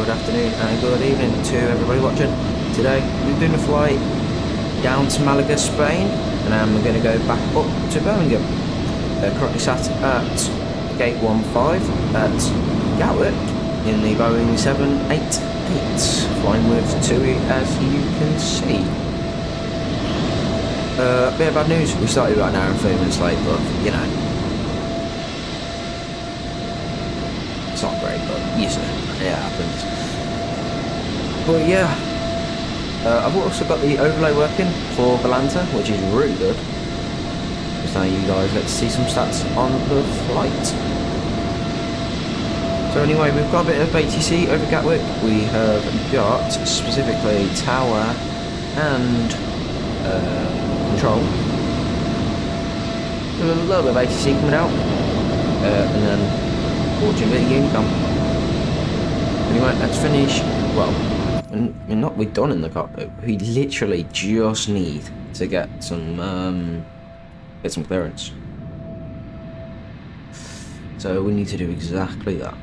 good afternoon, and good evening to everybody watching. Today we're doing a flight down to Malaga, Spain, and then we're going to go back up to Birmingham. Currently sat at gate 15 at Gatwick in the Boeing 788, flying with TUI as you can see. Bit of bad news, we started about an hour and 30 minutes late, but you know, it's not great, but you see, it happens. But yeah, I've also got the overlay working for Valanta, which is really good. Just now you guys get to see some stats on the flight. So anyway, we've got a bit of ATC over Gatwick. We have got specifically tower and control. A little bit of ATC coming out, and then fortunately Unicom. Anyway, let's finish. Well, we're done in the cockpit. We literally just need to get some clearance. So we need to do exactly that.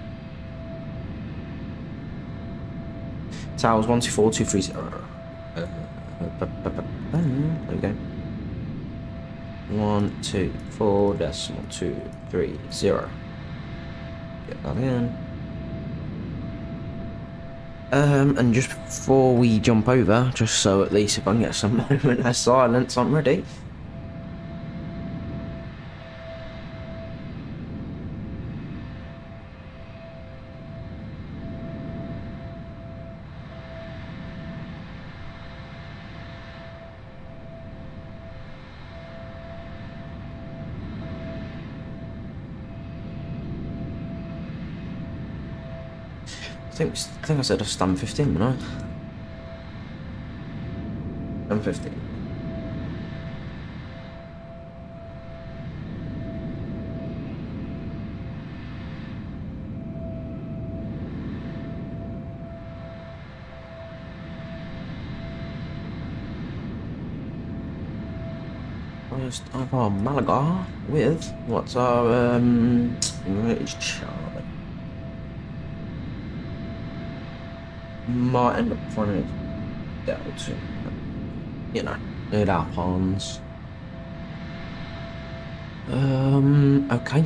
Towers 124230. There we go. 124.230. Get that in. And just before we jump over, just so at least if I can get some moment of silence, I'm ready. I think I said a stand 15, didn't I? Stand 15. Malaga with what's our it's Charlie. Might end up finding it down to, you know, need our pawns. Okay.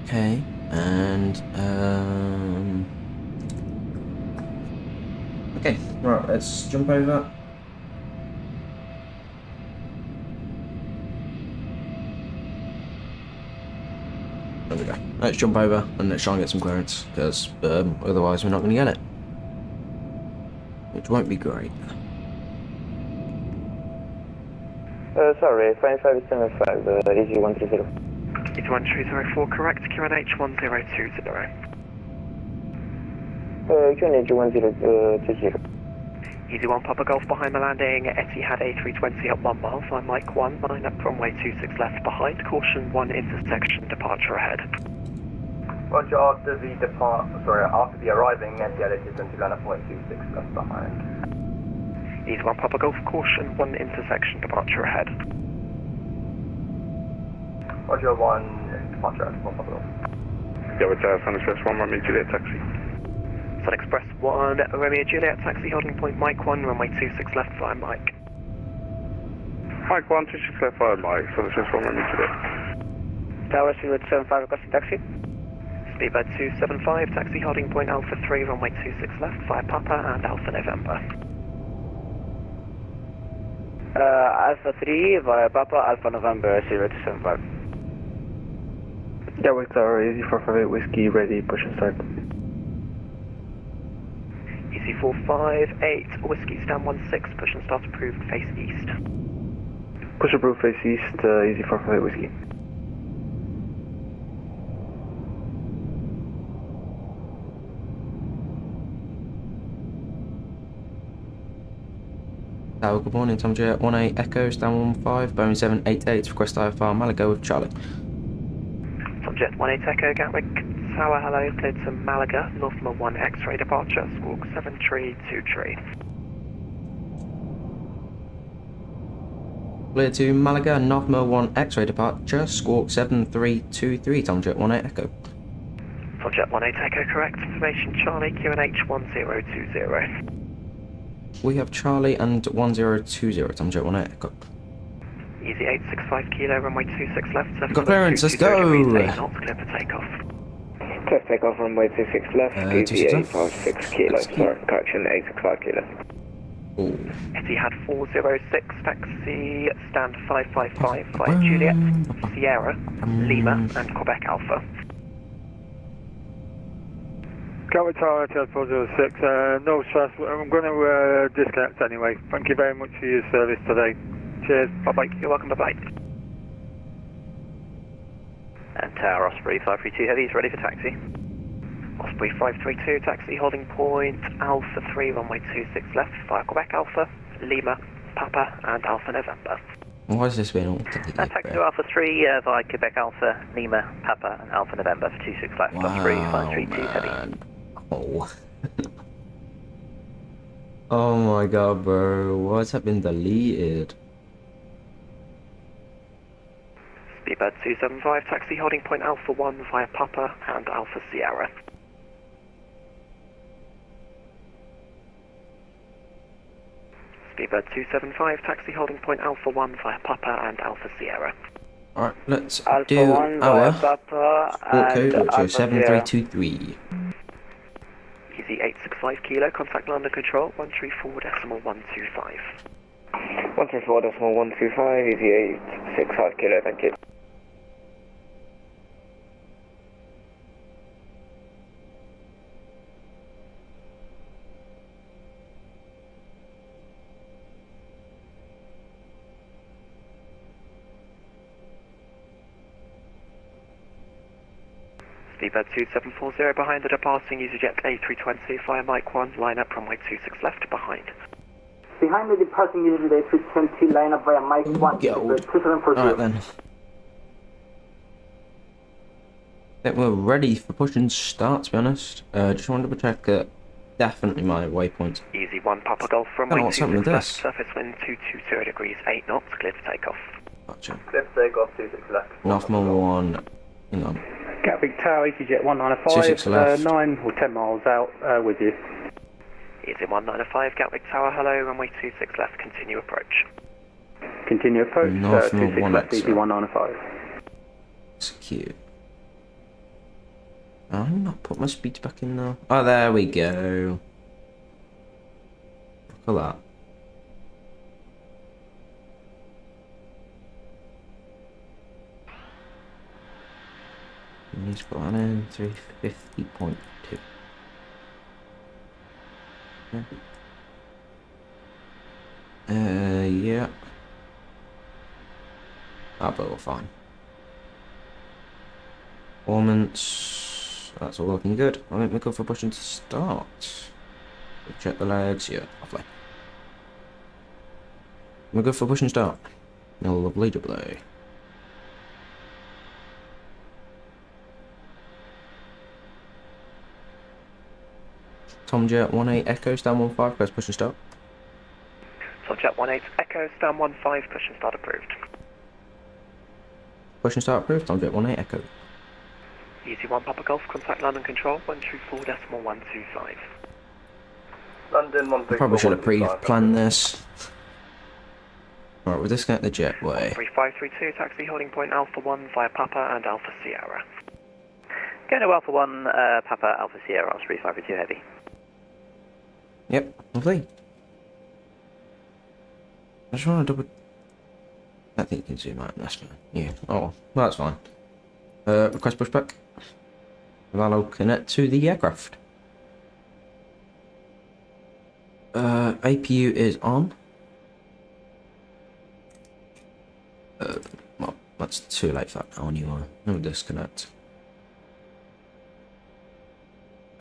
Okay, and okay, right, let's jump over. There we go. Let's jump over and let's try and get some clearance, because otherwise we're not going to get it. Which won't be great. Sorry, 5575, EG130. EG1304, correct, QNH 1020. QNH 1020. EG1 Papa Golf behind the landing, Etihad A320 at 1 mile, fly Mike 1, line up runway 26 left behind, caution 1 intersection, departure ahead. Roger, after the arriving, Etihad A320 line up runway 26 left behind. EG1 Papa Golf, caution 1 intersection, departure ahead. Roger, 1 departure ahead, 1 Papa Golf. Yeah, it's Sun Express 1, Romeo Juliet taxi. Sun Express 1, Romeo Juliet, taxi holding point Mike 1, runway 26 left, fly Mike. Mike 1, 26 left, fire Mike, Sun Express 1, Romeo Juliet. Tower 075 requesting taxi. Speedbird 275, taxi holding point Alpha 3, runway 26 left, fire Papa and Alpha November. Alpha 3 via Papa, Alpha November 0275. Gatwick Tower, EG458 Whiskey, ready, push and start. EC458, Whiskey stand 16, push and start approved, face east. Push approved, face east, EG458 Whiskey. Tower, good morning, Tom Jet 18 Echo, stand 15, Boeing 788, request IFR Malaga with Charlie. Tom Jet 18 Echo, Gatwick Tower, hello, cleared to Malaga, Northman 1 X-ray departure, squawk 7 tree, 2 tree. Clear to Malaga, Northmere 1 X-ray departure, squawk 7323, Tomjet 18 Echo. Tomjet 18 Echo, correct. Information Charlie, QNH 1020. We have Charlie and 1020, Tomjet 18 Echo. Easy 865 kilo, runway 26 left. Got clearance, let's go! 8 knots, clear for takeoff. Clear for takeoff, runway 26 left, Easy 856 kilos, sorry, correction, 865 kilos. Ooh. Etihad 406, taxi, stand 555, flight Juliet, Sierra, Lima, and Quebec Alpha. Gatwick Tower, Hotel 406, no stress, I'm going to disconnect anyway. Thank you very much for your service today. Cheers, bye-bye. You're welcome, bye-bye. And Tower Osprey 532 Heavy's ready for taxi. Osprey 532, taxi holding point Alpha 3, runway 26 left, via Quebec Alpha, Lima, Papa, and Alpha November. Why is this being altered? Taxi to Alpha 3 via Quebec Alpha, Lima, Papa, and Alpha November for 26 left, Osprey 532 Heavy. Oh. Oh my god, bro. Why has that been deleted? Speedbird 275, taxi holding point Alpha 1 via Papa and Alpha Sierra. Speedbird 275, taxi holding point Alpha 1 via Papa and Alpha Sierra. Alright, let's Alpha do 1 our via Papa squawk code, and which Alpha is 7323. Easy 865 kilo, contact London Control, 134.125. 134.125, easy 865 kilo, thank you. Speedbird 2740 behind the departing EasyJet A320 via Mike 1, line up runway 26 left behind. Behind the departing EasyJet A320, line up via Mike 1, Go. 2740. Alright then. I think we're ready for push and start, to be honest. Just want to double check that definitely my waypoint. Easy 1 Papa Golf I don't know runway what's happening 26 with left, this. surface wind 220 degrees, 8 knots, clear for takeoff. Gotcha. Clear for takeoff, 26 left. Northmere 1, hang on. Gatwick Tower, EasyJet 26 left. 9 or 10 miles out with you. Easy 195, Gatwick Tower, hello, runway 26 left, continue approach. Continue approach, Northmere 26 1 left, extra. EasyJet 195. It's cute. I'm not put my speed back in now. Oh, there we go. Look at that. Need to put that in 350.2. Yeah. Ah, but we're fine. Performance. That's all looking good. I think we're good for pushing to start. We'll check the legs. Yeah, lovely. We're good for push and start. No, lovely doubly. Tomjet 18 Echo, stand 15, press push and start. Tomjet 18 Echo, stand 15, push and start approved. Push and start approved, Tomjet 18 Echo. Easy 1 Papa Golf, contact London Control, 124.125. London 134. Probably should have pre-planned this. Right, we'll disconnect the jetway. 3532, taxi holding point Alpha 1 via Papa and Alpha Sierra. Go to Alpha 1, Papa, Alpha Sierra, Osprey 532 Heavy. Yep, lovely. I just want to double... I think you can zoom out, that's fine. Yeah, oh, well, that's fine. Request pushback. Allow connect to the aircraft. APU is on. Well, that's too late for that now anyway. No disconnect.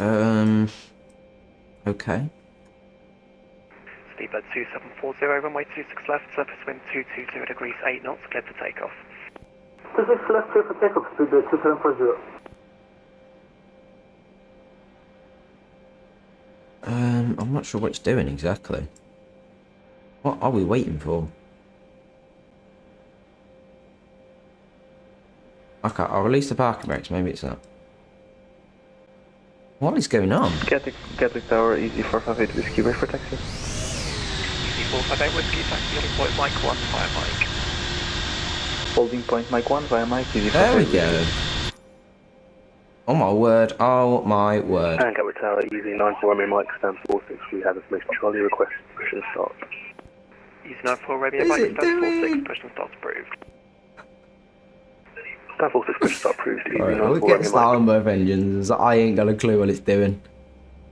Okay. Speedbird 2740, runway 26 left, surface wind 220 degrees, 8 knots, clear for takeoff. 26 left, clear for takeoff, Speedbird 2740. I'm not sure what it's doing exactly. What are we waiting for? Okay, I'll release the parking brakes. Maybe it's that. What is going on? Gatwick Tower, easy 458 whiskey, wait for taxi. Easy 458 whiskey, taxi holding point Mike 1 via Mike. Holding point Mike 1 via Mike, easy There we 458. go. Oh my word, oh my word. And Gatwick Tower, easy 94 Mike, stand 46, we have information Charlie, request push and start. Easy 94 Romeo Is Mike, it stand 46, doing? push and start approved. Stand 46, push and start approved, easy Alright, 94 we'll get Romeo started Mike. on both engines. I ain't got a clue what it's doing.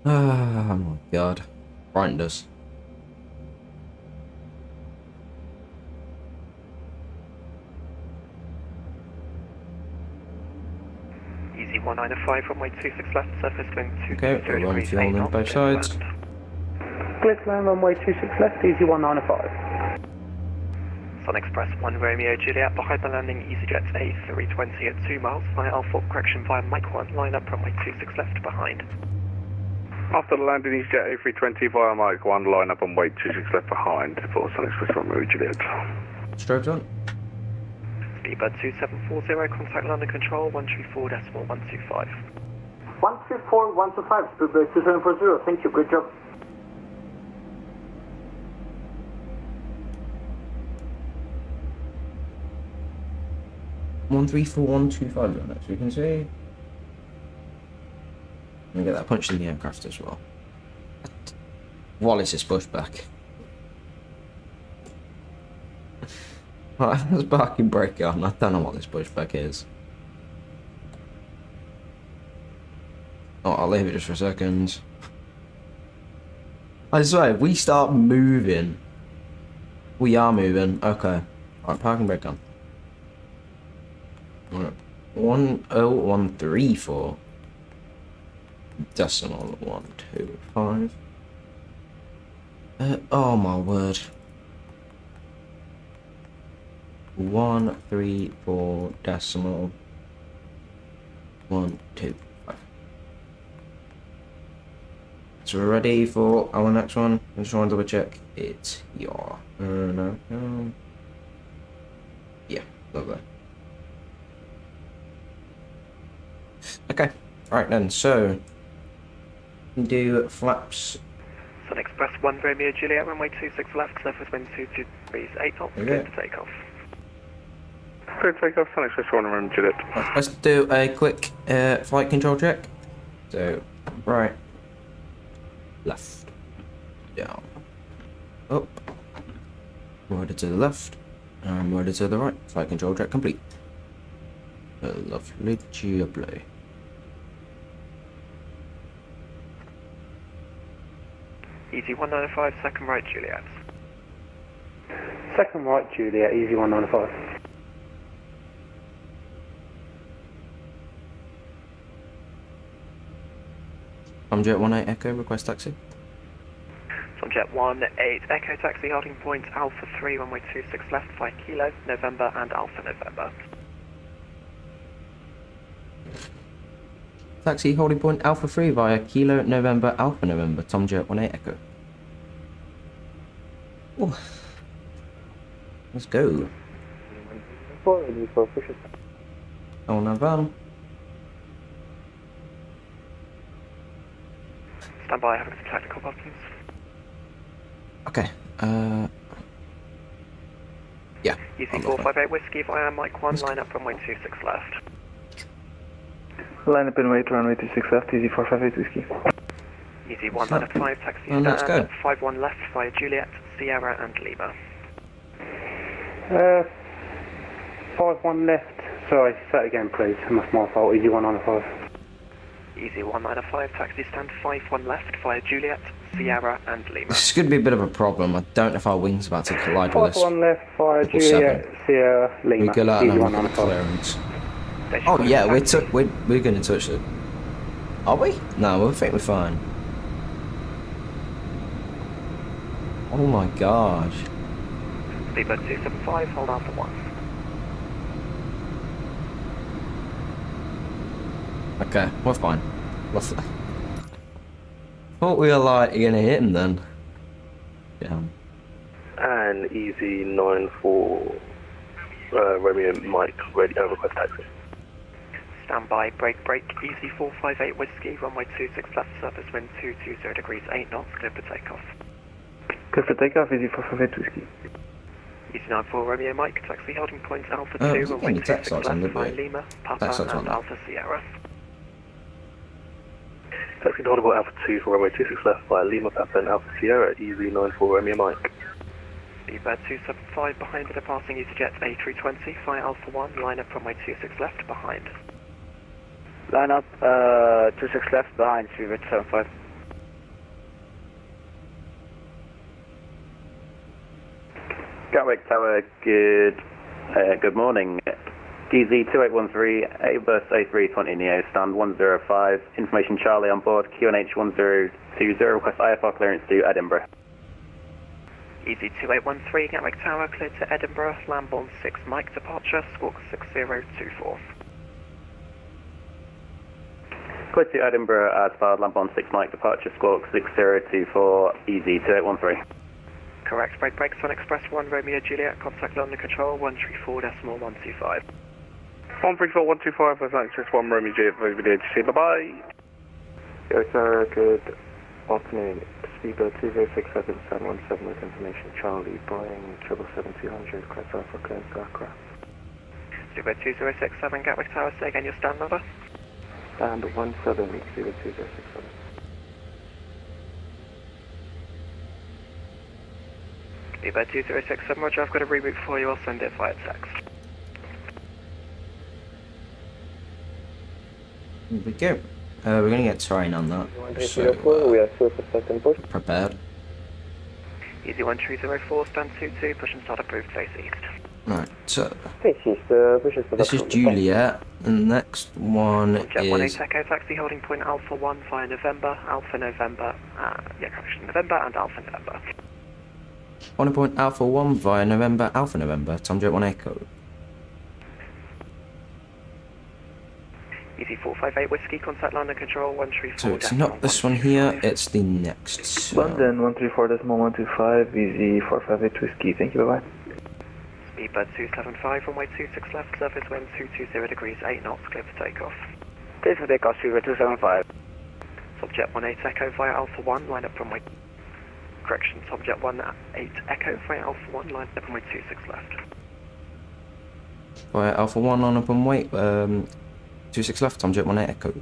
Oh my god. Frightened us. Easy 195 runway 26 left, surface wind 2 Okay, we're on fuel on both sides. Clear to land, runway 26 left, easy 195. Sun Express 1 Romeo Juliet, behind the landing EasyJet A320 at 2 miles, via Alpha, correction via Mike 1, line up runway 26 left behind. After the landing, EasyJet A320 via Mike 1, line up on weight 26 left behind for Sun Express Romeo Juliet. Strobes on. Speedbird 2740, contact London Control 134.125. 134-125, Speedbird 2740, thank you, good job. One 134-125 on it, so you can see. Let me get that punched in the aircraft as well. Wallace is pushed back. Right, there's parking brake on. I don't know what this pushback is. Oh, I'll leave it just for a second. I swear, if we start moving, we are moving. Okay. Alright, parking brake on. Alright. 10134. Decimal 125. Oh my word. 134 decimal 125. So we're ready for our next one. I just want to double check it's your no. Yeah, lovely. Okay, alright then, so do flaps. Sun Express 1 Romeo Juliet, runway 26 left, surface wind 22 degrees 8 knots, Okay. clear to take off. Clear to take off, Sun Express Romeo Juliet. Right, let's do a quick flight control check. So, right, left, down, up, rudder to the left, and rudder to the right. Flight control check complete. Lovely jubbly. Easy 195, second right Juliet. Second right, Juliet, easy 195. Jet 18 Echo, request taxi. Jet 18 Echo taxi holding point Alpha 3 runway 26 left 5 Kilo November and Alpha November. Taxi holding point Alpha 3 via Kilo November Alpha November. Jet 18 Echo. Ooh. Let's go. Oh, no van. Stand by, having some technical problems. Okay. Yeah. Easy I'm not 458 whiskey via Mike 1, line up runway 26 left. Line up and wait, runway 26 left, easy 458 whiskey. Easy 195 taxi And let's stand, go. 51 left via Juliet, Sierra and Lima. 51 left, sorry, say it again please, that's my fault, easy 195. Easy 195 taxi stand, 51 left via Juliet, Sierra and Lima. This is going to be a bit of a problem. I don't know if our wing's about to collide with this. 51 left via 777. Juliet, Sierra, Lima, We go out easy and have a look at 195. clearance. Station Oh yeah, taxi. we're going to touch it. Are we? No, I think we're fine. Oh my gosh. Speedbird 275, hold on for 1. Okay, we're fine. Lovely. Thought we were like gonna hit him then. Yeah. And easy 94 Romeo Mike, ready, request taxi. stand by, break, easy 458 whiskey, runway 26 left, surface wind 220 degrees 8 knots, clear for takeoff. Clear for takeoff, easy 458 whiskey. Easy 94 Romeo Mike, taxi holding point Alpha 2, was it runway getting 26 text left, on, by didn't we? Lima, Papa Text on and that. Alpha Sierra. Taxi to Audible Alpha 2 for runway 26 left by Lima Papa and Alpha Sierra, easy 94 Romeo Mike. Speedbird 275 behind the departing EasyJet A320, fly Alpha 1, line up runway 26 left behind. Line up, 26 left behind, Speedbird 75. Gatwick Tower, good morning. DZ 2813, Airbus A320 Neo, stand 105, information Charlie on board, QNH 1020, request IFR clearance to Edinburgh. Easy 2813, Gatwick Tower, cleared to Edinburgh, Lambourne 6 Mike, departure, squawk 6024. Cleared to Edinburgh as per Lambourne 6 Mike, departure, squawk 6024, EZ 2813. Correct, brakes on Express 1, Romeo Juliet, contact London Control, 134.125. 134125, that's access 1 Romeo Juliet, VATSIM, bye-bye. Yo, Sarah, good afternoon. Speedbird 2067, San 17 with information Charlie, Boeing 777-200, Crest Alpha, clearance to Accra. Speedbird 2067, Gatwick Tower, say again your stand number. Stand 17, Speedbird 2067. Speedbird 2067, Roger, I've got a reroute for you, I'll send it via text. Here we go. We're going to get terrain on that. So, we are sure for second push. prepared. Easy 1304, stand 22, push and start approved, face east. Right, so Face east, pushes for this is Juliet, and the next one Jet 18 is Echo, taxi holding point Alpha 1 via November, November, November and Alpha November. 1 point Alpha 1 via November, Alpha November, Tom Jet 1 Echo. Easy 458 whiskey, contact London Control 134. So it's not this one here, it's the next. So London 134.125, easy 458 whiskey, thank you, bye bye. Speedbird 275, runway 26 left, surface wind 220 degrees 8 knots, clear for takeoff. Clear for takeoff, Speedbird 275. Subjet 18 Echo via Alpha 1, line up runway. Correction, Subjet 18 Echo via Alpha 1, line up runway 26 left. via Alpha 1 on up and wait, 26 left, Tom Jet 1 Echo.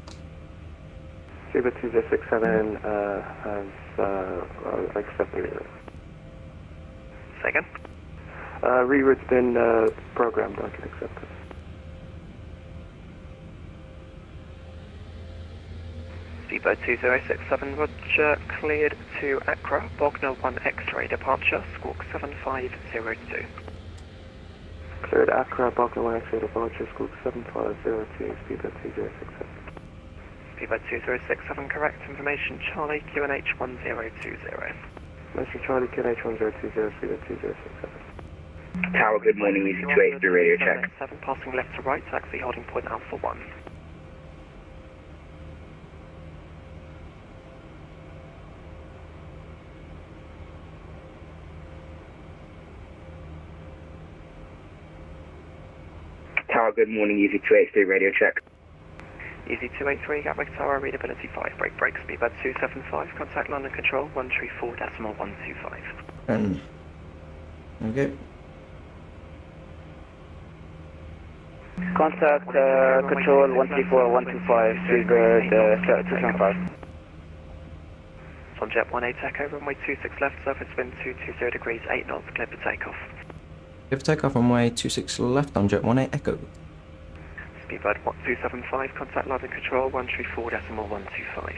Speedbird 2067 has accepted it. Say again? Reroute's been programmed, I can accept it. Speedbird 2067, Roger, cleared to Accra, Bognor 1 X-ray, departure, squawk 7502. Cleared Accra, Bognor 1 X-ray, departure, squawk 7502, Speedbird 2067. Speedbird 2067, correct information, Charlie, QNH 1020. Mr. Charlie, QNH 1020, Speedbird 2067. Tower, good morning, easy 283 radio check. 7 passing left to right, taxi holding point Alpha 1. Tower, good morning, easy 283 radio check. Easy 283, Gatwick Tower, readability 5, break, Speedbird 275, contact London Control 134.125. And okay. Contact Control 134.125, Speedbird 275. Subjet 18 Echo, runway 26 left, surface wind 220 degrees 8 knots, clear for takeoff. Clear for takeoff runway 26 left, Tom Jet 1 Echo. Speedbird 275, contact London Control 134.125.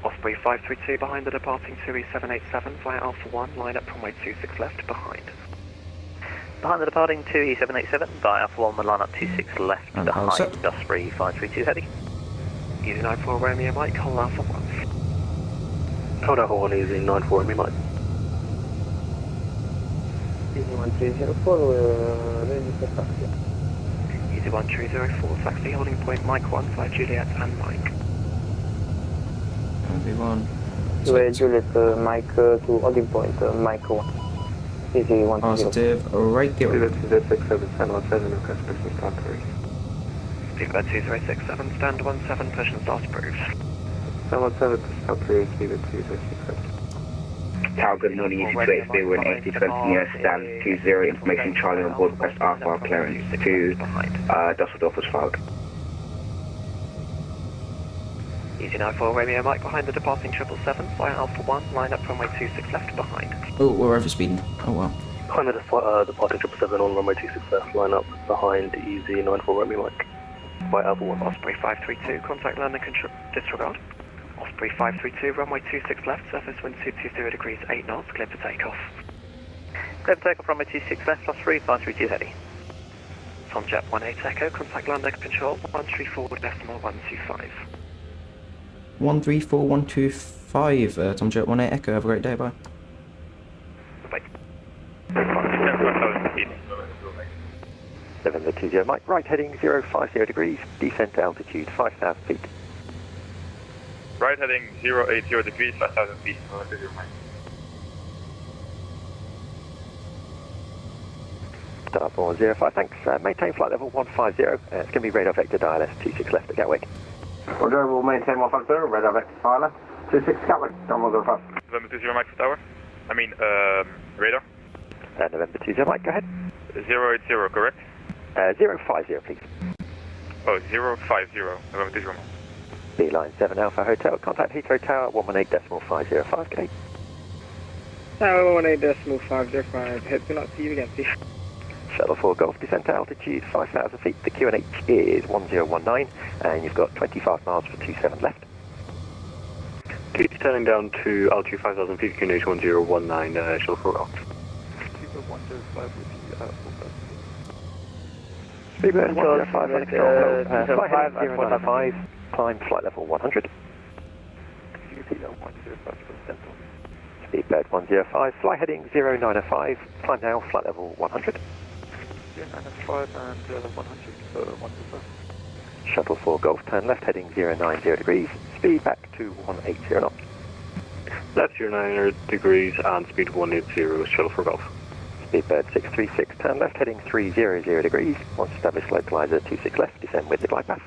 Osprey 532 behind the departing TUI 787 via Alpha 1, line up runway 26 left behind. Behind the departing TUI 787 via Alpha 1 with line up 26 left And behind. Osprey. Osprey 532 heading. Easy 94 Romeo Mike, hold Alpha 1. Hold Alpha 1, easy 94 Romeo Mike. Easy 1304, ready for taxi. Easy 1304, taxi holding point Mike 1 via Juliet and Mike. Everyone. Juliet, Mike to holding point, Mike 1. Positive, regular. Speedbird 206, 1017, request person start approved. Speedbird 2067, stand 17, push and start approved. 1017 to start approved, Speedbird 2067. Tower, good morning, easy to exit, we're in AC20 near stand 20, information Charlie on board, request Alpha, clearance to Dusseldorf was filed. Easy 94 Romeo Mike behind the departing 777, fly Alpha 1, line up runway 26 left behind. Oh, we're over speeding. Oh wow. Behind the departing 777 on runway 26 left, line up behind Easy 94 Romeo Mike. By Alpha 1. Osprey 532, contact landing control, disregard. Osprey 532, runway 26 left, surface wind 220 degrees, 8 knots, clear for takeoff. Clear for takeoff, runway 26 left, plus 3, 532 heading. Tomjet 18 Echo, contact landing control, 134.125. 134125, Tomjet 18 Echo, have a great day, bye. Bye. November 20 Mike, right heading 050 degrees, descent altitude 5,000 feet. Right heading 080 degrees, 5,000 feet. Start 405, thanks. Maintain flight level 150. It's going to be radar vector dial S26 left at Gatwick. Roger, we'll maintain 150, radar vector dial 26 Gatwick, down 105. November 20 Mike for tower. I mean, radar. November 20 Mike, go ahead. 080, correct? 050, please. Oh, 050, November 20 Mike. Beeline 7 Alpha Hotel, contact Heathrow Tower 118.505, Gate. Tower 118.505, head to not see you again, please. Shuttle 4 Golf, descent to altitude 5,000 feet, the QNH is 1019, and you've got 25 miles for 27 left. Keep turning down to altitude 5,000 feet, QNH 1019, Shuttle 4 Golf. Speedbird 105, flight heading 095, climb flight level 100. Speedbird 105, fly heading 0905, climb now, flight level 100. 095 and 100, 105. Shuttle 4 Golf, turn left heading 090 degrees, speed back to 180 knots. Left 090 degrees and speed 180, Shuttle 4 Golf. Speedbird 636, turn left heading 300 degrees, once established localizer 26 left, descend with the glide path.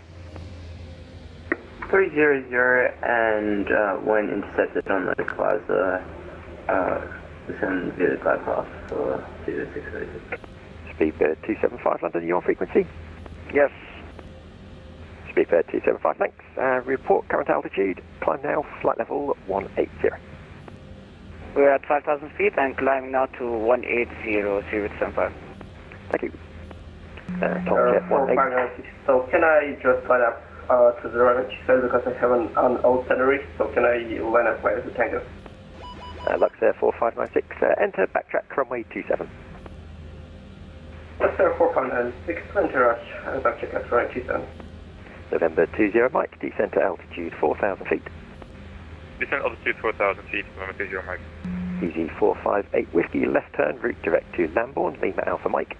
300 and when intercepted on the localizer, descend via the glide path for 2636. Speedbird 275, London, you on frequency? Yes. Speedbird 275, thanks. Report current altitude, climb now, flight level 180. We're at 5,000 feet and climbing now to 180.075. Thank you. Tomjet 18. So can I just line up to the runway 27 because I have an auxiliary, so can I line up right as a tango? Lux Air 4596, enter backtrack runway 27. Lux Air 4596, enter rush, backtrack at runway 27. November 20 Mike, descent to altitude 4,000 feet. Descent altitude 4,000 feet, November 20 Mike. Easy 458 Whiskey, left turn, route direct to Lambourne, Lima Alpha Mike.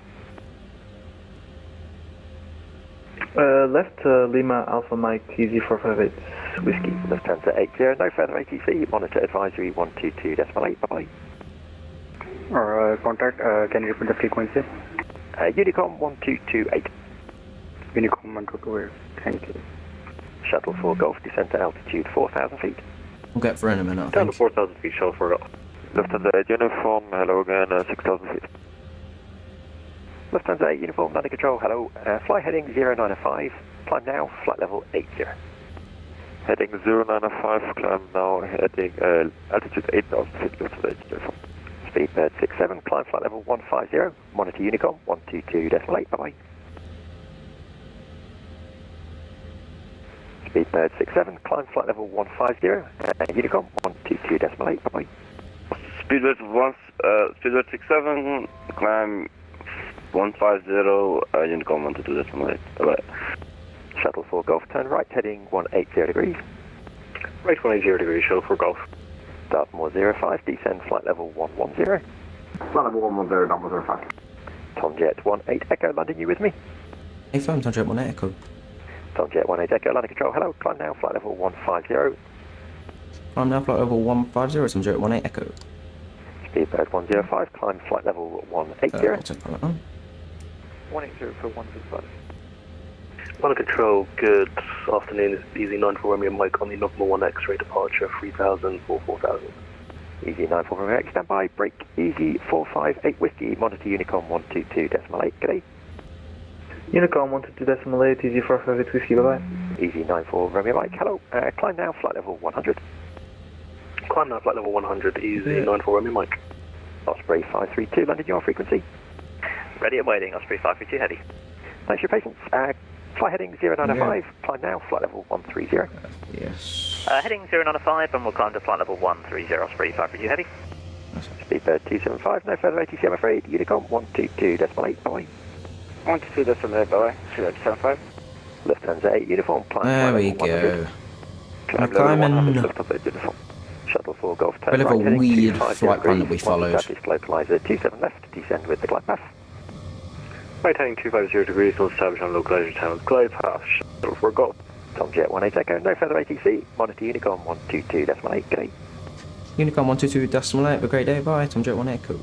Left Lima Alpha Mike, Easy 458 Whiskey. Left turn to 80, no further ATC, monitor advisory 122.8, bye-bye. Contact, can you repeat the frequency? Unicom 1228. Unicom 1228, thank you. Shuttle 4 Golf, descent to altitude 4,000 feet. We'll get through in a minute, I Down to think. 4,000 feet, Shuttle 4 Golf. Lufthansa 8 uniform, hello again, 6,000 feet. Lufthansa 8 uniform, landing control, hello. Fly heading 095, climb now, flight level 80. Heading 095, climb now, heading altitude 8,000 feet, Lufthansa 8 uniform. Speedbird 67, climb flight level 150, monitor Unicom 122.8, bye-bye. Speedbird 67, climb flight level 150, Unicom 122.8, bye-bye. Speedbird 67, climb 150, Unicom 122.8, bye-bye. Shuttle 4 Golf, turn right, heading 180 degrees. Right 180 degrees, Shuttle 4 Golf. Dartmoor 05, descend flight level 110. Flight level 110, Dartmoor 05. Tomjet 18 Echo, landing you with me? Hey, phone, Tomjet 18 Echo. Tomjet 18 Echo, landing control, hello, climb now, flight level 150. I'm now flight level 150, Tomjet 18 Echo. Speedbird 105, climb flight level 180. Autopilot on. 180 for 165. One control, good afternoon. It's Easy 94 Romeo Mike on the number 1 X-ray departure 3000 for 4000. Easy 94 Romeo X, stand by, break, Easy 458 Whiskey, monitor Unicom 122.8, g'day. Unicom 122.8, Easy 458 Whiskey, bye-bye. Easy 94 Romeo Mike, hello, climb now, flight level 100. Climb now, flight level 100, Easy 94 Romeo Mike. Osprey 532, landing your frequency. Ready and waiting, Osprey 532 heavy. Thanks for your patience. Fly heading 0905, climb now, flight level 130. Yes. Heading 0905 and we'll climb to flight level 130, Osprey 532 heavy. Speedbird 275, no further ATC I'm afraid. Unicom 122.8, bye. 122.8, bye-bye. 2875. Lufthansa 8, uniform, climb There we go. I'm climbing Shuttle 4 Golf a bit of a weird flight plan that we followed. Localizer 27 left, descend with the glide path. Right heading 250 degrees, north establish on localizer town with glide path. Shuttle 4 Golf. Tom Jet 18 Echo, no further ATC. Monitor Unicom 122.8, g'day. Unicom 122.8, have a great day, bye. Tom Jet 18 Echo.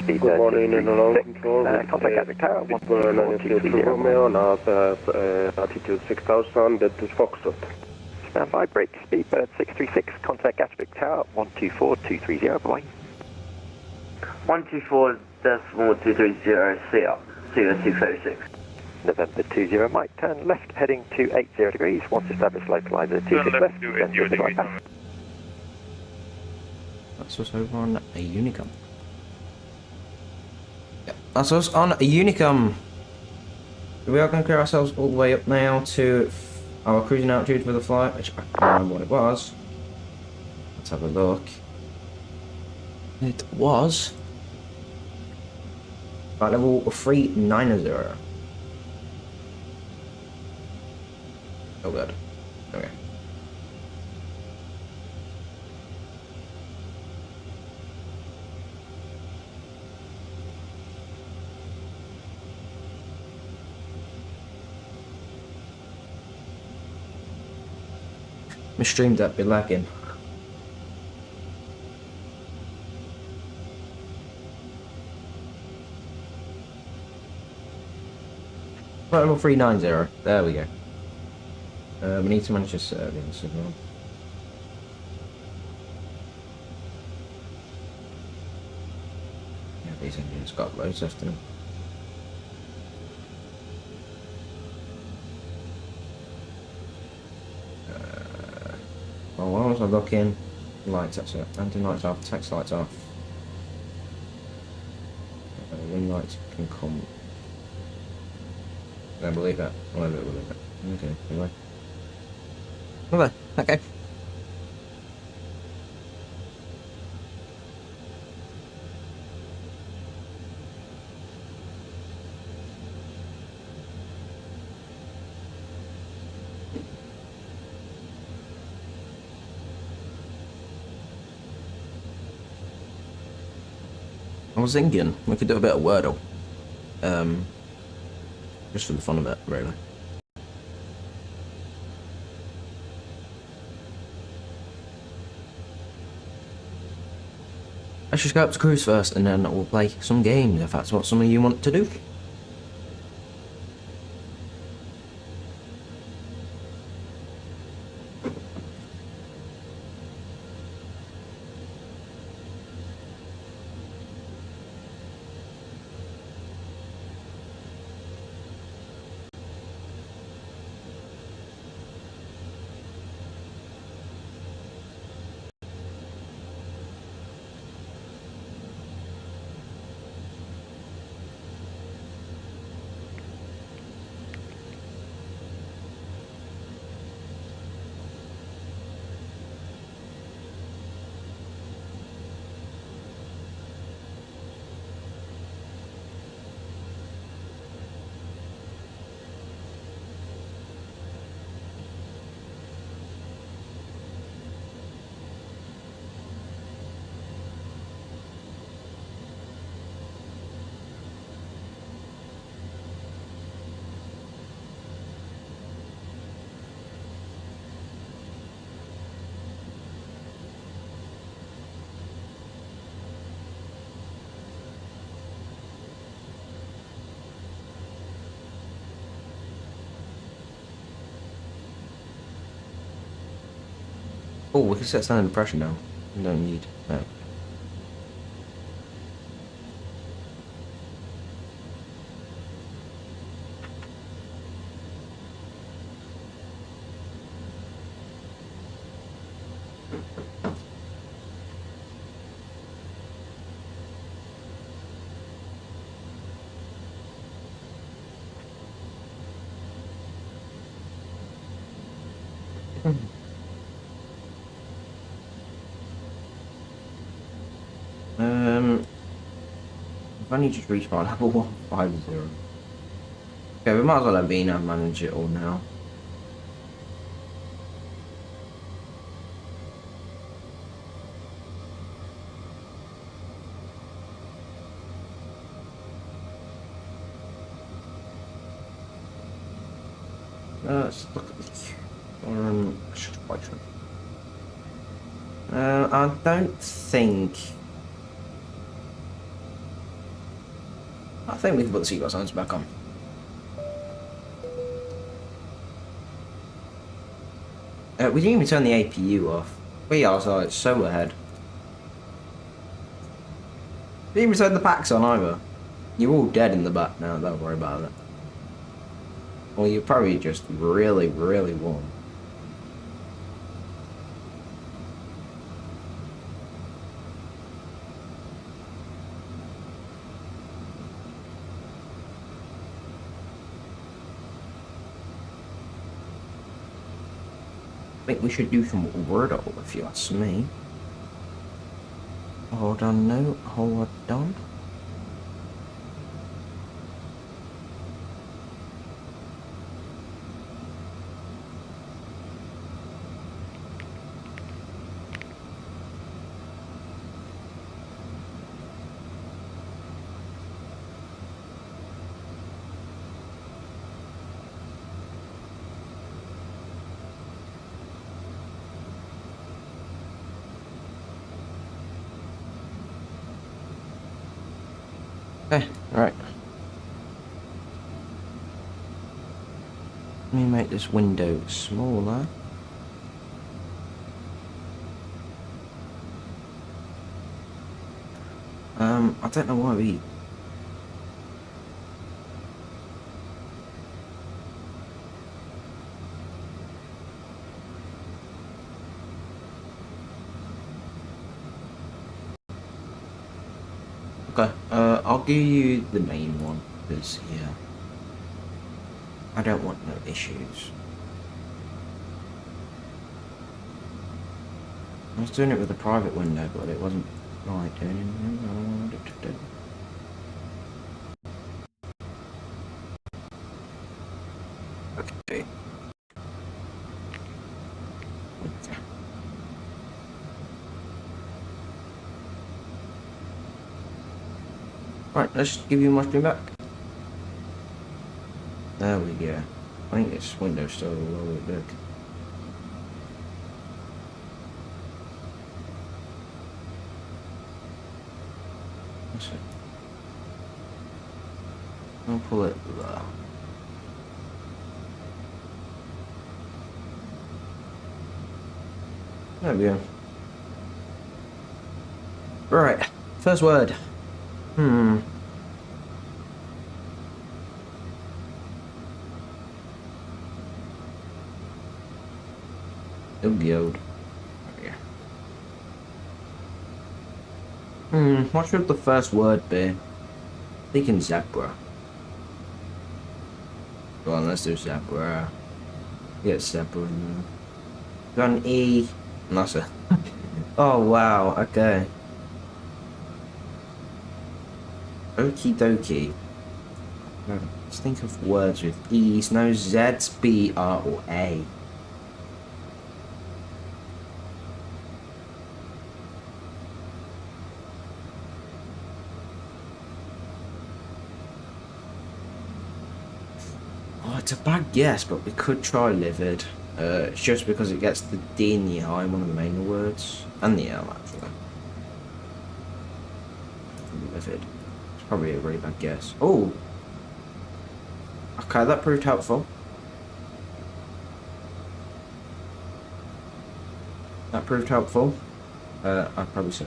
Good morning, and alarm control. Contact Gatwick Tower, 122 Romeo, now altitude 6000, that is Foxtrot. Stand by, break, Speedbird 636, contact Gatwick Tower, 124230, bye. 124.230 CR, 0606. November 20 Mike, turn left heading 280 degrees, once established localizer 26 left, then with the glide path. That's us over on a Unicom. Yep, that's us on a Unicom. We are going to clear ourselves all the way up now to our cruising altitude for the flight, which I can't remember what it was. Let's have a look. It was flight level 390. Oh good. Okay. My stream deck be lagging. Flight level 390. There we go. We need to manage this service as well. Yeah, these engines got loads left in them. Well, while I was looking, lights actually, anti-lights off, text lights off. Wing lights can come. I don't believe that. Well, I don't believe it. Okay, anyway. Okay, okay. I was thinking we could do a bit of Wordle. Just for the fun of it, really. Let's just go up to cruise first and then we'll play some games if that's what some of you want to do. Oh, we can set standard pressure now. We don't need no. I've only just reached my level 150. Okay, we might as well let Vina manage it all now. Let's look at this. I don't think. I think we can put the seatbelt signs back on. We didn't even turn the APU off. We are so ahead. We didn't even turn the packs on either. You're all dead in the back now, don't worry about it. Well, you're probably just really, really warm. I think we should do some Wordle, if you ask me. Hold on, no, hold on. Okay, alright. Let me make this window smaller. I don't know why we... Okay, I'll give you the main one, because, yeah, I don't want no issues. I was doing it with a private window, but it wasn't right doing anything I wanted it to do. Okay. Right, let's give you my screen back. There we go. I think this window's still a little bit big. That's it. I'll pull it there. There we go. Right, first word. Old. What should the first word be? Thinking zebra. Go on, let's do zebra. Get zebra in there. Got an E. That's it. Oh wow, okay. Okie dokie. Let's think of words with E's, no Z's, B, R, or A. Oh, it's a bad guess, but we could try livid. It's just because it gets the D and the I in one of the main words. And the L, actually. Livid. It's probably a really bad guess. Oh! Okay, that proved helpful. that proved helpful. I'd probably say.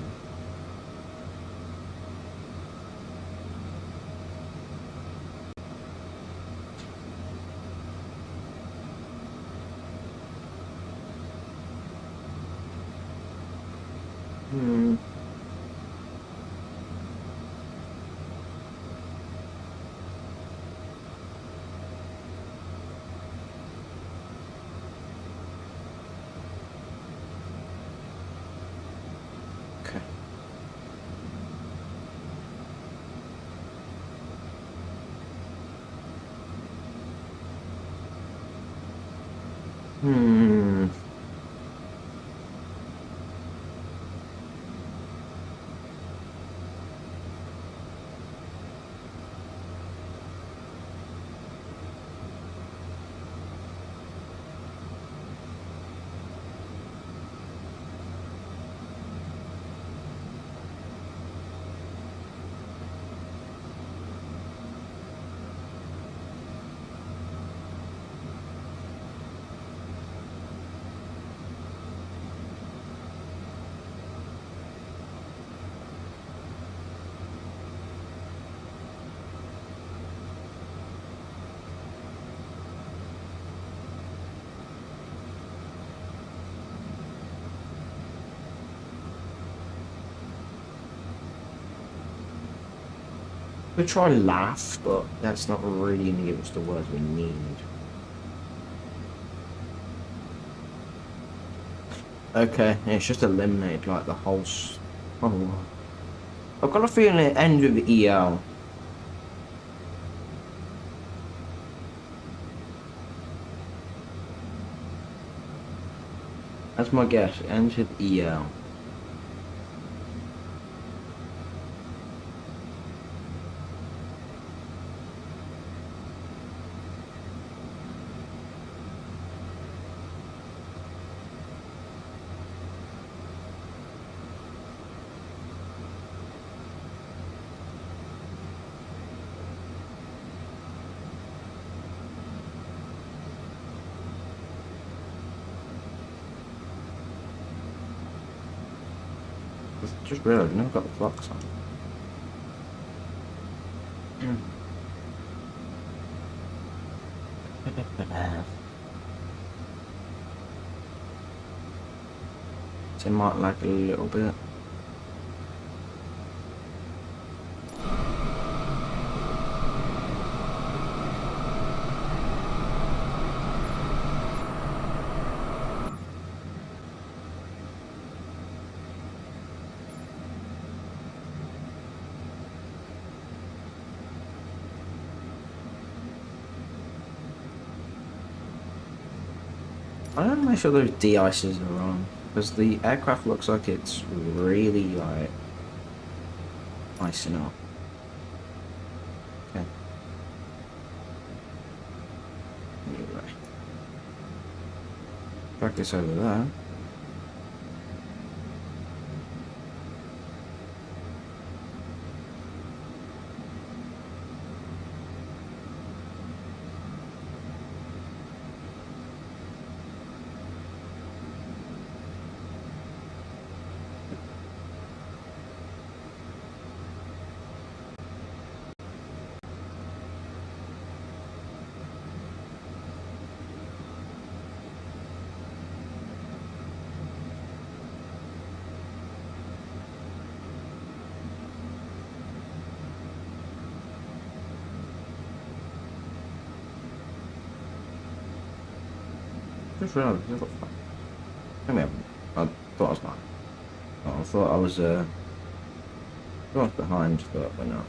Okay. We try laugh, but that's not really going to give us the words we need. Okay, it's just eliminated like the whole. Oh, I've got a feeling it ends with EL. That's my guess. It ends with EL. Just realised I've never got the clocks on. So it might lag a little bit. I don't make sure those de-ices are on, because the aircraft looks like it's really like icing up. Okay. Anyway. Practice over there. Just realised I've got fun. I thought I was not. I thought I was behind, but we're not.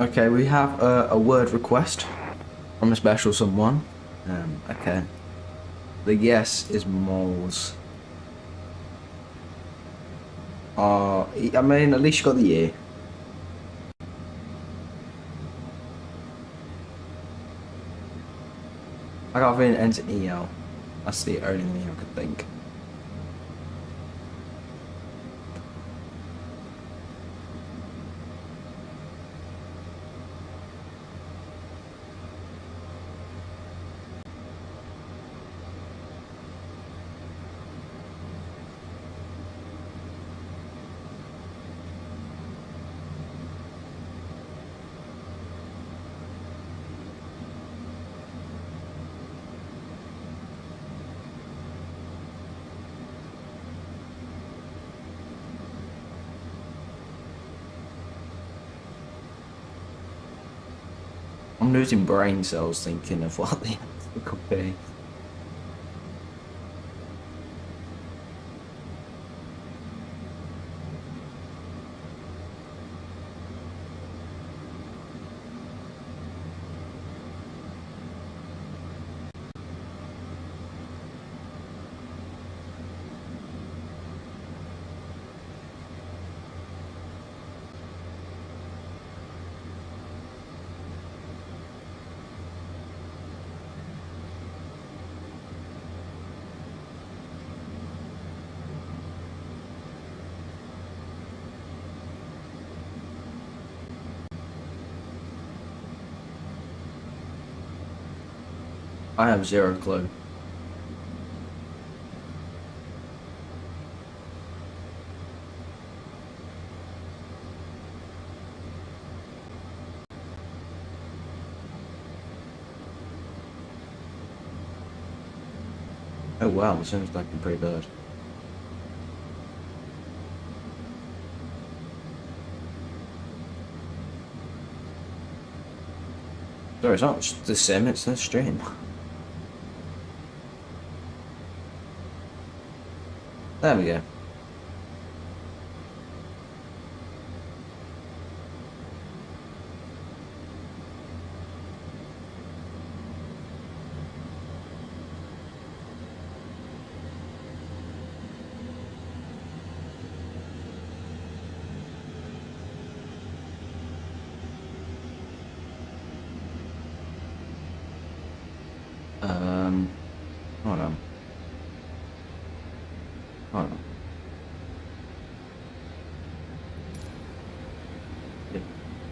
Okay, we have a word request from a special someone. Okay. The yes is moles. I mean, at least you got the year. I got an enter EL. That's the only thing I could think. I'm losing brain cells thinking of what the answer could be. I have zero clue. Oh wow, it seems like I'm pretty good. Sorry, it's not the sim, it's the stream. There we go. Hold on. Hold on.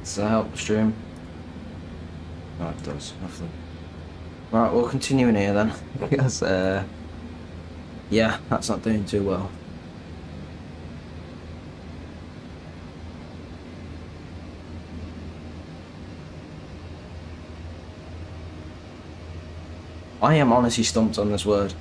Does that help the stream? Oh, it does. Hopefully. Right, we'll continue in here then, because yeah, that's not doing too well. I am honestly stumped on this word.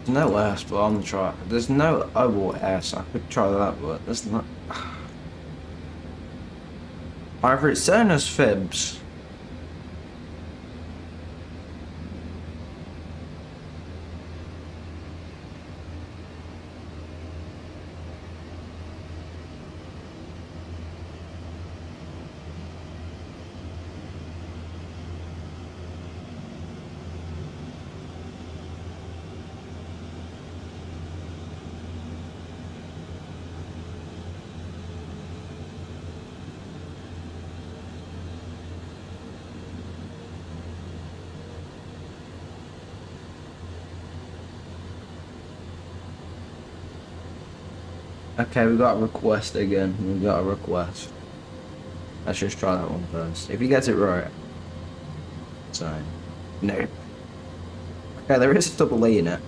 There's no airspeed on the track. There's no overall air, so I could try that, but there's not. Either it's saying as fibs. Okay, we got a request again. We got a request. Let's just try that one first. If he gets it right. So, no. Okay, there is a double E in it.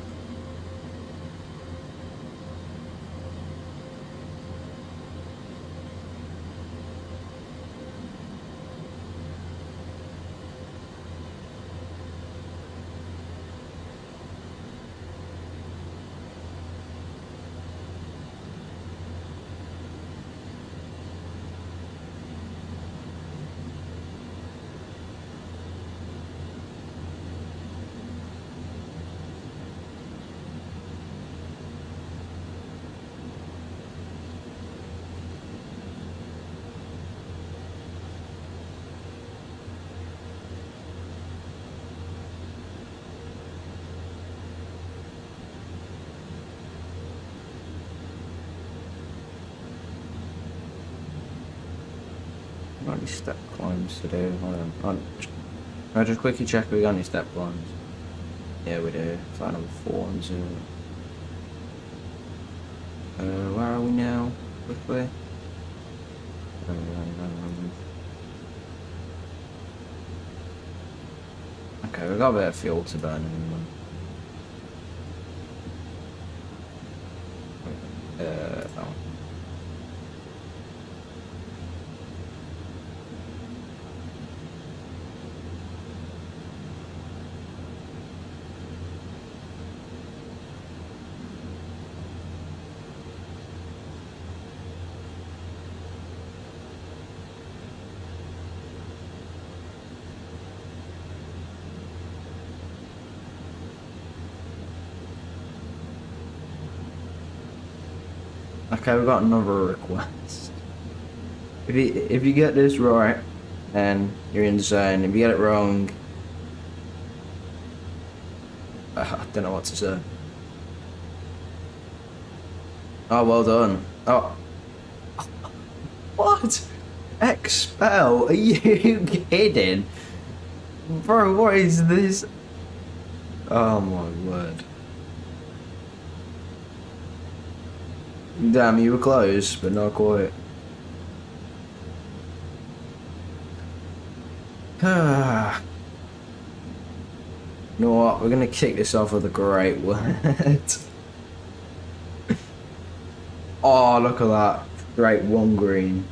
Got any step climbs to do? Hold on. I'll just quickly check if we got any step climbs. Yeah, we do. Find number 4 and 0. Where are we now? Quickly. Okay, we got a bit of fuel to burn anyway. That one. Okay, we got another request. If you get this right, then you're insane. If you get it wrong, I don't know what to say. Oh, well done. Oh, what? Expel? Are you kidding, bro? What is this? Oh my word. Damn, you were close, but not quite. You know what? We're gonna kick this off with a great word. Oh, look at that. Great one green.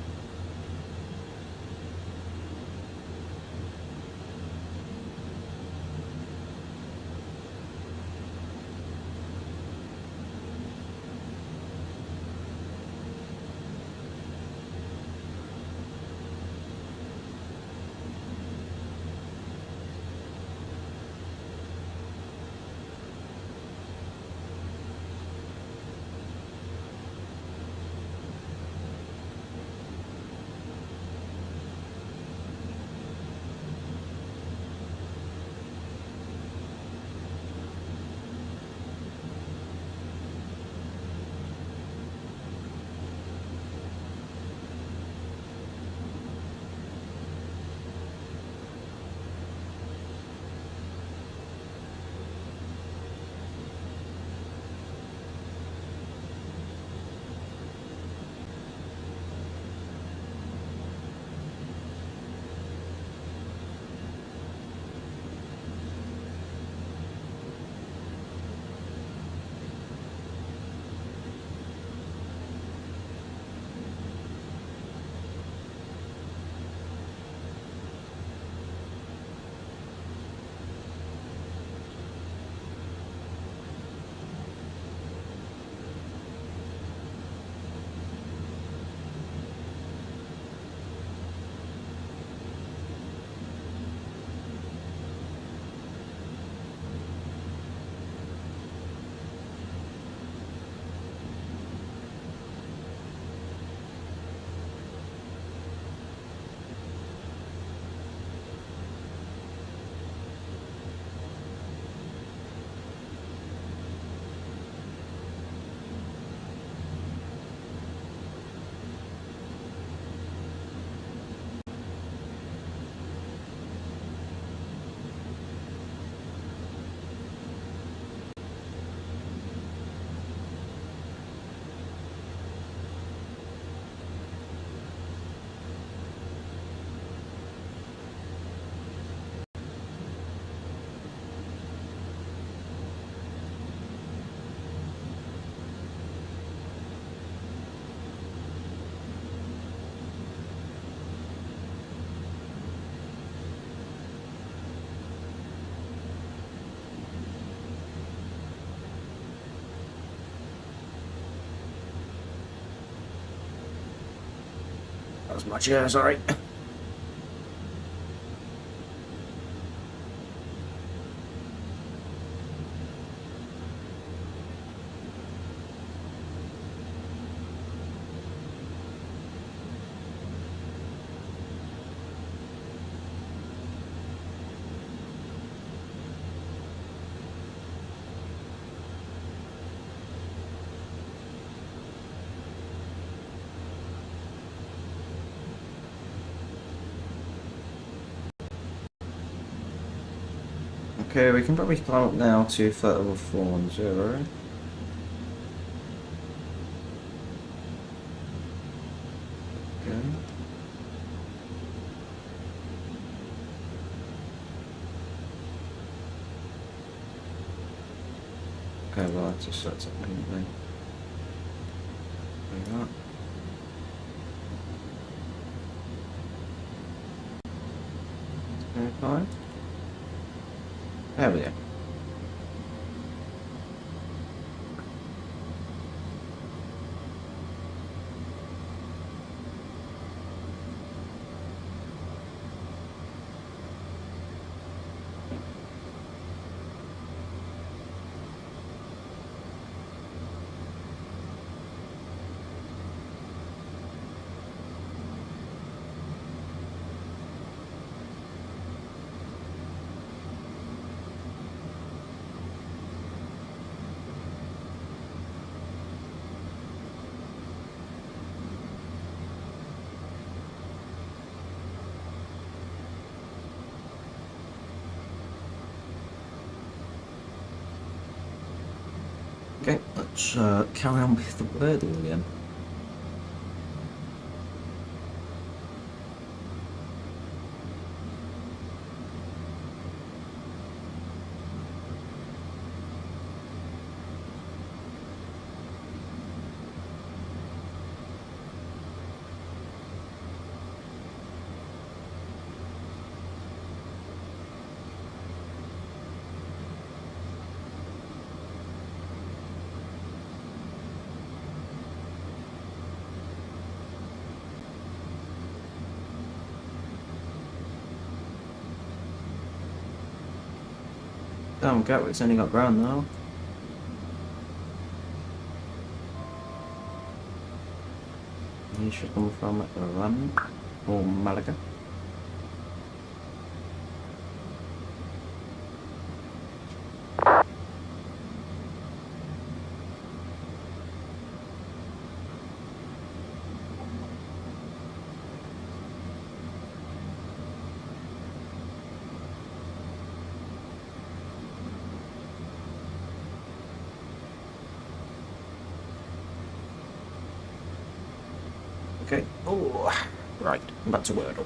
That's my chair, sorry. Okay, we can probably climb up now to flight level 410. Okay. Okay, well that's just that's up then. Like that. Okay. There we go. Okay, let's carry on with the Wordle again. Damn, Gatwick's only got ground now. He should come from Ram or Malaga. Okay. Oh, right. Back to Wordle.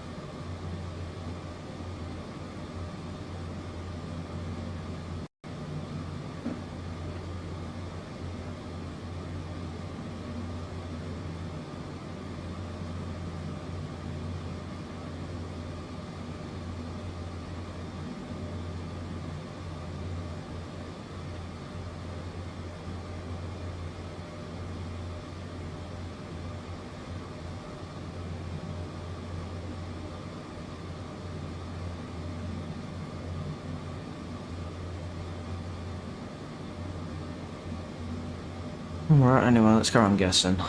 Alright, anyway, let's go on guessing.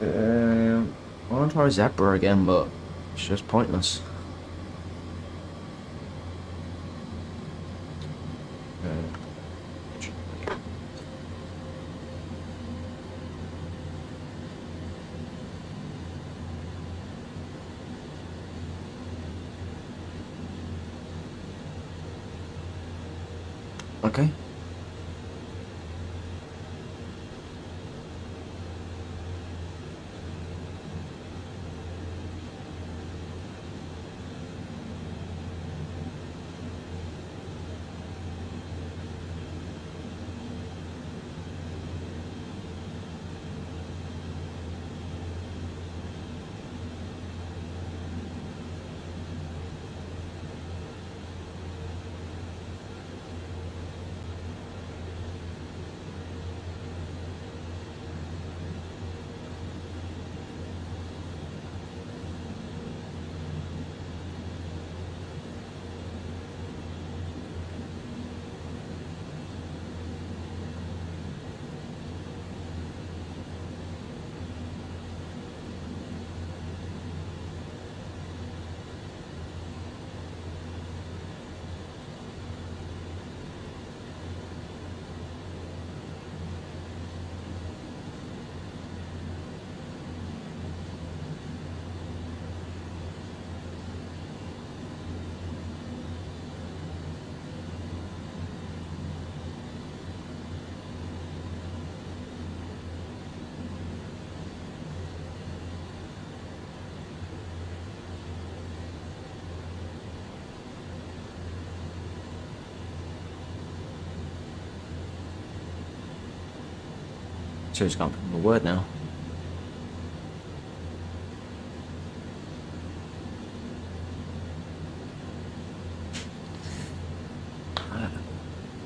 I want to try Zebra again, but it's just pointless. Okay. So he's can't put a word now.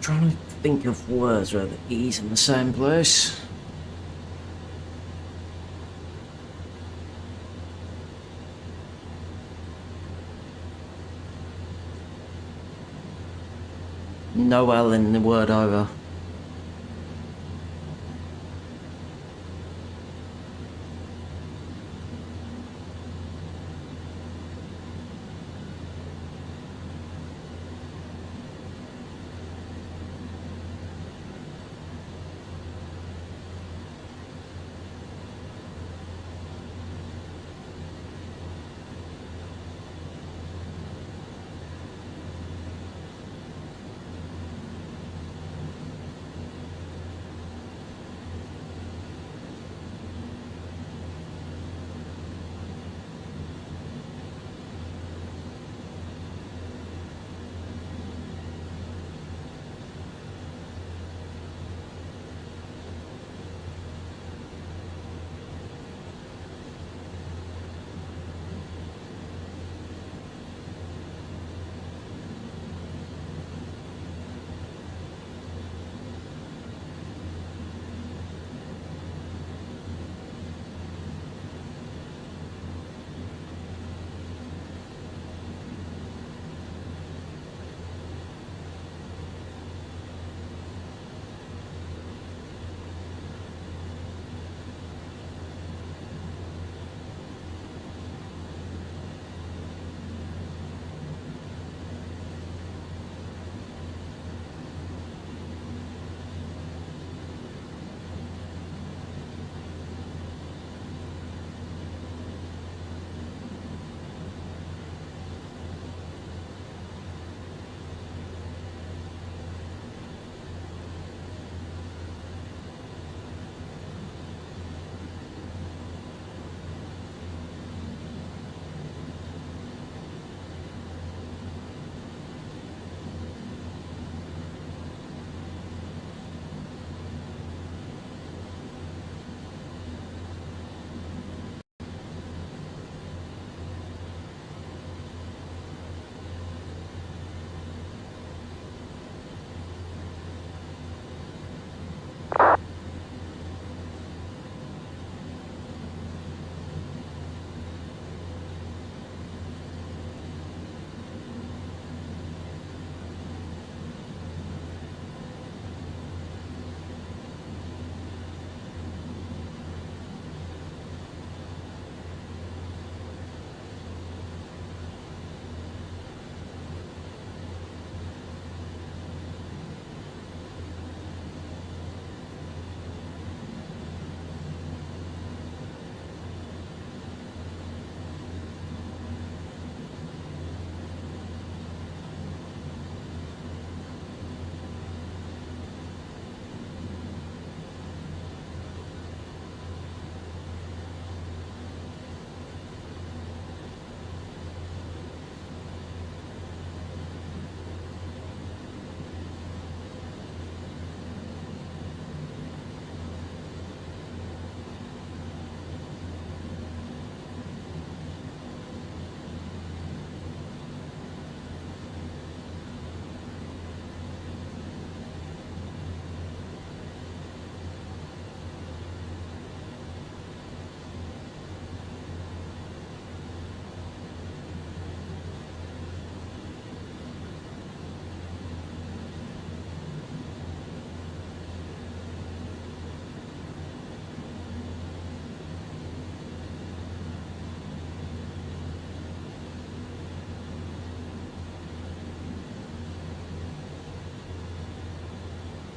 Trying to think of words where the E's in the same place. No L in the word either.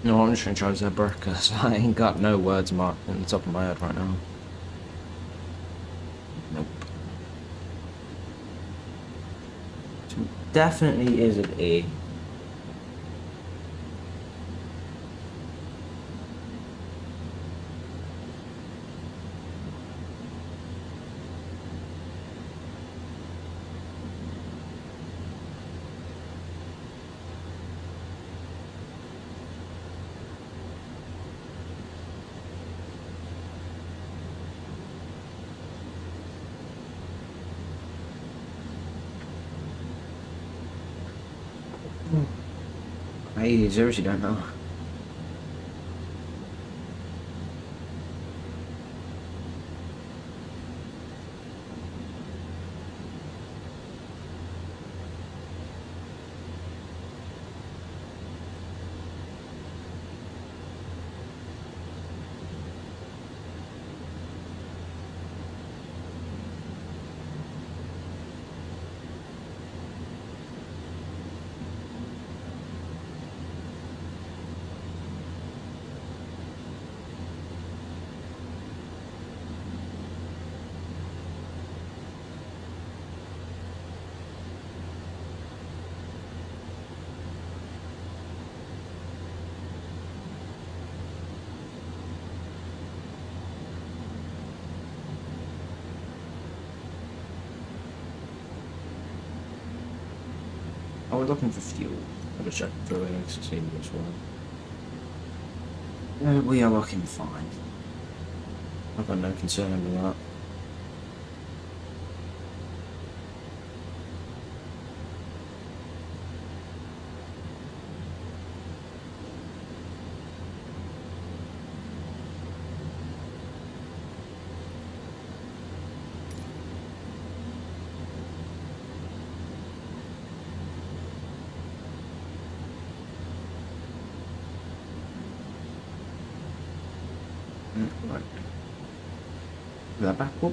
No, I'm just going to try Zebra because I ain't got no words marked in the top of my head right now. Nope. So definitely is an E. I seriously don't know. Oh, we're looking for fuel. I'll just check through it to see what's wrong. We are looking fine. I've got no concern over that. Right. That back up.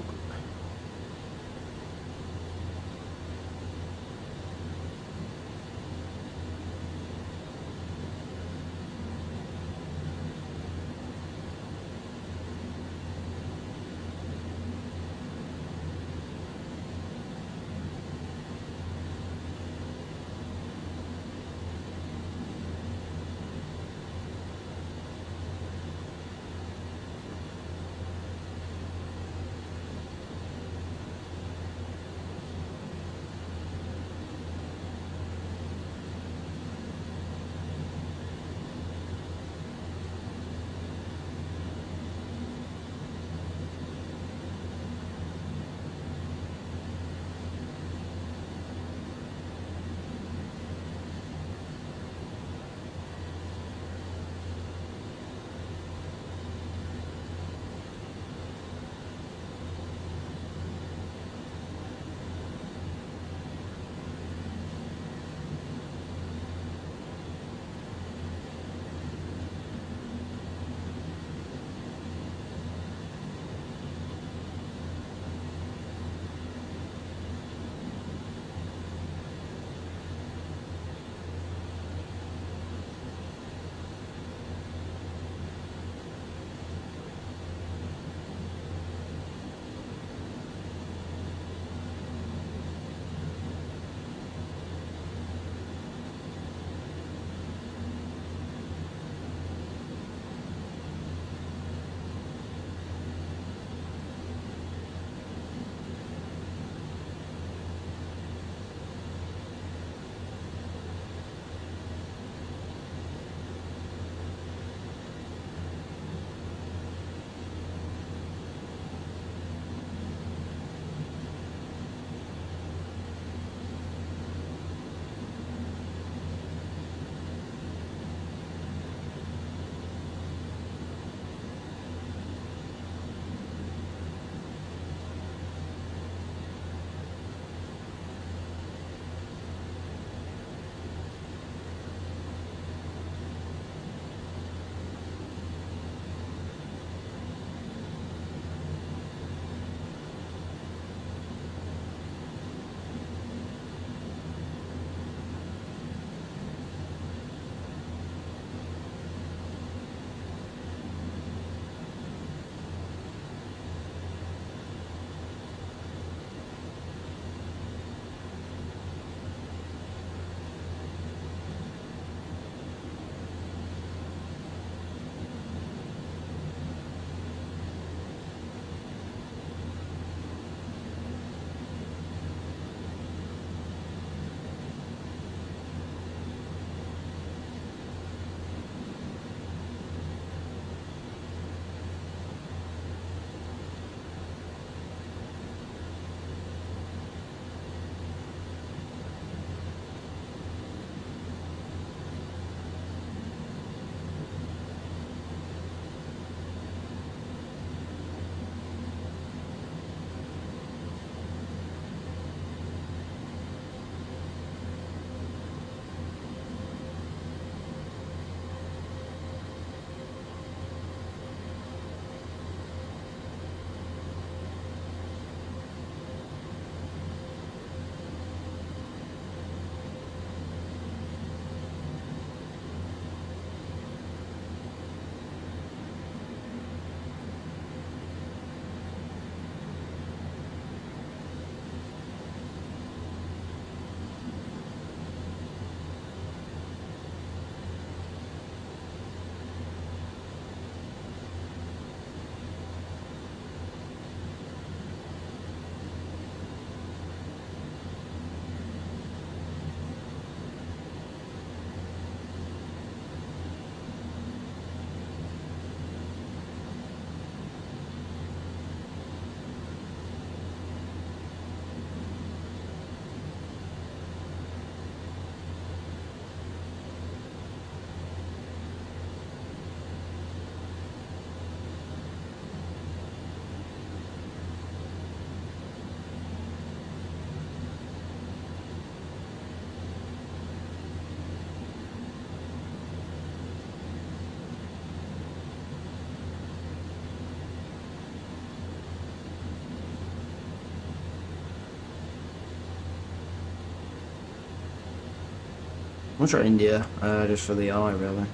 I'll try India, just for the eye, really.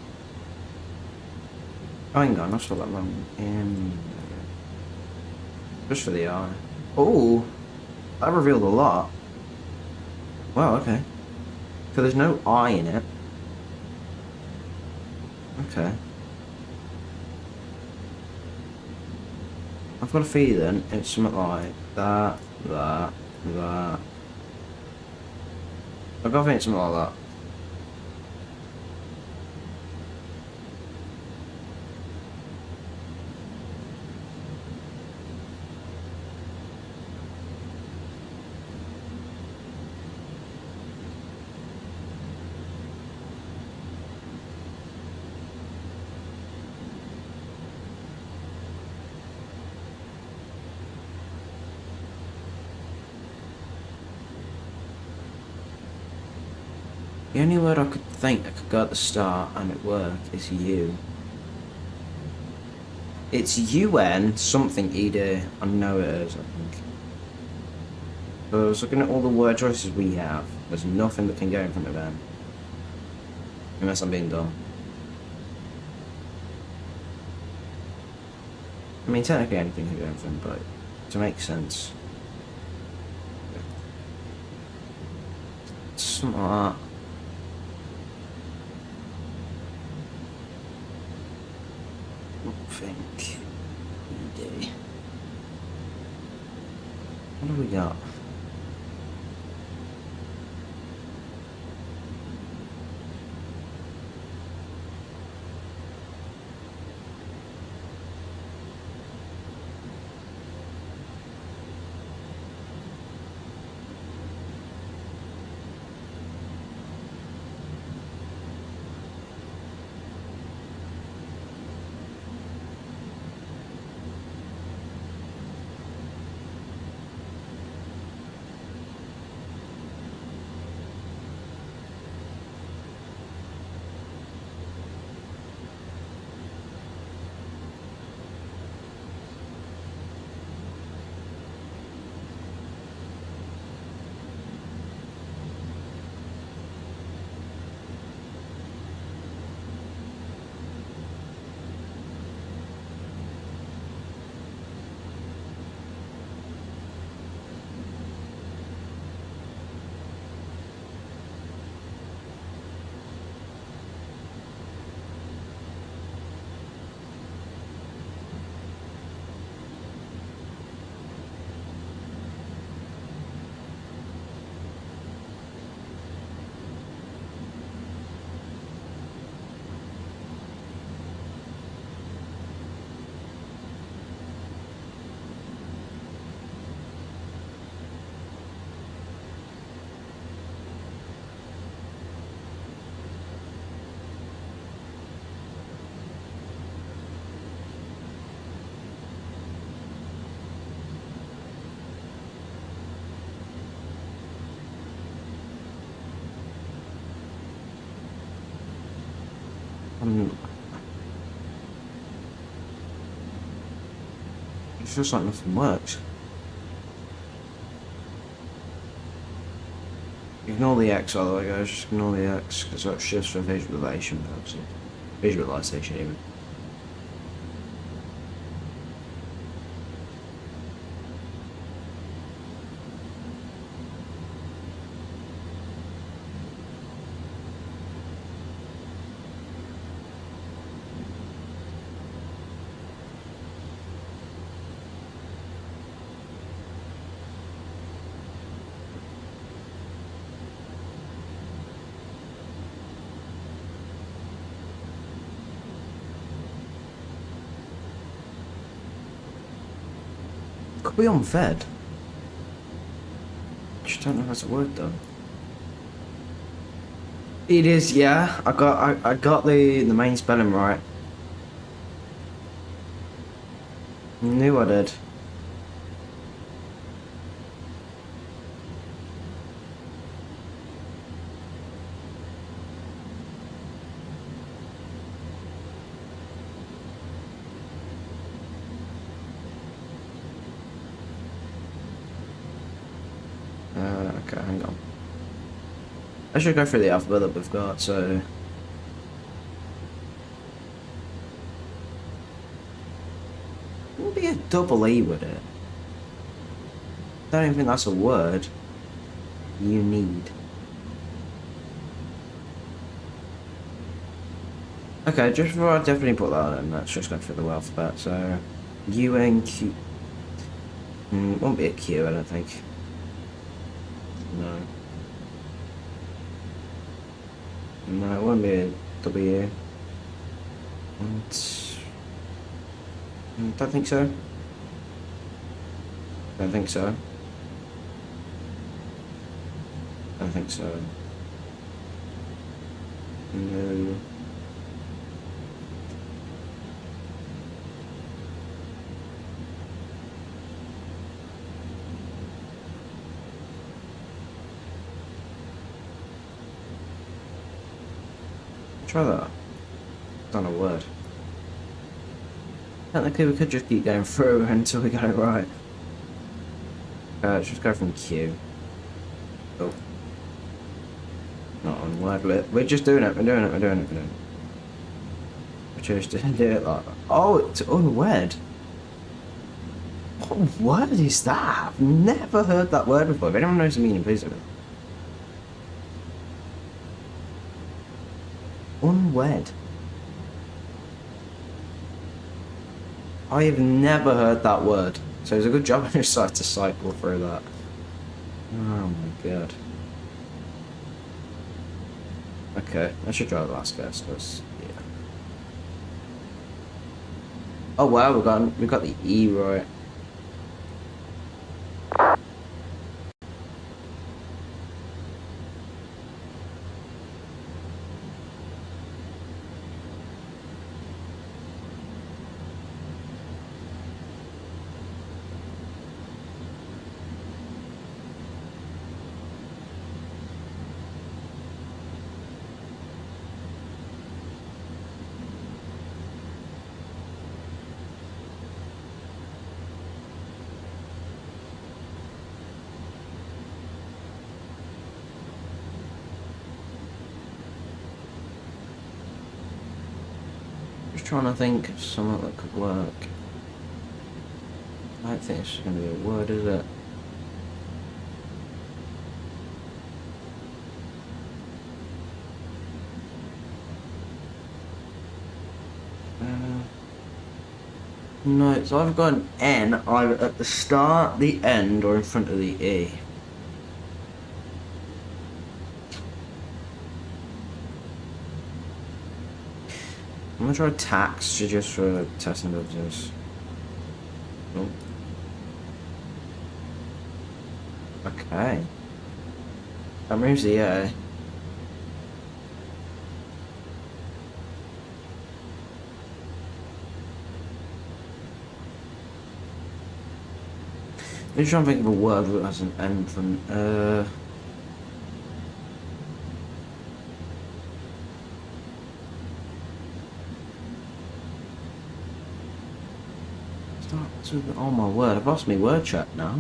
Oh, hang on, I've still got long. Just for the eye. Oh, that revealed a lot. Wow, okay. So there's no eye in it. Okay. I've got a feeling it's something like that. I've got a feeling it's something like that. The only word I could think I could go at the start and it worked is you. It's UN something ED. I know it is, I think. But I was looking at all the word choices we have. There's nothing that can go in front of them. Unless I'm being dumb. I mean, technically anything can go in front, but to make sense. Something like that. Think ED. What do we got? It feels like nothing works. Ignore the X, by the way, guys. Just ignore the X, because that's just for visualization purposes. Visualization, even. Could be on Fed. Just don't know how to work though. It is, yeah. I got the main spelling right. Knew I did. Okay, hang on. I should go through the alphabet that we've got, so... It would be a double E, would it? I don't even think that's a word. You need. Okay, just before I definitely put that in, let's just go through the alphabet, so... U, N, Q... won't be a Q, I don't think. No. No, it won't be a W. Don't think so. Don't think so. Don't think so. No. Try that. Done a word. Technically, we could just keep going through until we got it right. Let's just go from Q. Oh. Not on word. We're just doing it. We're doing it. We're doing it. We're doing it. We just didn't do it like that. Oh, it's unwed. What word is that? I've never heard that word before. If anyone knows the meaning, please let me know. Unwed. I have never heard that word. So it's a good job I decided to cycle through that. Oh my god. Okay, I should try the last guess, because, yeah. Oh wow, we got the E right. Trying to think of something that could work. I don't think it's going to be a word, is it? No, it's either got an N either at the start, the end, or in front of the E. I'm gonna try tax just for testing purposes. Oh. Okay. That moves the A. I'm just trying to think of a word that has an N from oh my word, I've lost my word check now.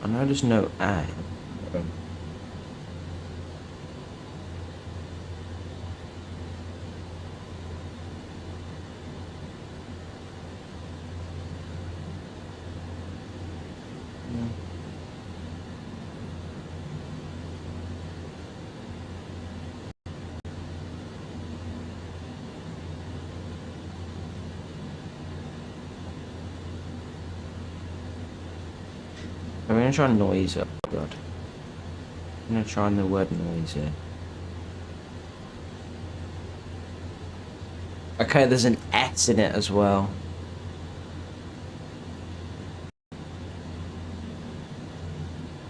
know there's no A. I'm gonna try noise. Oh god. I'm gonna try the word noise here. Okay, there's an S in it as well.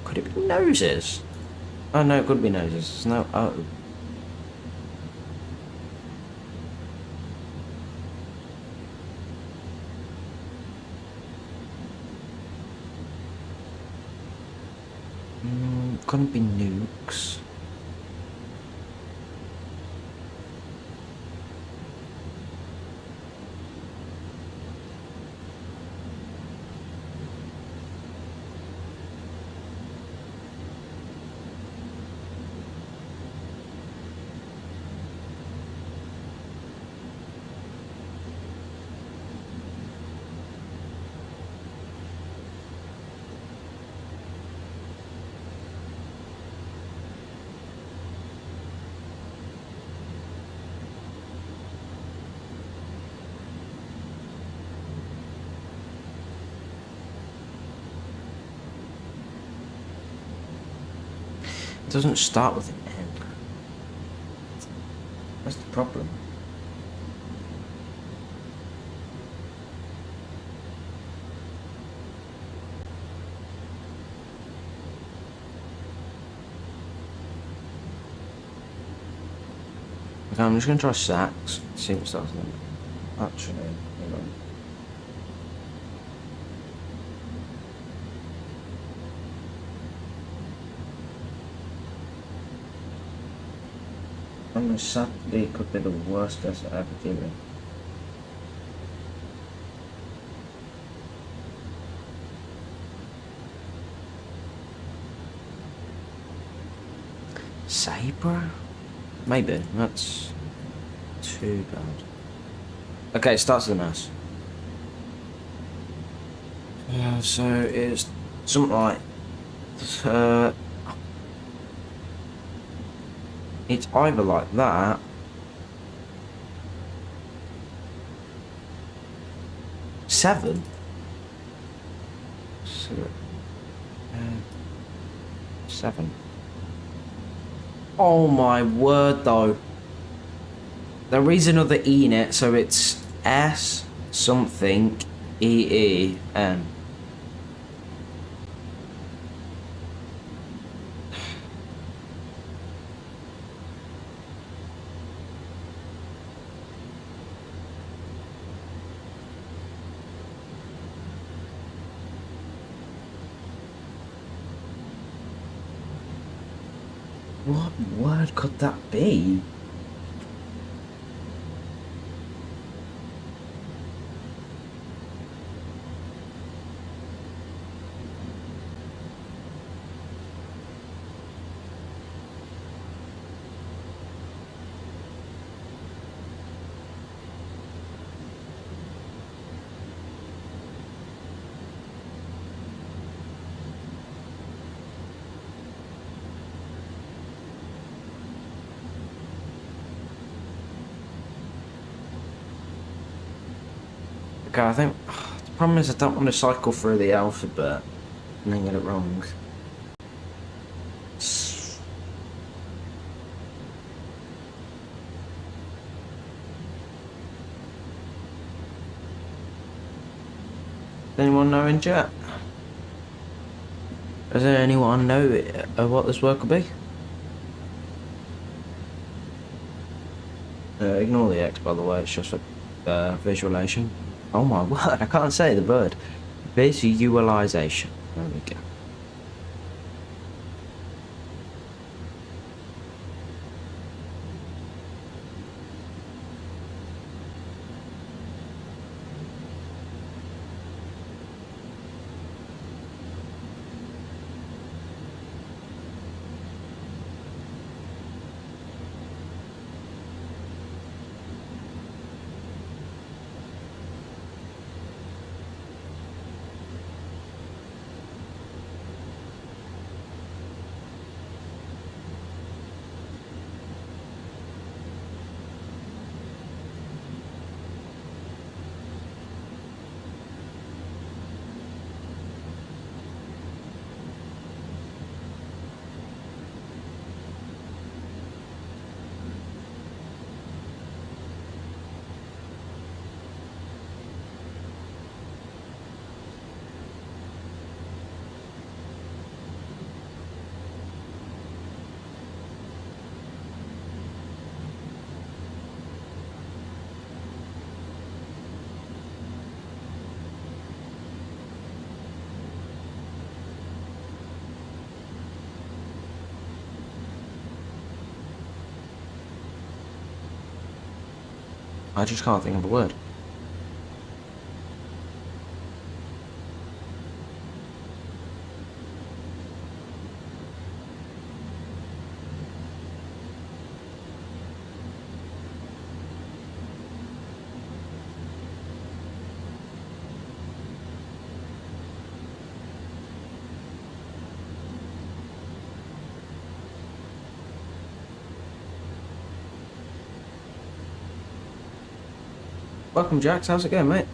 Could it be noses? Oh no, it could be noses. There's no O. Couldn't be nukes. It doesn't start with an N. That's the problem. Okay, I'm just gonna try sax. See what starts with it. Actually, hang on. Sadly, it could be the worst test I've ever given. Sabre? Maybe. That's too bad. Okay, it starts with an S. So it's something like it's either like that . 7. So, 7. Oh my word though. There is another E in it, so it's S something EEN. What word could that be? Okay, I think the problem is I don't want to cycle through the alphabet and then get it wrong. Does anyone know in chat? Does anyone know what this word could be? Ignore the X, by the way, it's just for visualization. Oh my word, I can't say the word. Visualization. There we go. I just can't think of a word. Welcome, Jax. How's it going, mate?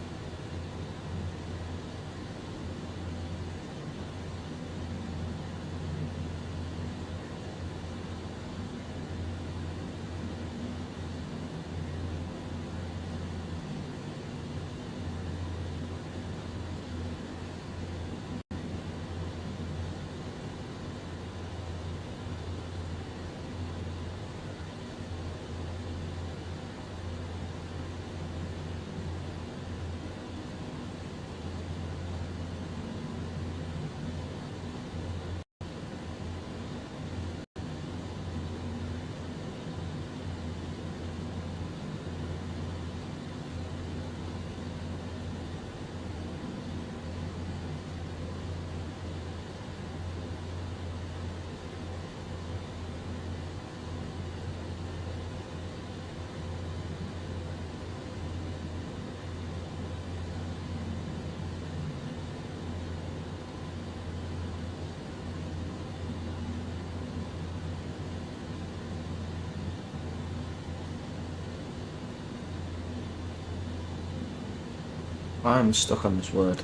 I'm stuck on this word.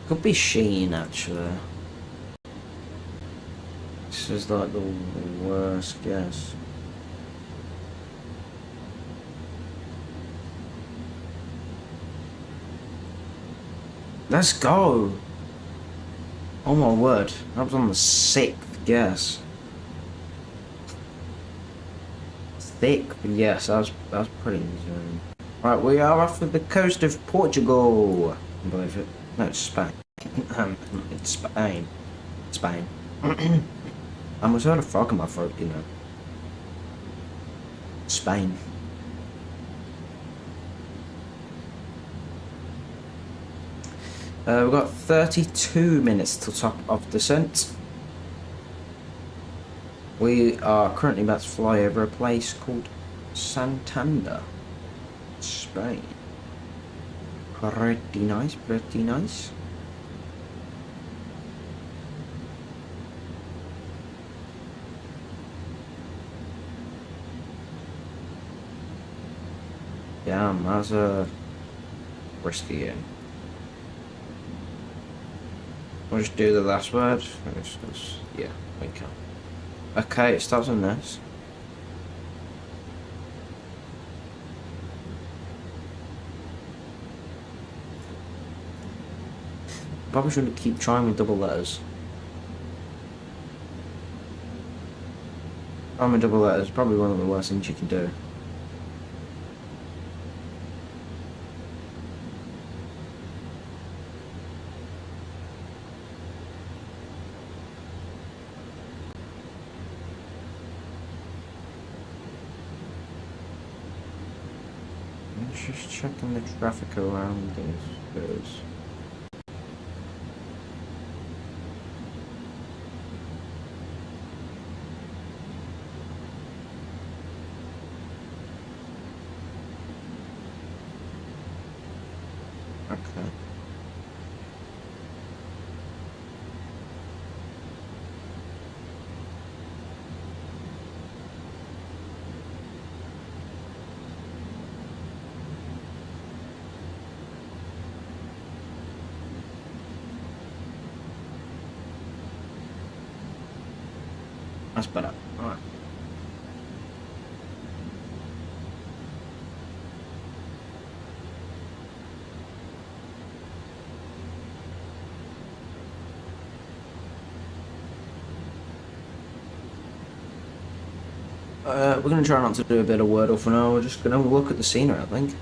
Could be Sheen, actually. This is like the worst guess. Let's go! Oh my word, that was on the 6th guess. Thick, but yes, that was pretty easy. Right, we are off with the coast of Portugal. I believe it. No, it's Spain. It's Spain. Spain. I almost heard a frog in my throat, you know. Spain. We've got 32 minutes till top of descent. We are currently about to fly over a place called Santander, Spain. Pretty nice, pretty nice. Yeah, that's a risky game. We'll just do the last word. Yeah, we can. Okay, it starts on this. Probably shouldn't keep trying with double letters. Trying with double letters is probably one of the worst things you can do. Let's just checking the traffic around this. Okay. That's better. Alright. We're going to try not to do a bit of Wordle for now. We're just going to look at the scenery, I think.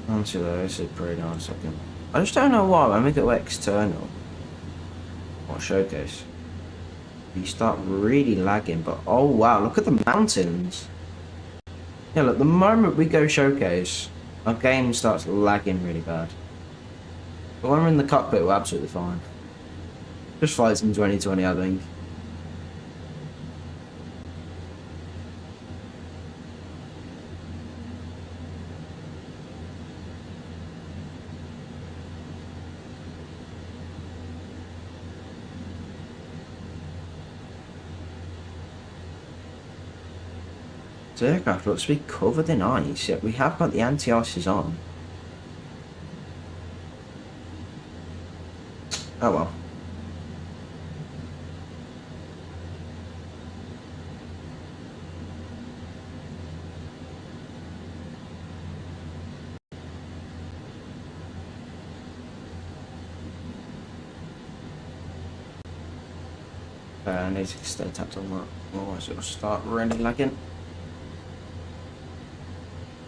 Actually, this is pretty nice looking. I just don't know why when we go external or showcase, you start really lagging. But oh wow, look at the mountains. Yeah, look, the moment we go showcase, our game starts lagging really bad. But when we're in the cockpit, we're absolutely fine. Just flights in 2020, I think. The aircraft looks to be covered in ice, yet we have got the anti-ices on. Oh well. I need to stay tapped on that, otherwise it'll start really lagging.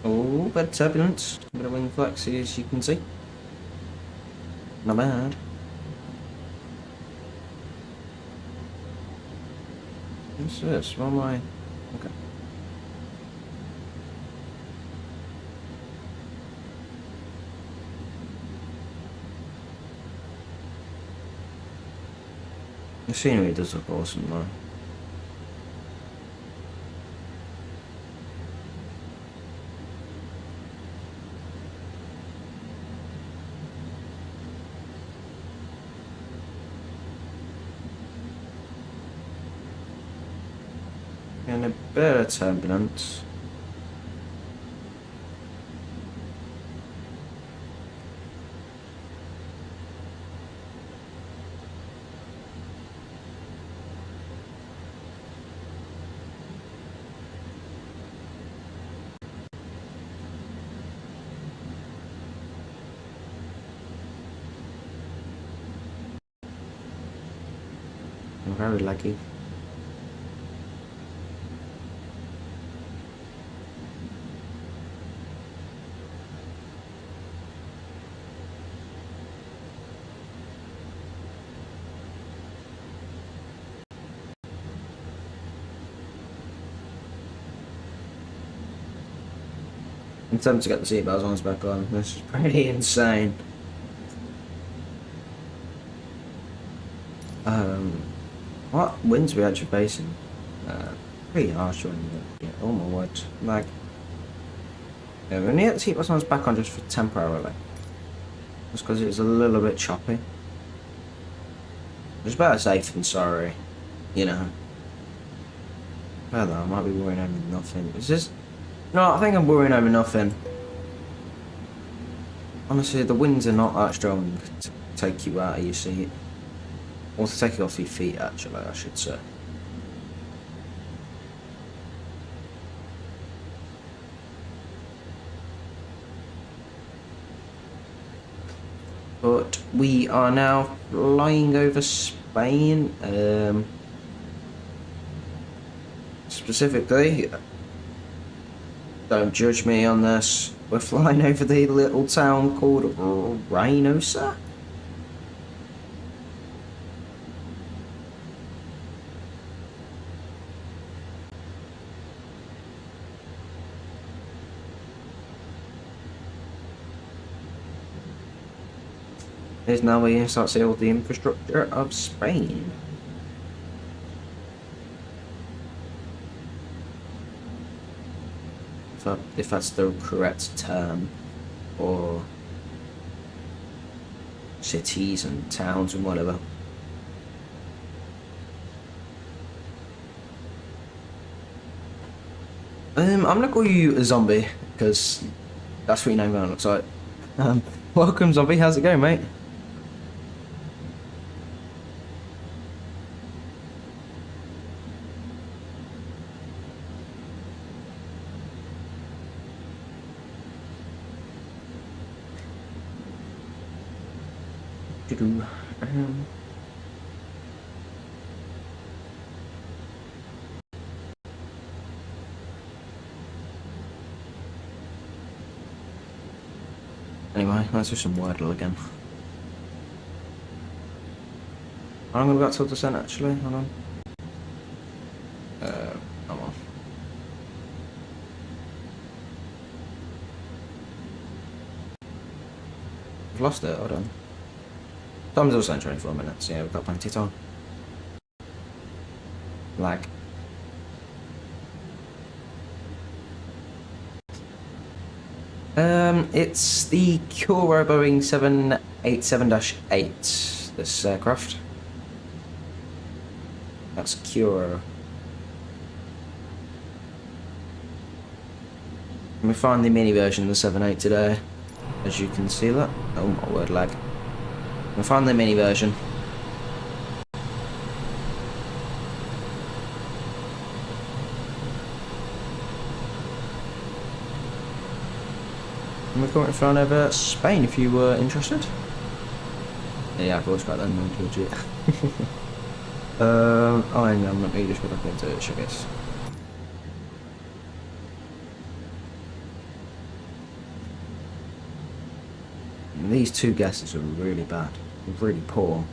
Oh, bit of turbulence, a bit of wing flex as you can see. Not bad. What's this? What am I? Okay. The scenery does look awesome though. And a bit of turbulence. I'm very lucky. I'm tempted to get the seatbelts on back on. This is pretty insane. What winds we actually facing? Pretty harsh one. Yeah, oh my word. Like, yeah, we need to get the seatbelts on back on just for temporarily. Just because it's a little bit choppy. It's better safe than sorry, you know. Well, I might be worrying over nothing. Is this? No, I think I'm worrying over nothing. Honestly, the winds are not that strong to take you out of your seat. Or to take you off your feet, actually, I should say. But we are now flying over Spain. Specifically, don't judge me on this, we're flying over the little town called Reynosa. Is now we start to see all the infrastructure of Spain. If that's the correct term, or cities and towns and whatever. I'm gonna call you a zombie because that's what your name looks like. Welcome, zombie. How's it going, mate? anyway. Let's do some Wordle again. I'm gonna go back to the descent actually, hold on. Come on. I've lost it, hold on. Time's also in 24 minutes, yeah, we've got plenty of time. Lag. It's the Curo Boeing 787-8, this aircraft. That's Curo. We find the mini version of the 7.8 today, as you can see that. Oh my word, lag. We found the mini version. And we're currently flying over Spain if you were interested. Yeah, I've always got that in Georgia. Oh, hang on, let me just go back into it, I guess. These two guesses are really bad, really poor.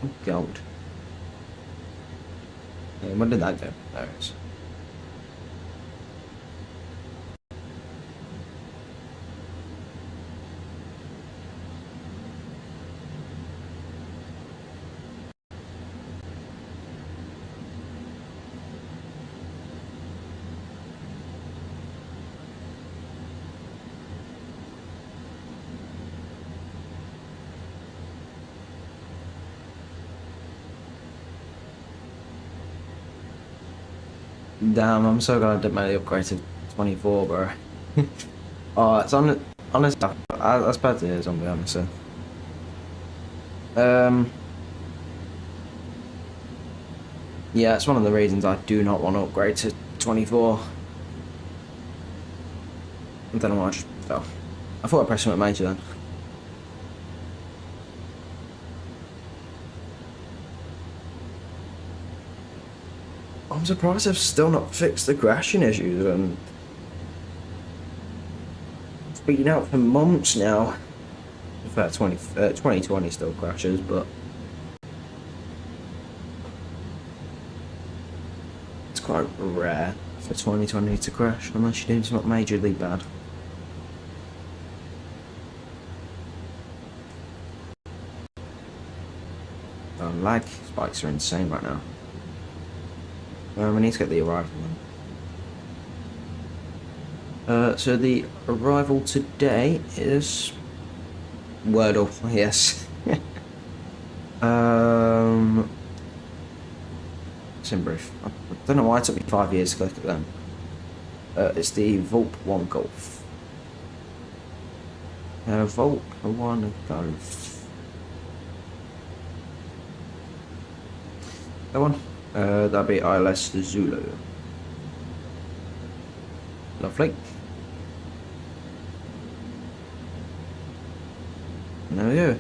Oh, gold. Hey, what did that do? There it is. Damn, I'm so glad I did my upgrade to 24, bro. Oh, it's on. Honest, that's bad to hear, I'll be honest. Yeah, it's one of the reasons I do not want to upgrade to 24. I don't know why I just fell. I thought I pressed something major then. I'm surprised I've still not fixed the crashing issues. It's been out for months now. In fact, 2020 still crashes, but it's quite rare for 2020 to crash unless you're doing something majorly bad. Oh, lag spikes are insane right now. We need to get the arrival in. So the arrival today is Wordle, yes. It's in brief. I don't know why it took me 5 years to click it then. It's the Volp 1 Golf. Volp 1 Golf. That one? That'd be ILS Zulu. Lovely. There we go.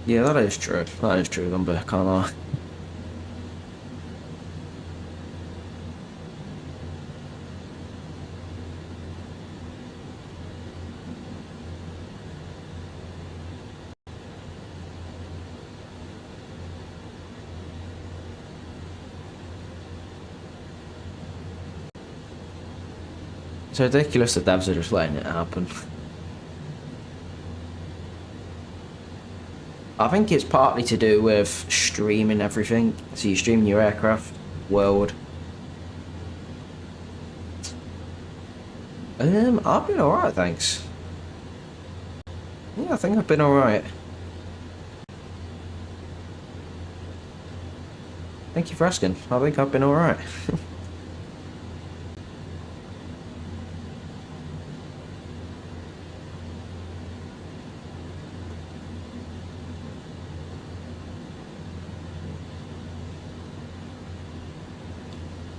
Yeah, that is true. That is true, Lumber, can't lie. It's ridiculous that devs are just letting it happen. I think it's partly to do with streaming everything. So you're streaming your aircraft, world. I've been alright, thanks. Yeah, I think I've been alright. Thank you for asking. I think I've been alright.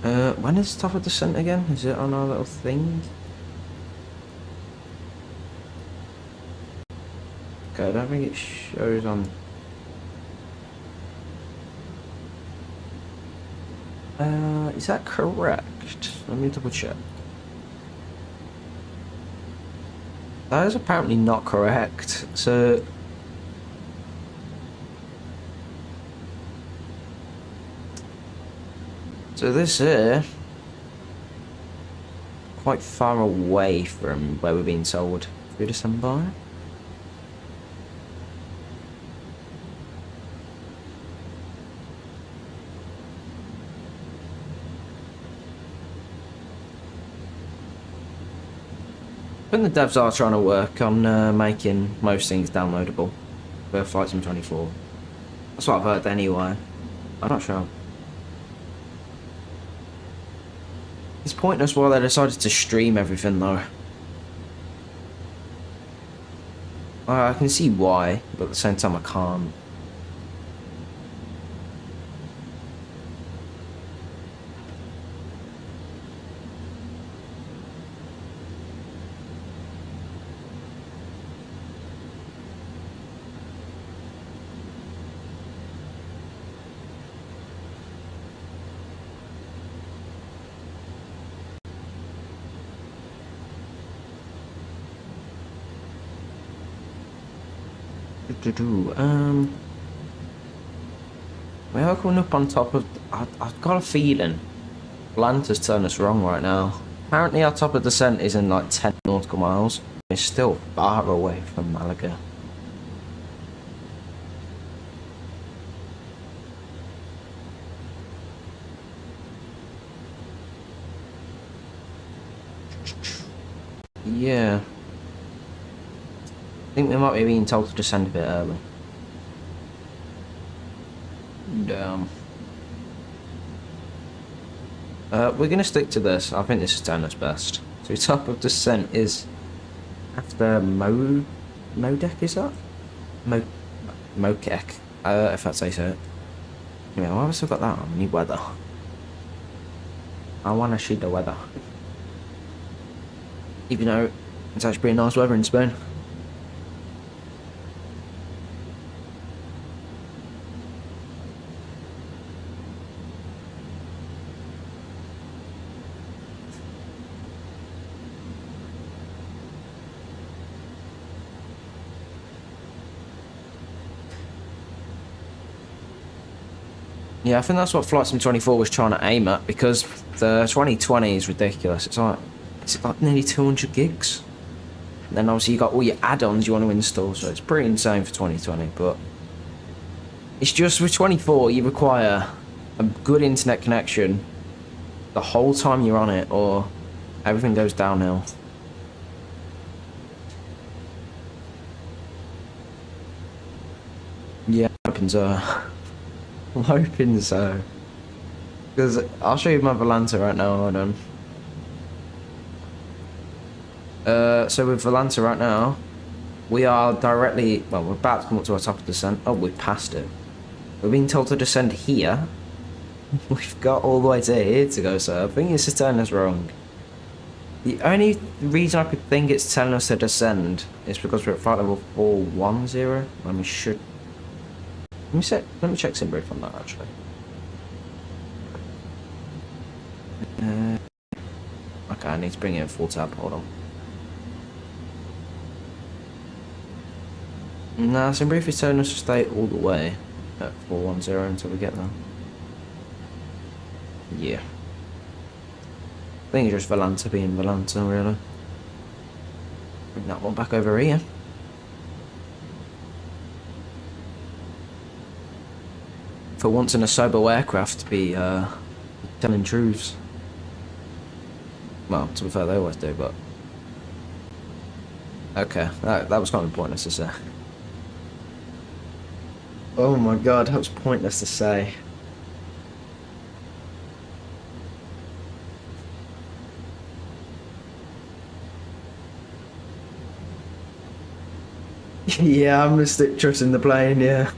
When is top of descent again? Is it on our little thing? Okay, I don't think it shows on... is that correct? Let me double check. That is apparently not correct, so... So this here... quite far away from where we're being told to descend by. I think the devs are trying to work on making most things downloadable for Flight Sim 24. That's what I've heard anyway. I'm not sure. It's pointless why they decided to stream everything though. I can see why, but at the same time I can't. We are coming up on top of... I've got a feeling Atlanta's turned us wrong right now. Apparently our top of descent is in like 10 nautical miles. It's still far away from Malaga. Yeah. I think we might be being told to descend a bit early. Damn. We're going to stick to this. I think this is down us best. So top of descent is after Modek, is that? Mokek, if that's how you say it. Yeah, why have I still got that on? I need weather. I want to see the weather. Even though it's actually pretty nice weather in Spain. Yeah, I think that's what Flight Sim 24 was trying to aim at, because the 2020 is ridiculous. It's like nearly 200 gigs. And then obviously you got all your add-ons you want to install, so it's pretty insane for 2020. But it's just with 24 you require a good internet connection the whole time you're on it, or everything goes downhill. Yeah, I'm hoping so. I'm hoping so. Because I'll show you my Volanta right now, hold on. So with Volanta right now, we are directly, well, we're about to come up to our top of descent. Oh, we've passed it. We're being told to descend here. We've got all the way to here to go, so I think it's just telling us wrong. The only reason I could think it's telling us to descend is because we're at flight level 410. Let me check sim brief on that actually. Okay, I need to bring it in full tab, hold on. Nah, sim brief is telling us to stay all the way at 410 until we get there. Yeah. I think it's just Volanta being Volanta, really. Bring that one back over here. For once in a sober aircraft to be telling truths. Well, to be fair, they always do, but... Okay, that was kind of pointless to say. Oh my god, that was pointless to say. Yeah, I'm gonna stick trusting the plane, yeah.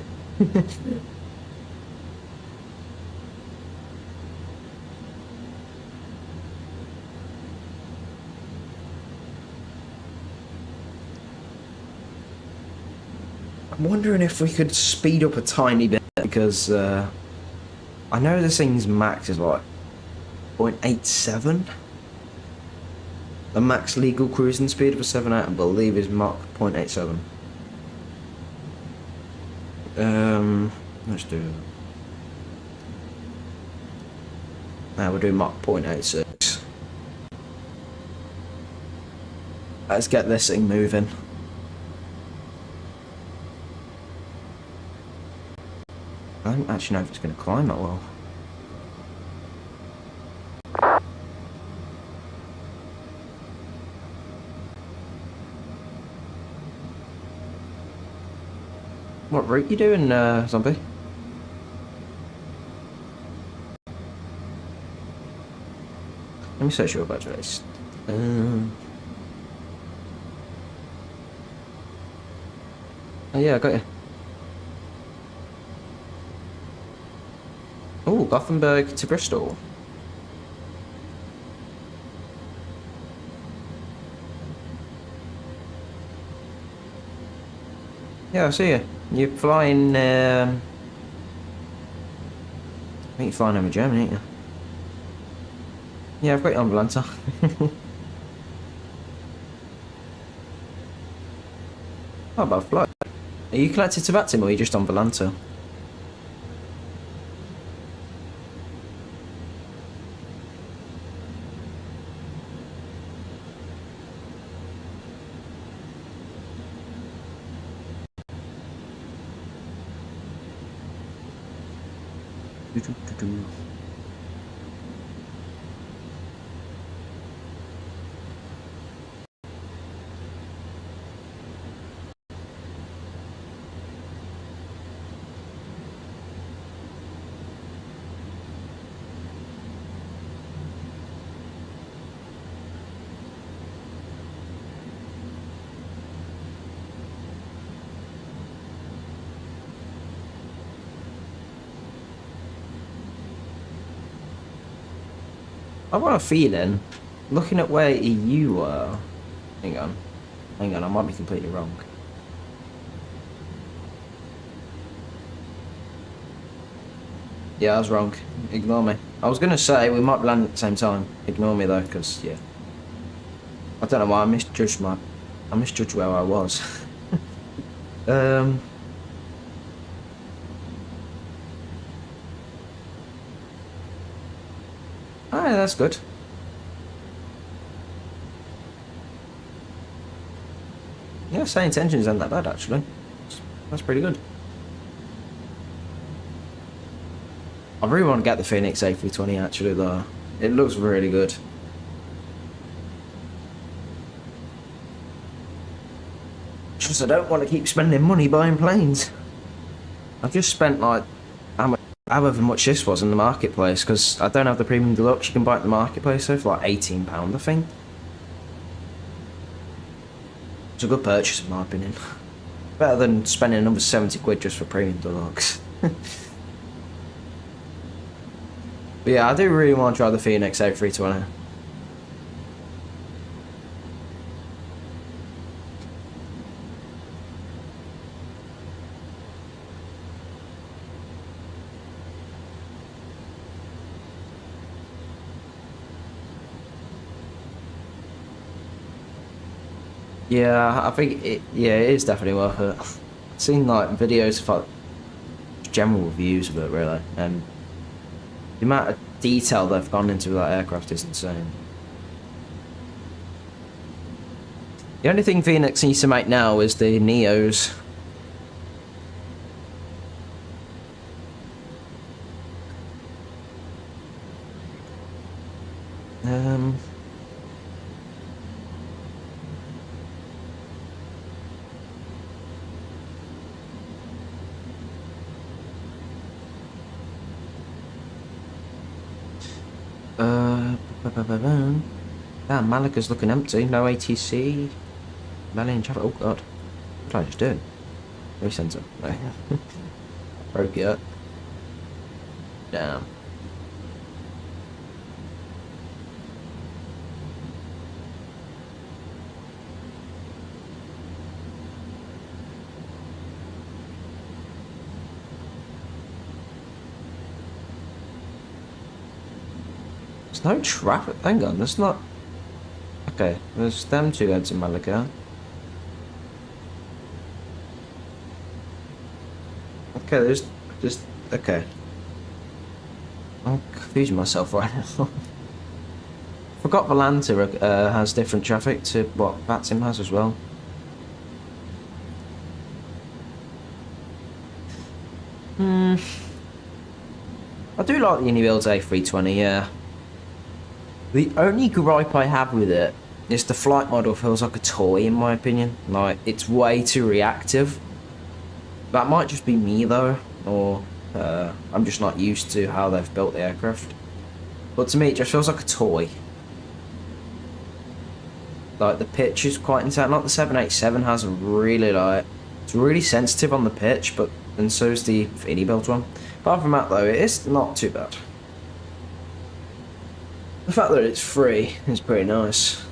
I'm wondering if we could speed up a tiny bit, because I know this thing's max is like 0.87. The max legal cruising speed for 7.8, I believe, is Mach 0.87. Let's do. Now we'll do Mach 0.86. Let's get this thing moving. I don't actually know if it's going to climb that well. What route you doing, Zombie? Let me search your badge list. Oh yeah, I got you. Oh, Gothenburg to Bristol. Yeah, I see you. You're flying, I think you're flying over Germany, ain't you? Yeah, I've got you on Volanta. How about flight? Are you connected to VATSIM or are you just on Volanta? I've got a feeling, looking at where you were, hang on, I might be completely wrong. Yeah, I was wrong, ignore me. I was going to say we might land at the same time, ignore me though, because yeah. I don't know why I misjudged where I was. Oh, yeah, that's good. Yeah, say intentions aren't that bad actually. That's pretty good. I really want to get the Phoenix A320 actually though. It looks really good. Just I don't want to keep spending money buying planes. I've just spent like however much this was in the marketplace, because I don't have the premium deluxe. You can buy it in the marketplace though for like £18 I think. It's a good purchase in my opinion. Better than spending another 70 quid just for premium deluxe. But yeah, I do really want to try the Phoenix A320. Yeah, I think it is definitely worth it. I've seen like videos of like general reviews of it really, and the amount of detail they've gone into that aircraft is insane. The only thing Phoenix needs to make now is the Neos. Damn, Malacca's looking empty. No ATC. Malian traffic. Oh god. What did I just do? Recenter. No. Broke it up. Damn. There's no traffic. Hang on, there's not. Okay, there's them two going to Malaga. Okay, there's just. Okay. I'm confusing myself right now. Forgot Volanta has different traffic to what VATSIM has as well. I do like the Unibuild A320, yeah. The only gripe I have with it is the flight model feels like a toy in my opinion. Like, it's way too reactive. That might just be me though, or I'm just not used to how they've built the aircraft. But to me it just feels like a toy. Like, the pitch is quite intense. Like, the 787 has a really, like, it's really sensitive on the pitch, but and so is the Unibuild one. Apart from that though, it is not too bad. The fact that it's free is pretty nice.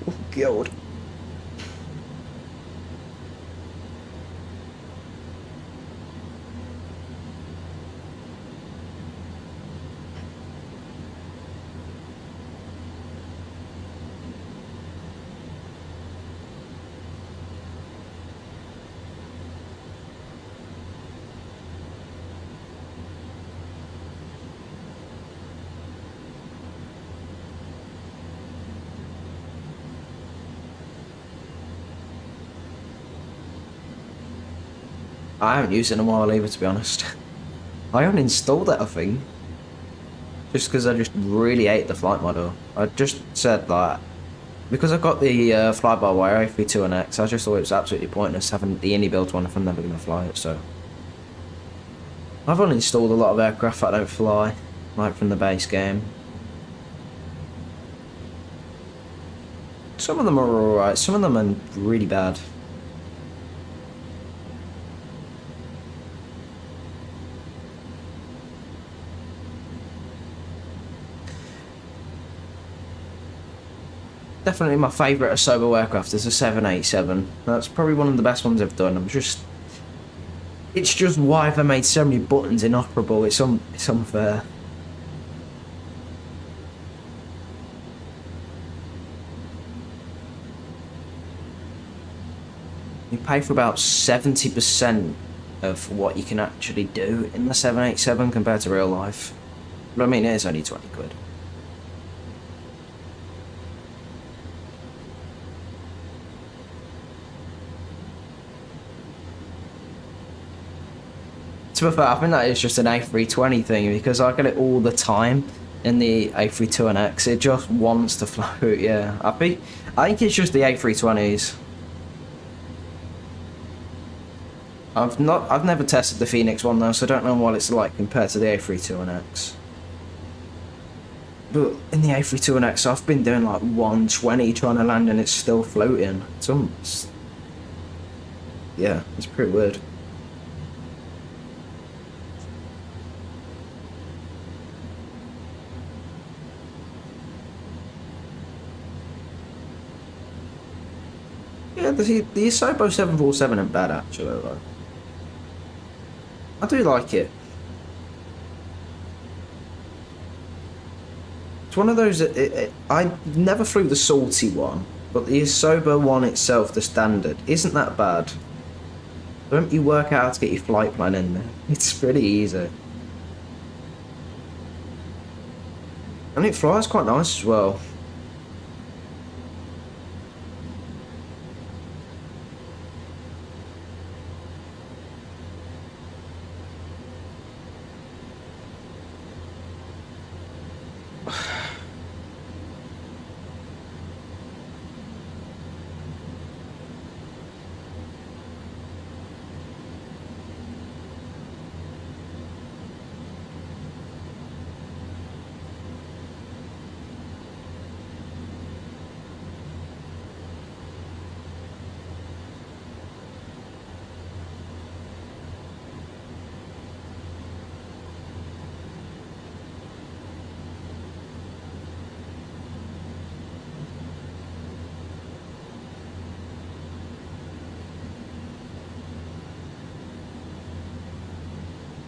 Oh god. I haven't used it in a while either, to be honest. I uninstalled it, I think. Just because I just really hate the flight model. I just said that because I've got the fly-by-wire A321X, I just thought it was absolutely pointless having the Unibuild one if I'm never going to fly it, so. I've uninstalled a lot of aircraft that don't fly, like from the base game. Some of them are alright, some of them are really bad. Definitely my favourite Asobo aircraft is a 787. That's probably one of the best ones I've done. It's just why they made so many buttons inoperable. It's unfair. You pay for about 70% of what you can actually do in the 787 compared to real life. But I mean, it is only 20 quid. To be fair, I think that is just an A320 thing because I get it all the time in the A321X. It just wants to float, yeah. I think it's just the A320s. I've never tested the Phoenix one though, so I don't know what it's like compared to the A321X. But in the A321X, I've been doing like 120 trying to land and it's still floating. Yeah, it's pretty weird. Yeah, the Asobo 747 isn't bad actually though. I do like it. It's one of those, I never flew the salty one, but the Asobo one itself, the standard, isn't that bad. Don't you work out how to get your flight plan in there? It's pretty easy. And it flies quite nice as well.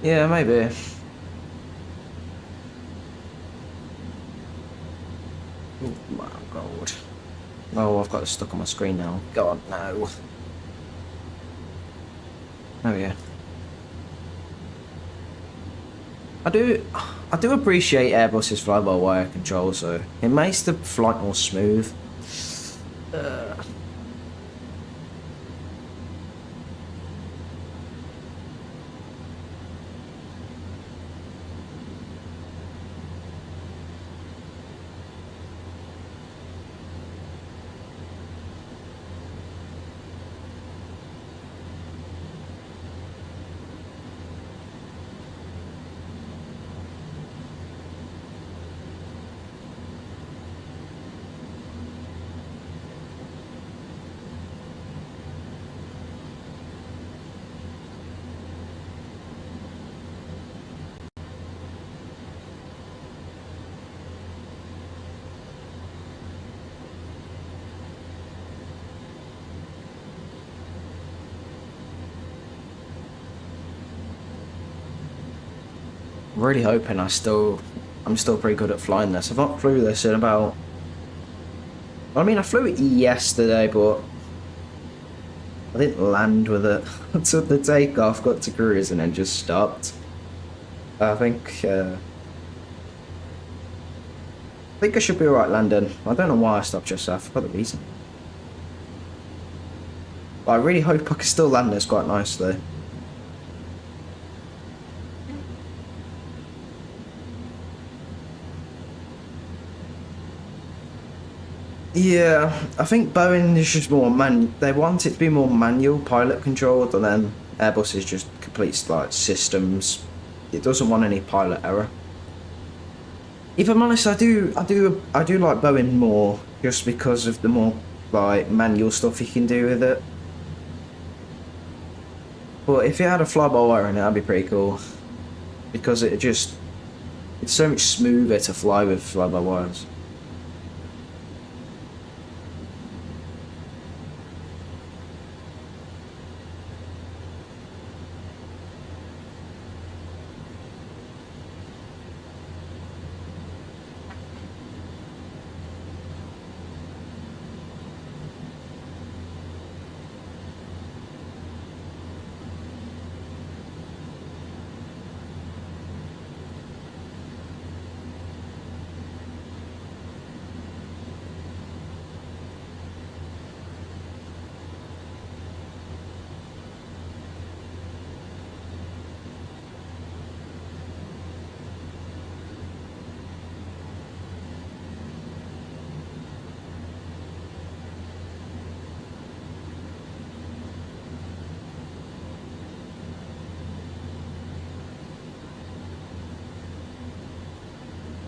Yeah, maybe. Oh my god. Oh, I've got it stuck on my screen now. God, no. Oh yeah. I do appreciate Airbus's fly-by-wire control, so it makes the flight more smooth. I'm really hoping I'm still pretty good at flying this. I've not flew this in about... I mean, I flew it yesterday, but I didn't land with it. I took the takeoff, got to cruise, and then just stopped. I think I should be alright landing. I don't know why I stopped just now. I forgot the reason. But I really hope I can still land this quite nicely. Yeah, I think Boeing is just more they want it to be more manual pilot controlled, and then Airbus is just complete like systems. It doesn't want any pilot error. If I'm honest, I do like Boeing more just because of the more like manual stuff you can do with it. But if it had a fly-by-wire in it, that'd be pretty cool. Because it's so much smoother to fly with fly-by-wires.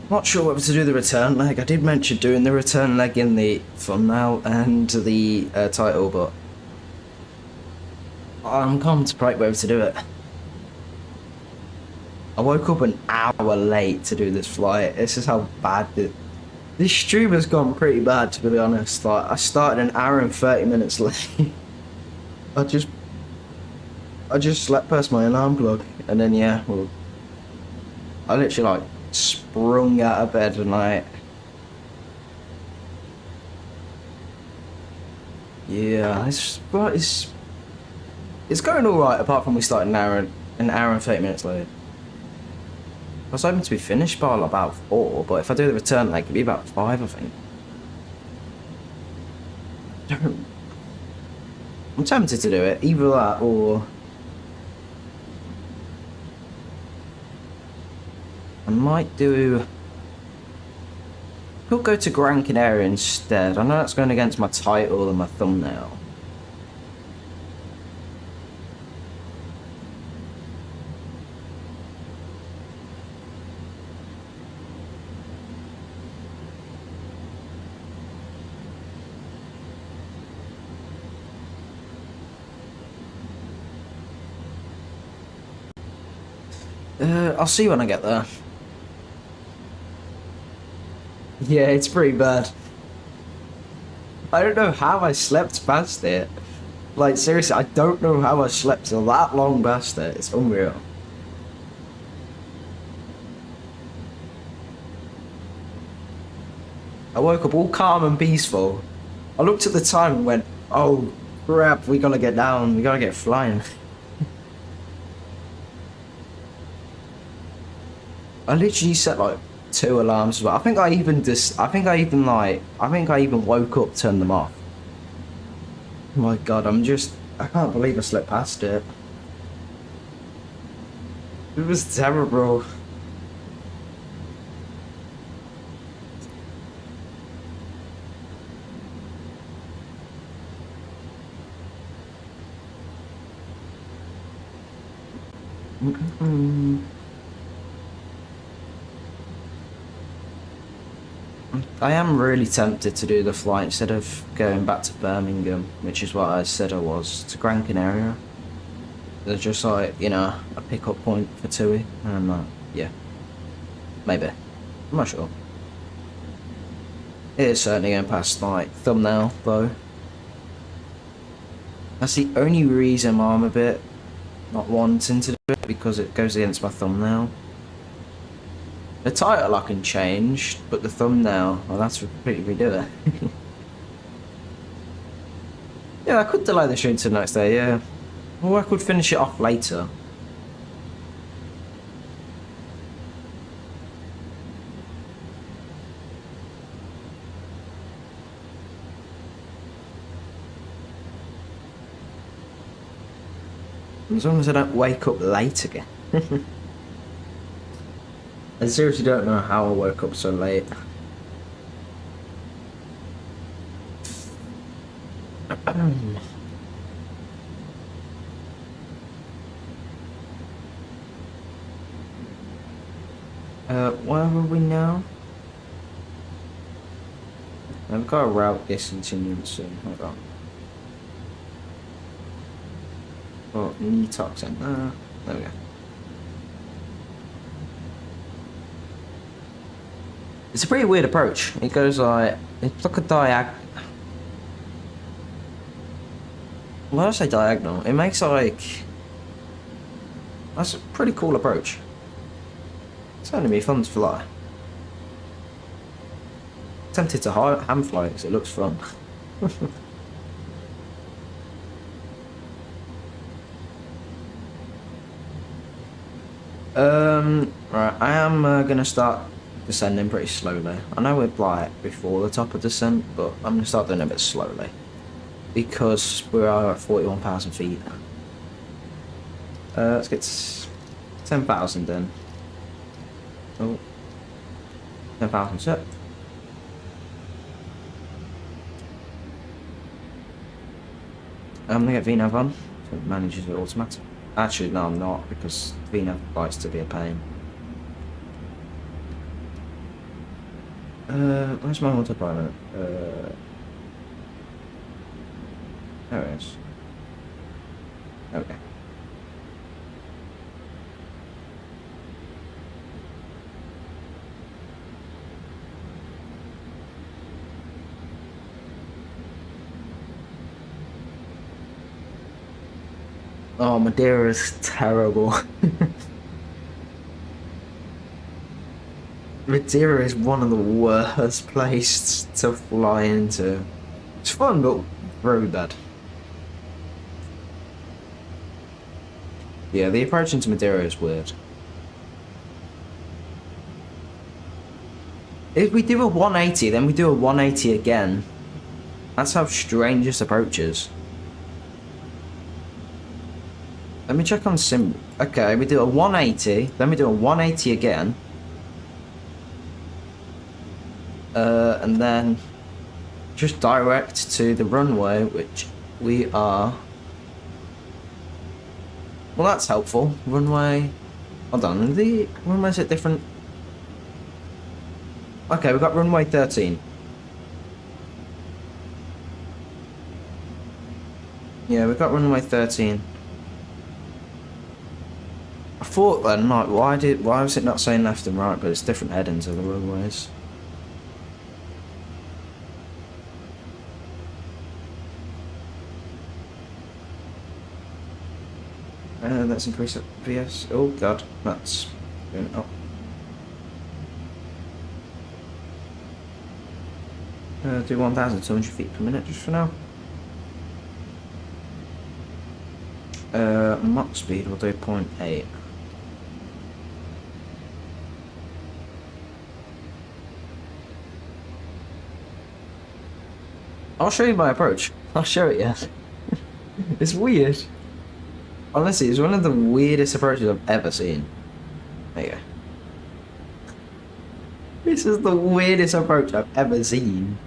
Not sure whether to do the return leg. I did mention doing the return leg in the thumbnail and the title, but I'm contemplating whether to do it. I woke up an hour late to do this flight. This is how bad this stream has gone pretty bad, to be honest. Like, I started an hour and 30 minutes late. I just slept past my alarm clock, and then yeah, well, I literally like sprung out of bed and like, yeah, it's going all right apart from we started an hour and 30 minutes late. I was hoping to be finished by about 4, but if I do the return leg, it'd be about 5, I think. I'm tempted to do it, either that or I might do... Could go to Gran Canaria instead. I know that's going against my title and my thumbnail. I'll see when I get there. Yeah, it's pretty bad. I don't know how I slept past it. Like, seriously, I don't know how I slept till that long past it. It's unreal. I woke up all calm and peaceful. I looked at the time and went, oh crap, we gotta get down, we gotta get flying. I literally set like 2 alarms as well. I think I even woke up, turned them off. My god, I can't believe I slept past it. It was terrible. I am really tempted to do the flight instead of going back to Birmingham, which is what I said I was, to Gran Canaria. There's just like, you know, a pick-up point for TUI, and yeah, maybe. I'm not sure. It is certainly going past like thumbnail though. That's the only reason why I'm a bit not wanting to do it, because it goes against my thumbnail. The title I can change, but the thumbnail, well, that's pretty ridiculous. Yeah, I could delay the shoot to the next day, yeah. Or I could finish it off later. As long as I don't wake up late again. I seriously don't know how I woke up so late. Where were we now? I've got a route discontinuance soon, hold on. Oh, new toxin. There we go. It's a pretty weird approach. It goes like, it's like a diagonal. When I say diagonal, it makes like, that's a pretty cool approach. It's going to be fun to fly. Tempted to hand fly because it looks fun. Right, I am gonna start descending pretty slowly. I know we're like before the top of descent, but I'm gonna start doing it a bit slowly because we are at 41,000 feet. Let's get 10,000 in. Oh, 10,000 set. I'm gonna get VNAV on, so it manages it automatic. Actually, no, I'm not, because VNAV likes to be a pain. Where's my autopilot? There it is. Okay. Oh, Madeira is terrible. Madeira is one of the worst places to fly into. It's fun, but very bad. Yeah, the approach into Madeira is weird. If we do a 180, then we do a 180 again. That's how strange this approach is. Let me check on sim. Okay, we do a 180, then we do a 180 again. And then just direct to the runway, which we are. Well, that's helpful. Runway. Hold on, the runway's at different. Okay, we've got runway 13. Yeah, we've got runway 13. I thought then, like, why was it not saying left and right, but it's different headings of the runways. Let's increase it. VS. Oh god, that's going up. Do 1,200 feet per minute just for now. Mach speed will do 0.8. I'll show you my approach. I'll show it you. It's weird. Honestly, it's one of the weirdest approaches I've ever seen. There you go. This is the weirdest approach I've ever seen.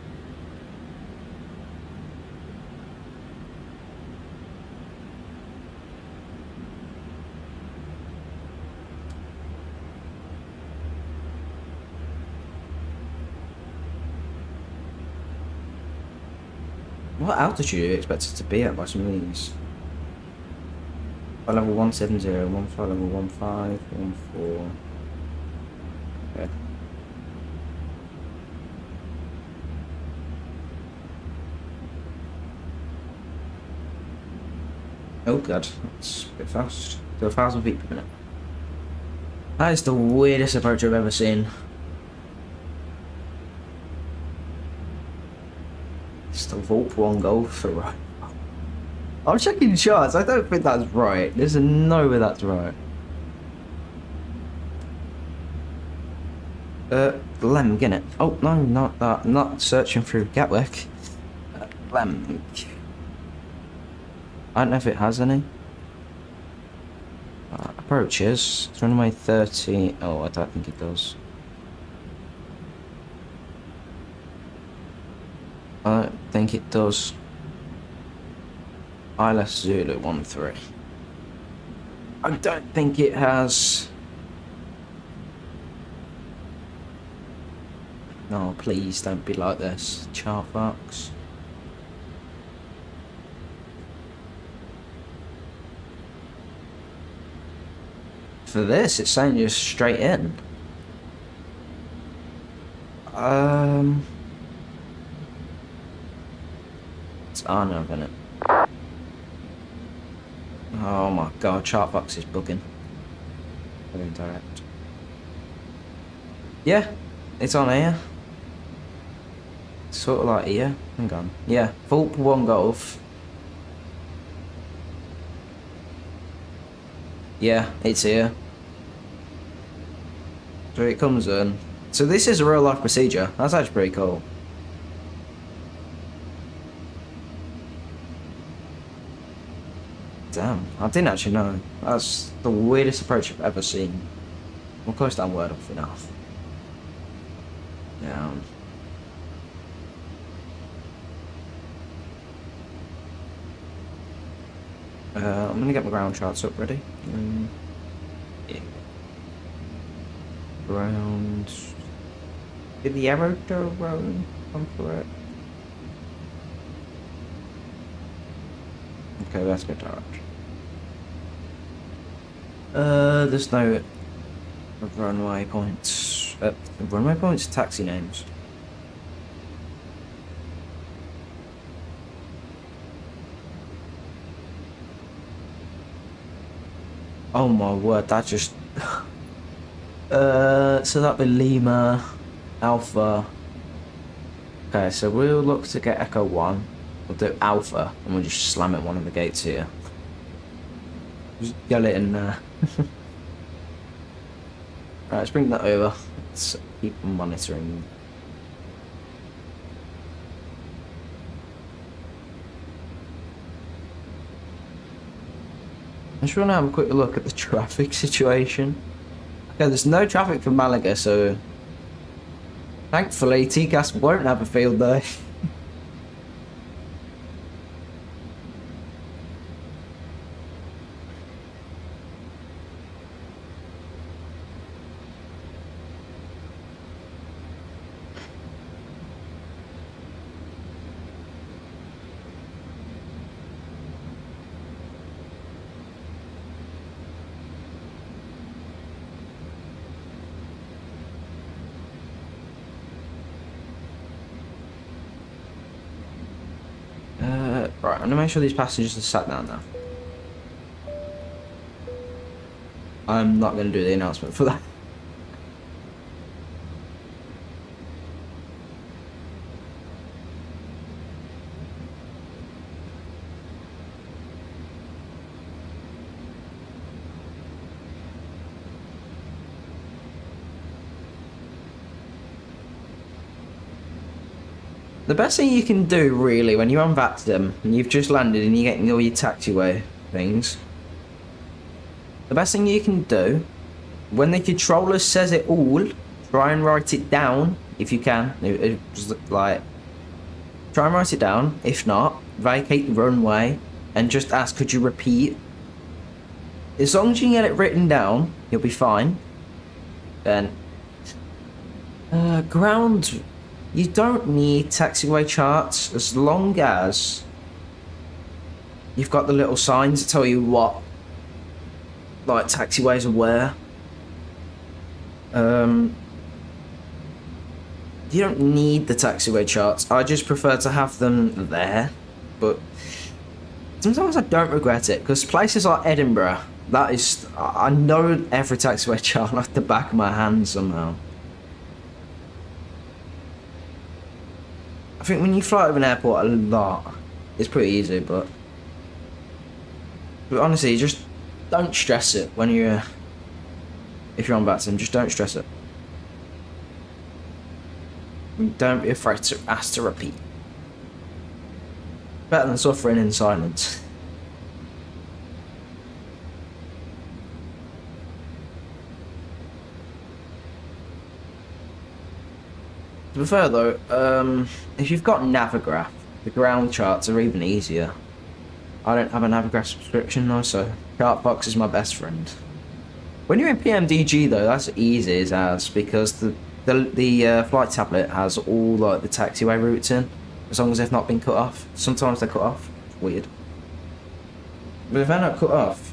What altitude are you expected to be at by some of these? By level 170, 15, level 15, 14. Okay. Oh god, that's a bit fast. To 1,000 feet per minute. That is the weirdest approach I've ever seen. It's the Vault 1 Golf for right. I'm checking charts, I don't think that's right. There's no way that's right. LEMG, innit? Oh, no, not that. I'm not searching through Gatwick. LEMG. I don't know if it has any. Approaches. It's runway 30. Oh, I don't think it does. I don't think it does. ILS Zulu 13. I don't think it has. No, please don't be like this. Charfox. For this, it's saying you're straight in. It's Arnav, isn't it? Oh my god, Chartbox is bugging. Going direct. Yeah, it's on here. Sort of like here. Hang on. Yeah, Vault 1 Golf. Yeah, it's here. So it comes in. So this is a real life procedure. That's actually pretty cool. Damn, I didn't actually know. That's the weirdest approach I've ever seen. We'll close down word off enough. Yeah. I'm gonna get my ground charts up ready. Yeah. Ground. Did the arrow come for it? Okay, that's good charge. There's no runway points. Runway points, taxi names. Oh my word, that just... so that'd be Lima, Alpha. Okay, so we'll look to get Echo 1. We'll do Alpha, and we'll just slam at one of the gates here. Just get it in there. Right, let's bring that over. Let's keep monitoring. I just want to have a quick look at the traffic situation. Okay, there's no traffic from Malaga, so thankfully TCAS won't have a field day. Right, I'm gonna make sure these passengers are sat down now. I'm not gonna do the announcement for that. The best thing you can do, really, when you're on VATSIM and you've just landed and you're getting all your taxiway things, the best thing you can do, when the controller says it all, try and write it down if you can. Like, try and write it down. If not, vacate the runway and just ask, could you repeat? As long as you can get it written down, you'll be fine. Then, ground, you don't need taxiway charts as long as you've got the little signs that tell you what, like, taxiways are where. You don't need the taxiway charts. I just prefer to have them there, but sometimes I don't regret it, because places like Edinburgh, that is, I know every taxiway chart like the back of my hand somehow. I think when you fly over an airport a lot, it's pretty easy, but honestly, just don't stress it when you're, if you're on VATSIM, just don't stress it. Don't be afraid to ask to repeat. Better than suffering in silence. To be fair though, if you've got Navigraph, the ground charts are even easier. I don't have a Navigraph subscription though, so Chartbox is my best friend. When you're in PMDG though, that's easy as ours, because the flight tablet has all like the taxiway routes in, as long as they've not been cut off. Sometimes they're cut off. It's weird. But if they're not cut off,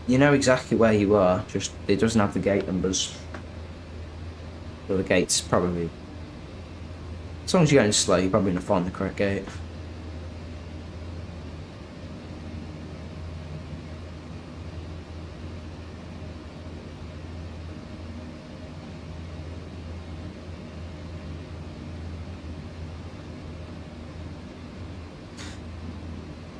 you know exactly where you are. Just it doesn't have the gate numbers. So the gate's probably, as long as you're going slow, you're probably gonna find the correct gate.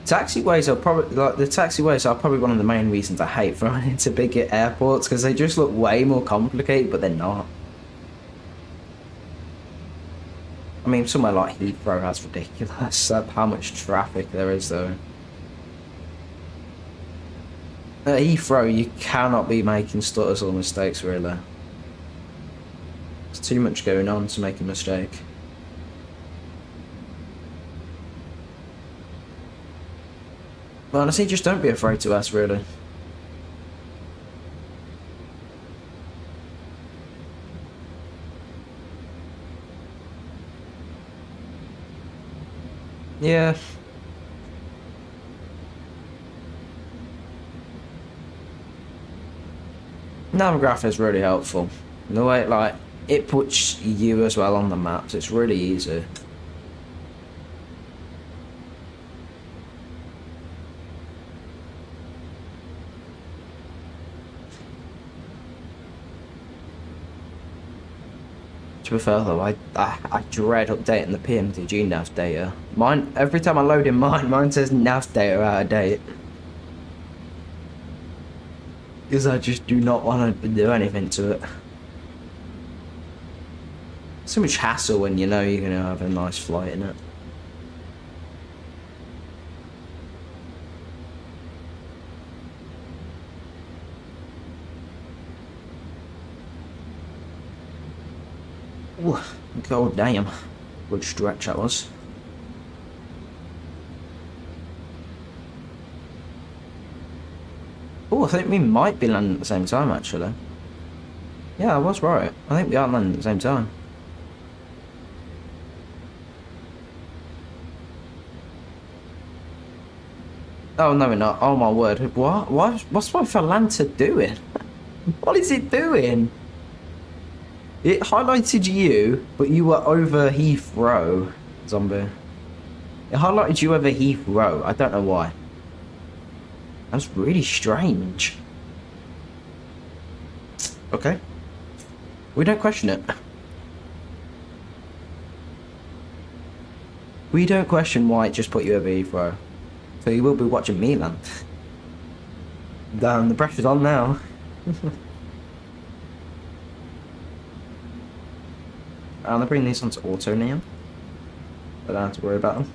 Taxiways are probably, like, the taxiways are probably one of the main reasons I hate flying into bigger airports, because they just look way more complicated, but they're not. I mean, somewhere like Heathrow, that's ridiculous, how much traffic there is though. At Heathrow, you cannot be making stutters or mistakes, really. There's too much going on to make a mistake. But honestly, just don't be afraid to ask, really. Yeah. Navigraph is really helpful. The way, like, it puts you as well on the maps. It's really easy. To be fair though, I dread updating the PMDG nav data. Mine, every time I load in mine says nav data out of date. Because I just do not want to do anything to it. So much hassle when you know you're going to have a nice flight in it. Ooh, god damn. Good stretch that was. Oh, I think we might be landing at the same time, actually. Yeah, I was right. I think we are landing at the same time. Oh, no, we're not. Oh, my word. What? What's my Atlanta doing? What is it doing? It highlighted you, but you were over Heathrow, zombie. It highlighted you over Heathrow. I don't know why. That's really strange. Okay. We don't question it. We don't question why it just put you over Heathrow. So you will be watching me land. Damn, the pressure's on now. I'm gonna bring these onto auto now. I don't have to worry about them.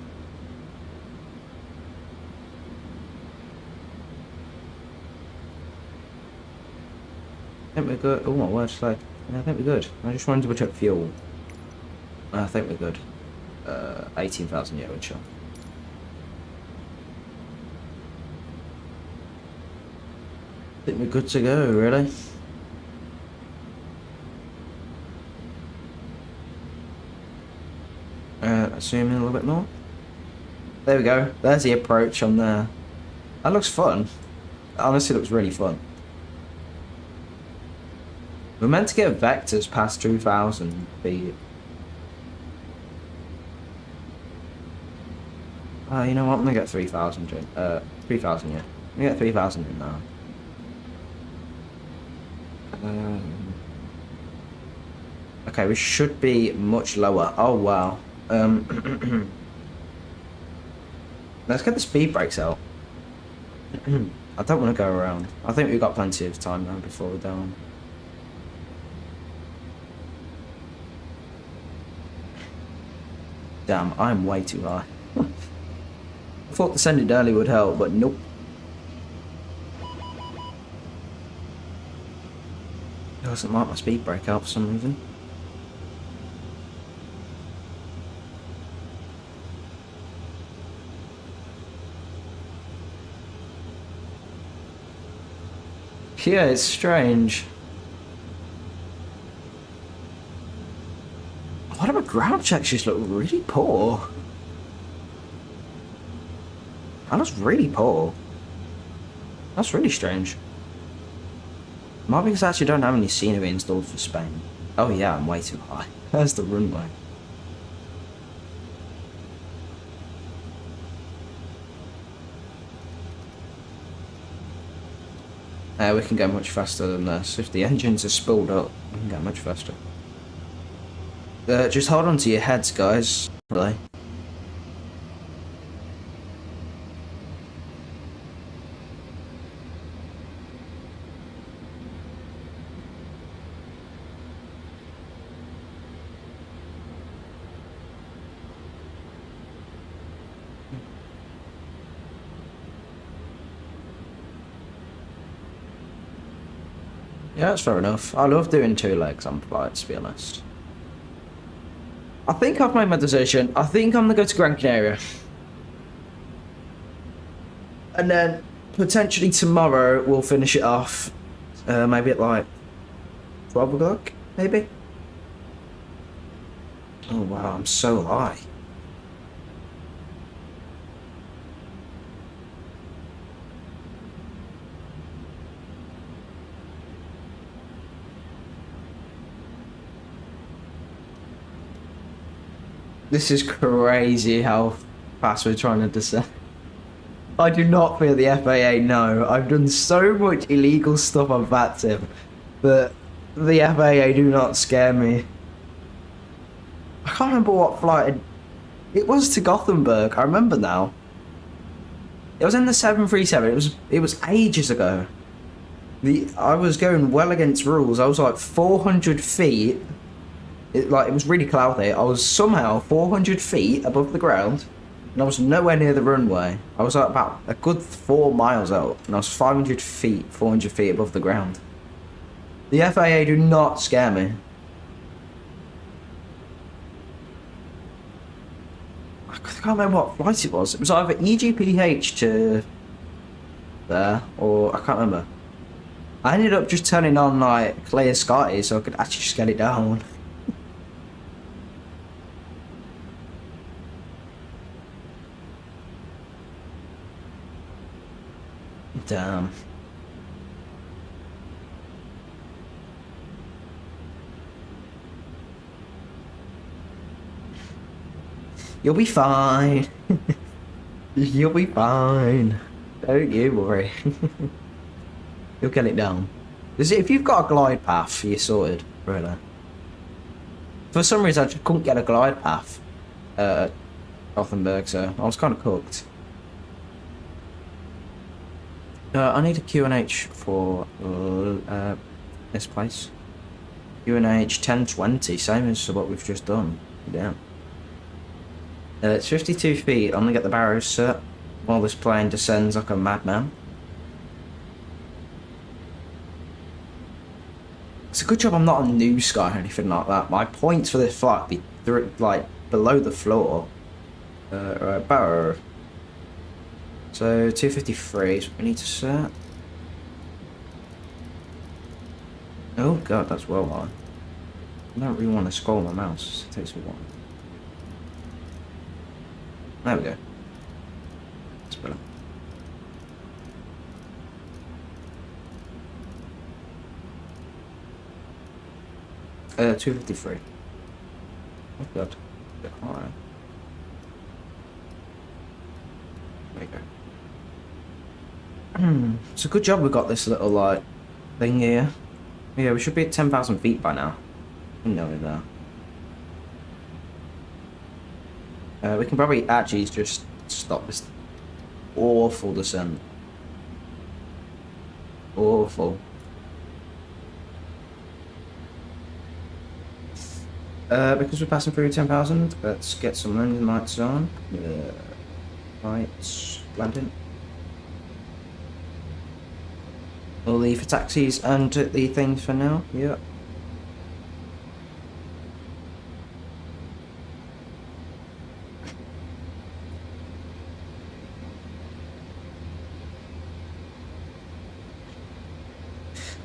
I think we're good. Oh my word, it's like, yeah, I think we're good. I just wanted to check fuel. I think we're good. 18,000, yeah, sure. I think we're good to go, really. Zoom in a little bit more. There we go. There's the approach on there. That looks fun. Honestly, looks really fun. We're meant to get vectors past 2,000 feet. You know what? I'm gonna get 3,000 in. 3,000, yeah. I'm gonna get 3,000 in now. Okay, we should be much lower. Oh wow. Let's get the speed brakes out. I don't want to go around. I think we've got plenty of time now before we're down. Damn, I'm way too high. I thought descending early would help, but nope. It doesn't like my speed brake out for some reason. Yeah, it's strange. Why do my ground checks just look really poor? That looks really poor. That's really strange. Might be because I actually don't have any scenery installed for Spain. Oh yeah, I'm way too high. There's the runway. We can go much faster than this. If the engines are spooled up, we can go much faster. Just hold on to your heads, guys. Really. Yeah, that's fair enough. I love doing 2 legs on flights, to be honest. I think I've made my decision. I think I'm going to go to Gran Canaria. And then, potentially tomorrow, we'll finish it off. Maybe at like 12 o'clock, maybe? Oh wow, I'm so high. This is crazy how fast we're trying to descend. I do not fear the FAA, no. I've done so much illegal stuff on VATSIM, but the FAA do not scare me. I can't remember what flight it was to Gothenburg. I remember now. It was in the 737. It was ages ago. I was going well against rules. I was like 400 feet. It was really cloudy. I was somehow 400 feet above the ground, and I was nowhere near the runway. I was like about a good 4 miles out, and I was 400 feet above the ground. The FAA do not scare me. I can't remember what flight it was. It was either EGPH to there, or I can't remember. I ended up just turning on like clear sky so I could actually just get it down. Damn. You'll be fine. You'll be fine. Don't you worry. You'll get it down. If you've got a glide path, you're sorted, really. For some reason, I just couldn't get a glide path at Gothenburg, so I was kind of cooked. I need a QNH for this place. QNH 1020, same as what we've just done. Damn. It's 52 feet. I'm gonna get the barrows set while this plane descends like a madman. It's a good job I'm not on New Sky or anything like that. My points for this flight be like below the floor. Right, barrow. So 253 is what we need to set. Oh god, that's well high. I don't really want to scroll my mouse. It takes a while. There we go. That's better. Uh, 253. Oh god. A bit higher. There you go. It's a good job we got this little like thing here. Yeah, we should be at 10,000 feet by now. You know it there. We can probably actually just stop this awful descent. Awful. Because we're passing through 10,000, let's get some landing lights on. Lights, landing. We'll leave for taxis and the things for now, yeah.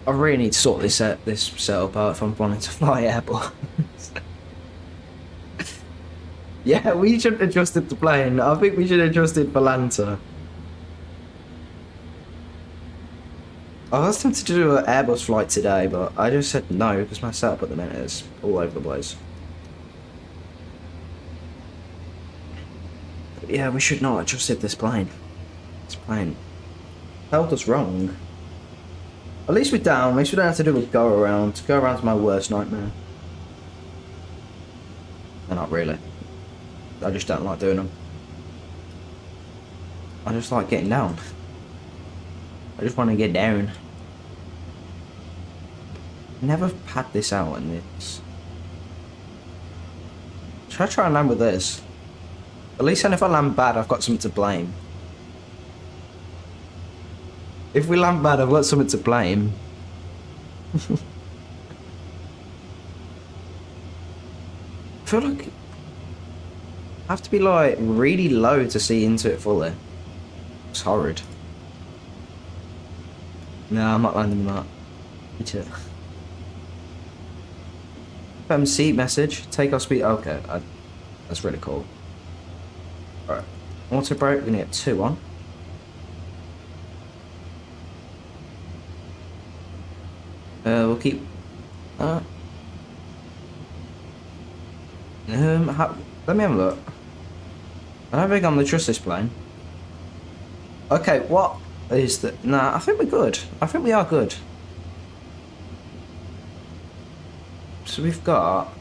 I really need to sort this setup out if I'm planning to fly airborne. Yeah, we should have adjusted the plane. I think we should have adjusted for Lanta. I asked him to do an Airbus flight today, but I just said no because my setup at the minute is all over the place. But yeah, we should not have adjusted this plane. This plane held us wrong. At least we're down. At least we don't have to do a go around. Go around's my worst nightmare. No, not really. I just don't like doing them. I just like getting down. I just want to get down. Never had this out in this. Should I try and land with this? At least then if I land bad, I've got something to blame. If we land bad, I've got something to blame. I feel like I have to be like really low to see into it fully. It's horrid. No, I'm not landing that. Seat message. Take off speed. Okay, that's really cool. Alright. Auto brake, we're gonna get 2 on. We'll keep. Let me have a look. I don't think I'm gonna trust this plane. Okay, what is that? Nah, I think we're good. I think we are good. So we've got.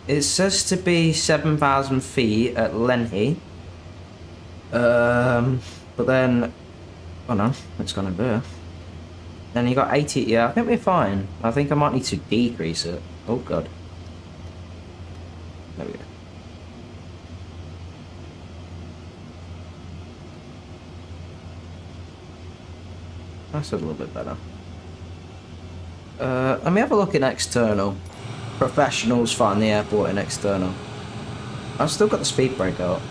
It says to be 7,000 feet at LEMG. But then. Oh no, it's gonna be. Then you got 80. Yeah, I think we're fine. I think I might need to decrease it. Oh god. There we go. That's a little bit better. Let me have a look in external. Professionals find the airport in external. I've still got the speed brake out.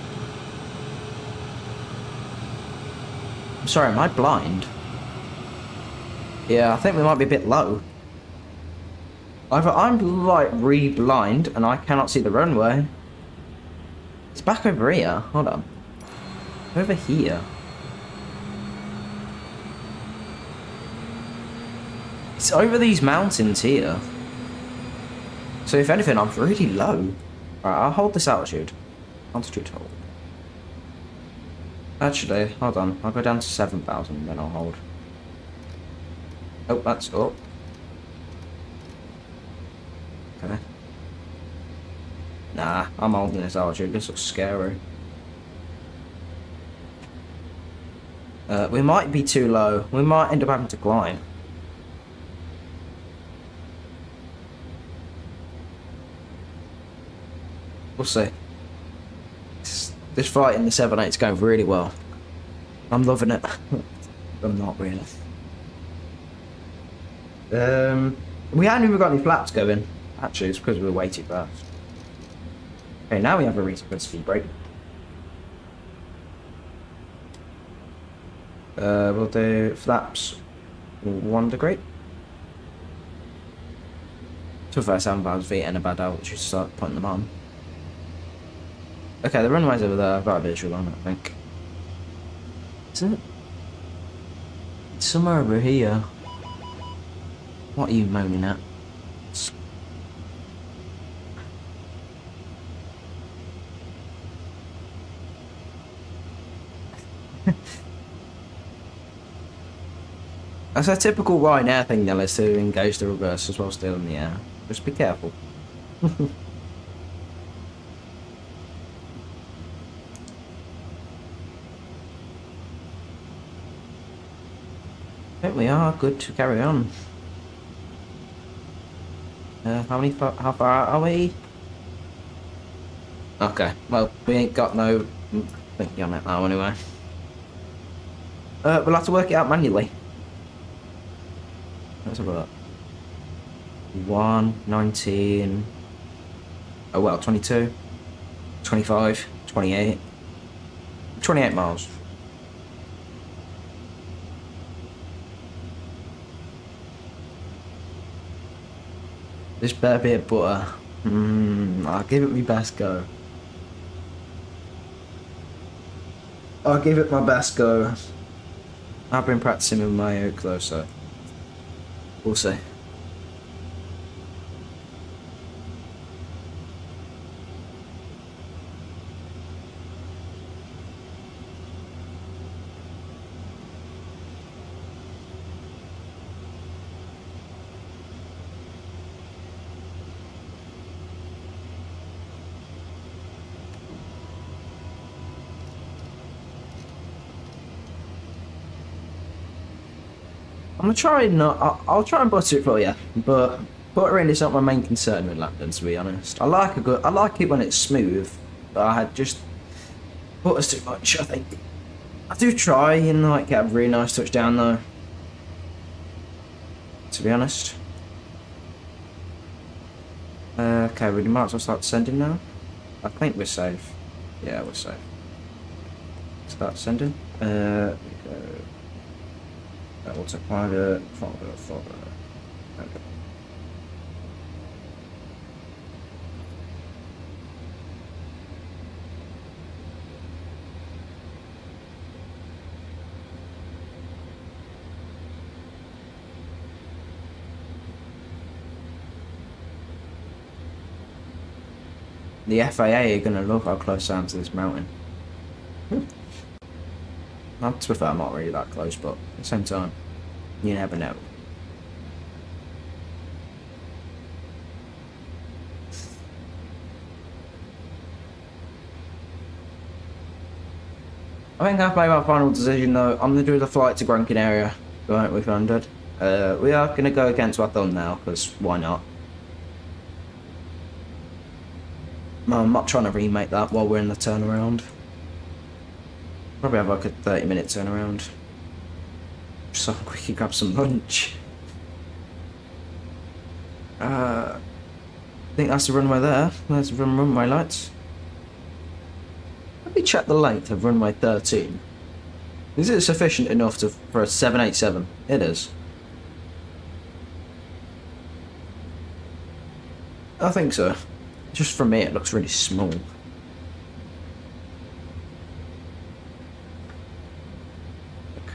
I'm sorry, am I blind? Yeah, I think we might be a bit low. Either I'm like really blind and I cannot see the runway. It's back over here. Hold on. Over here. It's over these mountains here. So if anything, I'm really low. Alright, I'll hold this altitude. Altitude hold. Actually, hold on. I'll go down to 7,000, then I'll hold. Oh, that's up. Okay. Nah, I'm holding this altitude. This looks scary. We might be too low. We might end up having to climb. We'll see. This flight in the 7.8 is going really well. I'm loving it. I'm not really. We hadn't even got any flaps going. Actually, it's because we were way too fast. Okay, now we have a reasonable good speed brake. We'll do flaps 1 degree. To the first 7,000 feet and a bad altitude to start putting them on. Okay, the runway's over there. I've got a visual on it, I think. Is it? It's somewhere over here. What are you moaning at? That's a typical Ryanair thing, Neil, is to engage the reverse as well, still in the air. Just be careful. I think we are good to carry on. How far out are we? Okay, well, we ain't got no thinking on it now anyway. We'll have to work it out manually. Let's have a look. 19. Oh well, 22, 25, 28. 28 miles. This better be a butter. I'll give it my best go. I'll give it my best go. I've been practicing with my oak though, so we'll see. I'm gonna try not. I'll try and butter it for you, but buttering is not my main concern with London, to be honest. I like it when it's smooth, but I had just butters too much. I think I do try and like get a really nice touchdown though. To be honest. Okay, we might as well start sending now. I think we're safe. Yeah, we're safe. Start sending. There we go. We'll take private, follow. Okay. The FAA are going to love how close I am to this mountain. To be fair, I'm not really that close, but at the same time, you never know. I think I've made my final decision though. I'm going to do the flight to Gran Canaria, right, we've landed. We are going to go against our thumb now, because why not? I'm not trying to remake that while we're in the turnaround. Probably have like a 30-minute turnaround. So I can quickly grab some lunch. I think that's the runway there. There's the runway lights. Let me check the length of runway 13. Is it sufficient enough for a 787? It is. I think so. Just for me, it looks really small.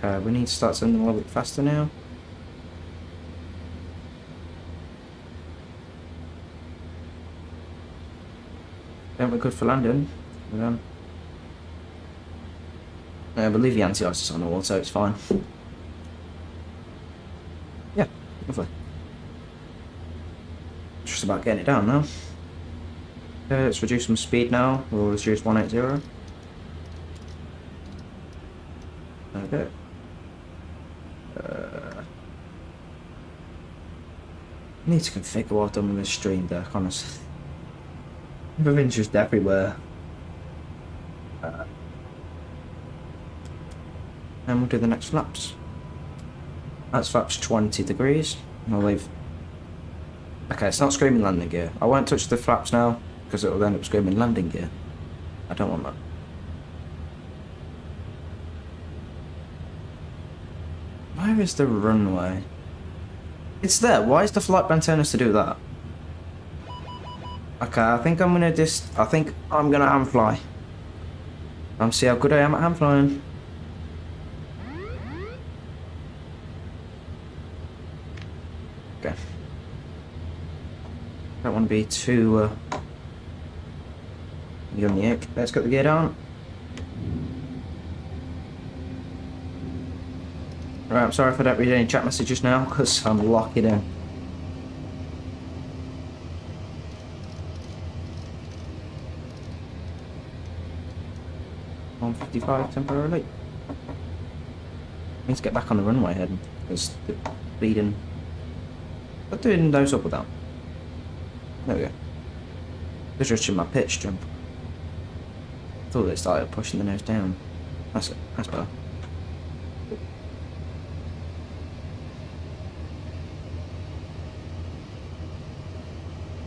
Okay, we need to start sending a little bit faster now. Then we're good for landing. I believe the anti-ice is on all, so it's fine. Yeah, lovely. Just about getting it down now. Okay, let's reduce some speed now. We'll reduce 180. Okay. I need to configure what I've done with this stream deck, honestly. Everything's just everywhere. And we'll do the next flaps. That's flaps 20 degrees. I'll leave. Okay, it's not screaming landing gear. I won't touch the flaps now because it will end up screaming landing gear. I don't want that. Where is the runway? It's there. Why is the flight band telling us to do that? Okay, I think I'm gonna hand fly. See how good I am at hand flying. Okay. Don't want to be too unique. Let's get the gear down. Right, I'm sorry if I don't read any chat messages now because I'm locking in. On 55 temporarily. Need to get back on the runway head because the bleeding. But doing those up or down. There we go. Just adjusting my pitch jump. Thought they started pushing the nose down. That's it. That's better.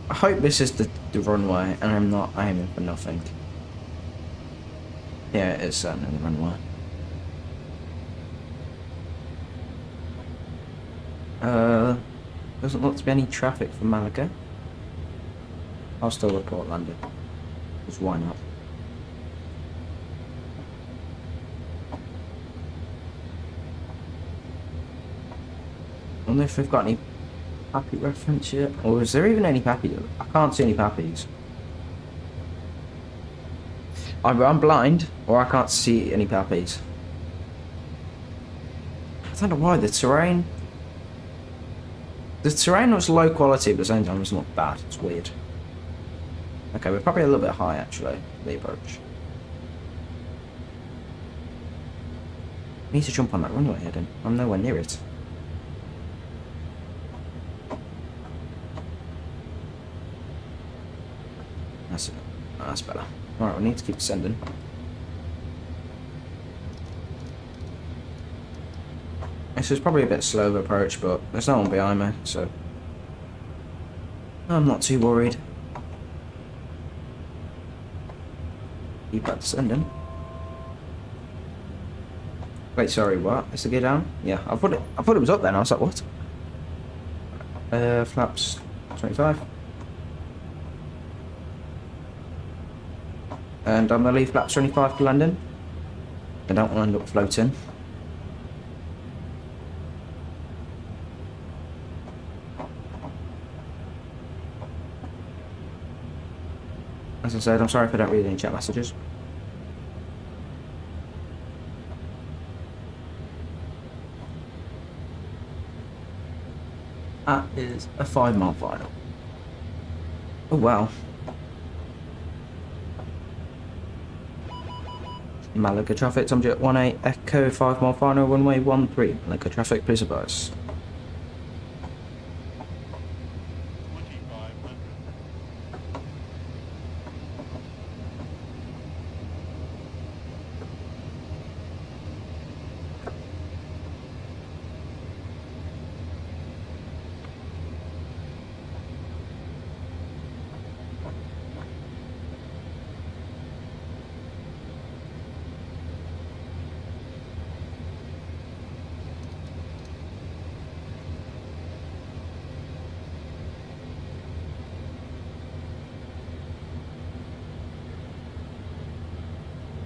I hope this is the runway and I'm not aiming for nothing. Yeah, it is certainly the runway. Doesn't look to be any traffic from Malaga. I'll still report landing. Because why not? I wonder if we've got any Pappy reference yet? Or is there even any Pappy? I can't see any Pappies. Either I'm blind or I can't see any Pappies. I don't know why the terrain looks low quality but at the same time it's not bad. It's weird. Okay, we're probably a little bit high actually, the approach. I need to jump on that runway heading. I'm nowhere near it. That's it. Oh, that's better. Alright, we need to keep descending. This is probably a bit slow of approach, but there's no one behind me, so I'm not too worried. Keep that descending. Wait, sorry, what? Is the gear down? Yeah, I thought it was up then. I was like, what? Flaps 25. And I'm going to leave flaps 25 for landing. I don't want to end up floating. As I said, I'm sorry if I don't read any chat messages. That is a 5-mile final. Oh wow. Malaga traffic, Tom Jet 18 Echo 5-mile final, runway 13. Malaga traffic, please advise.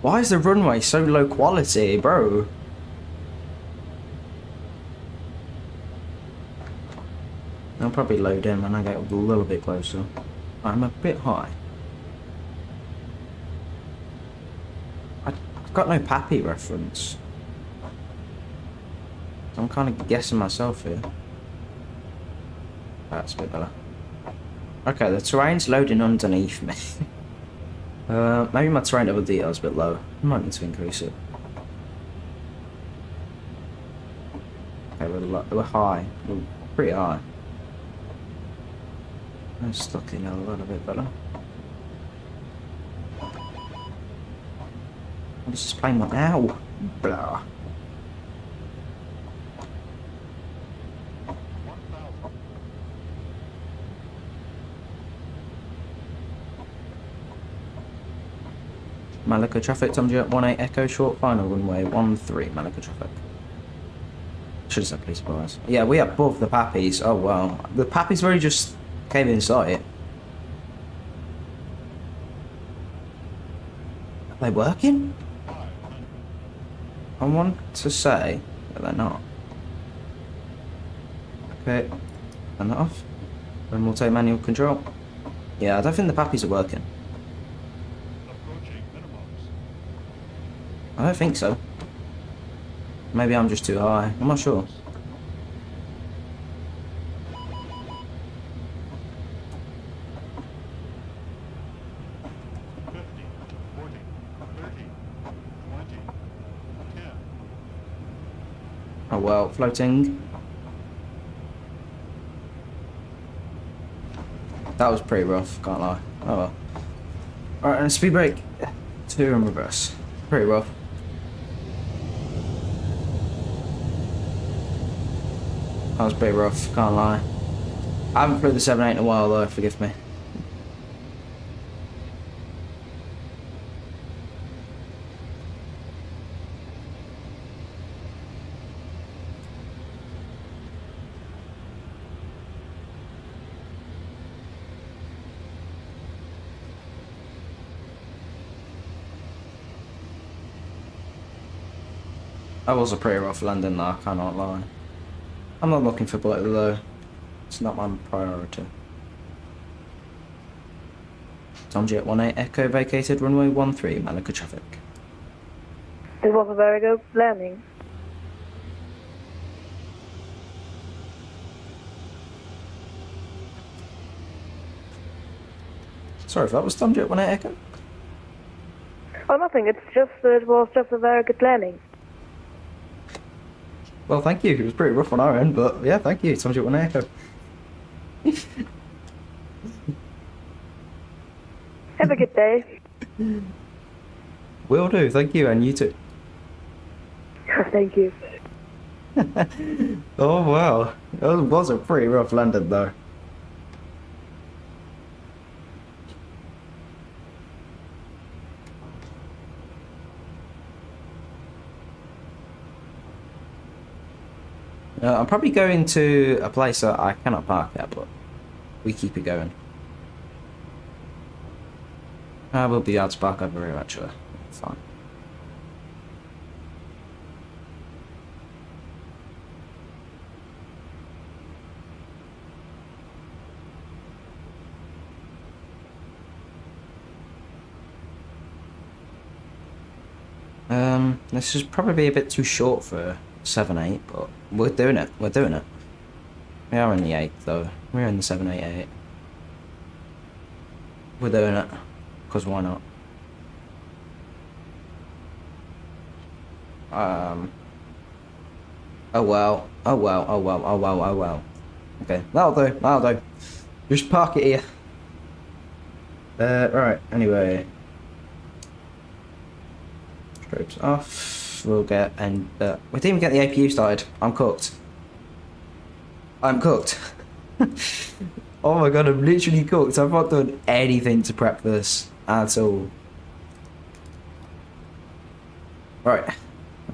Why is the runway so low quality, bro? I'll probably load in when I get a little bit closer. I'm a bit high. I've got no Pappy reference. So I'm kind of guessing myself here. That's a bit better. Okay, the terrain's loading underneath me. Maybe my terrain level detail is a bit low. I might need to increase it. Okay, we're high. We're pretty high. I'm stuck in a little bit better. What does this plane want now? Blah. Malacca traffic, Tom Jet 18 Echo short final runway 13 Malacca traffic. Should have said police bars. Yeah, we are above the Pappies. Oh wow. The Pappies really just came in sight. Are they working? I want to say that they're not. Okay, turn that off. Then we'll take manual control. Yeah, I don't think the Pappies are working. I don't think so. Maybe I'm just too high. I'm not sure. Oh well, floating. That was pretty rough, can't lie. Oh well. Alright, and speed brake. 2 in reverse. Pretty rough. That was pretty rough, can't lie. I haven't flew the 7.8 in a while though, forgive me. That was a pretty rough landing though, I cannot lie. I'm not looking for blitter though. It's not my priority. Tom Jet 18 Echo vacated runway 13 Malacca traffic. This was a very good landing. Sorry if that was Tom Jet 18 Echo. Oh, nothing. It's just it was just a very good landing. Well, thank you. It was pretty rough on our end, but yeah, thank you. Tom Jet 18 Echo. Have a good day. Will do. Thank you, and you too. Thank you. Oh wow, that was a pretty rough landing though. I'm probably going to a place that I cannot park at, but we keep it going. I will be able to park over here actually. Fine. This is probably a bit too short for 7.8, but we're doing it. We're doing it. We are in the 8 though. We're in the 788. We're doing it. Because why not? Oh well. Oh well. Oh well. Oh well. Oh well. Okay, that'll do. That'll do. Just park it here. Right. Anyway. Strobes off. We'll get and we didn't even get the APU started. I'm cooked. I'm cooked. Oh my god, I'm literally cooked. I've not done anything to prep this at all. Right.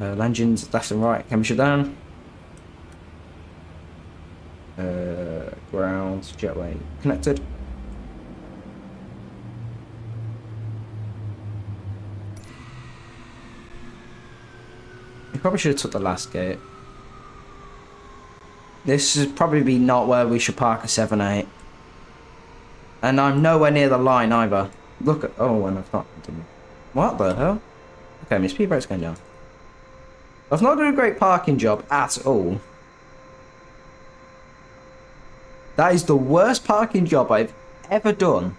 Engines left and right. Camera shut down. Ground jetway connected. We probably should have took the last gate. This is probably not where we should park a 7.8. And I'm nowhere near the line either. Look at... Oh, and I've not done... What the hell? Okay, my speed brake's going down. I've not done a great parking job at all. That is the worst parking job I've ever done.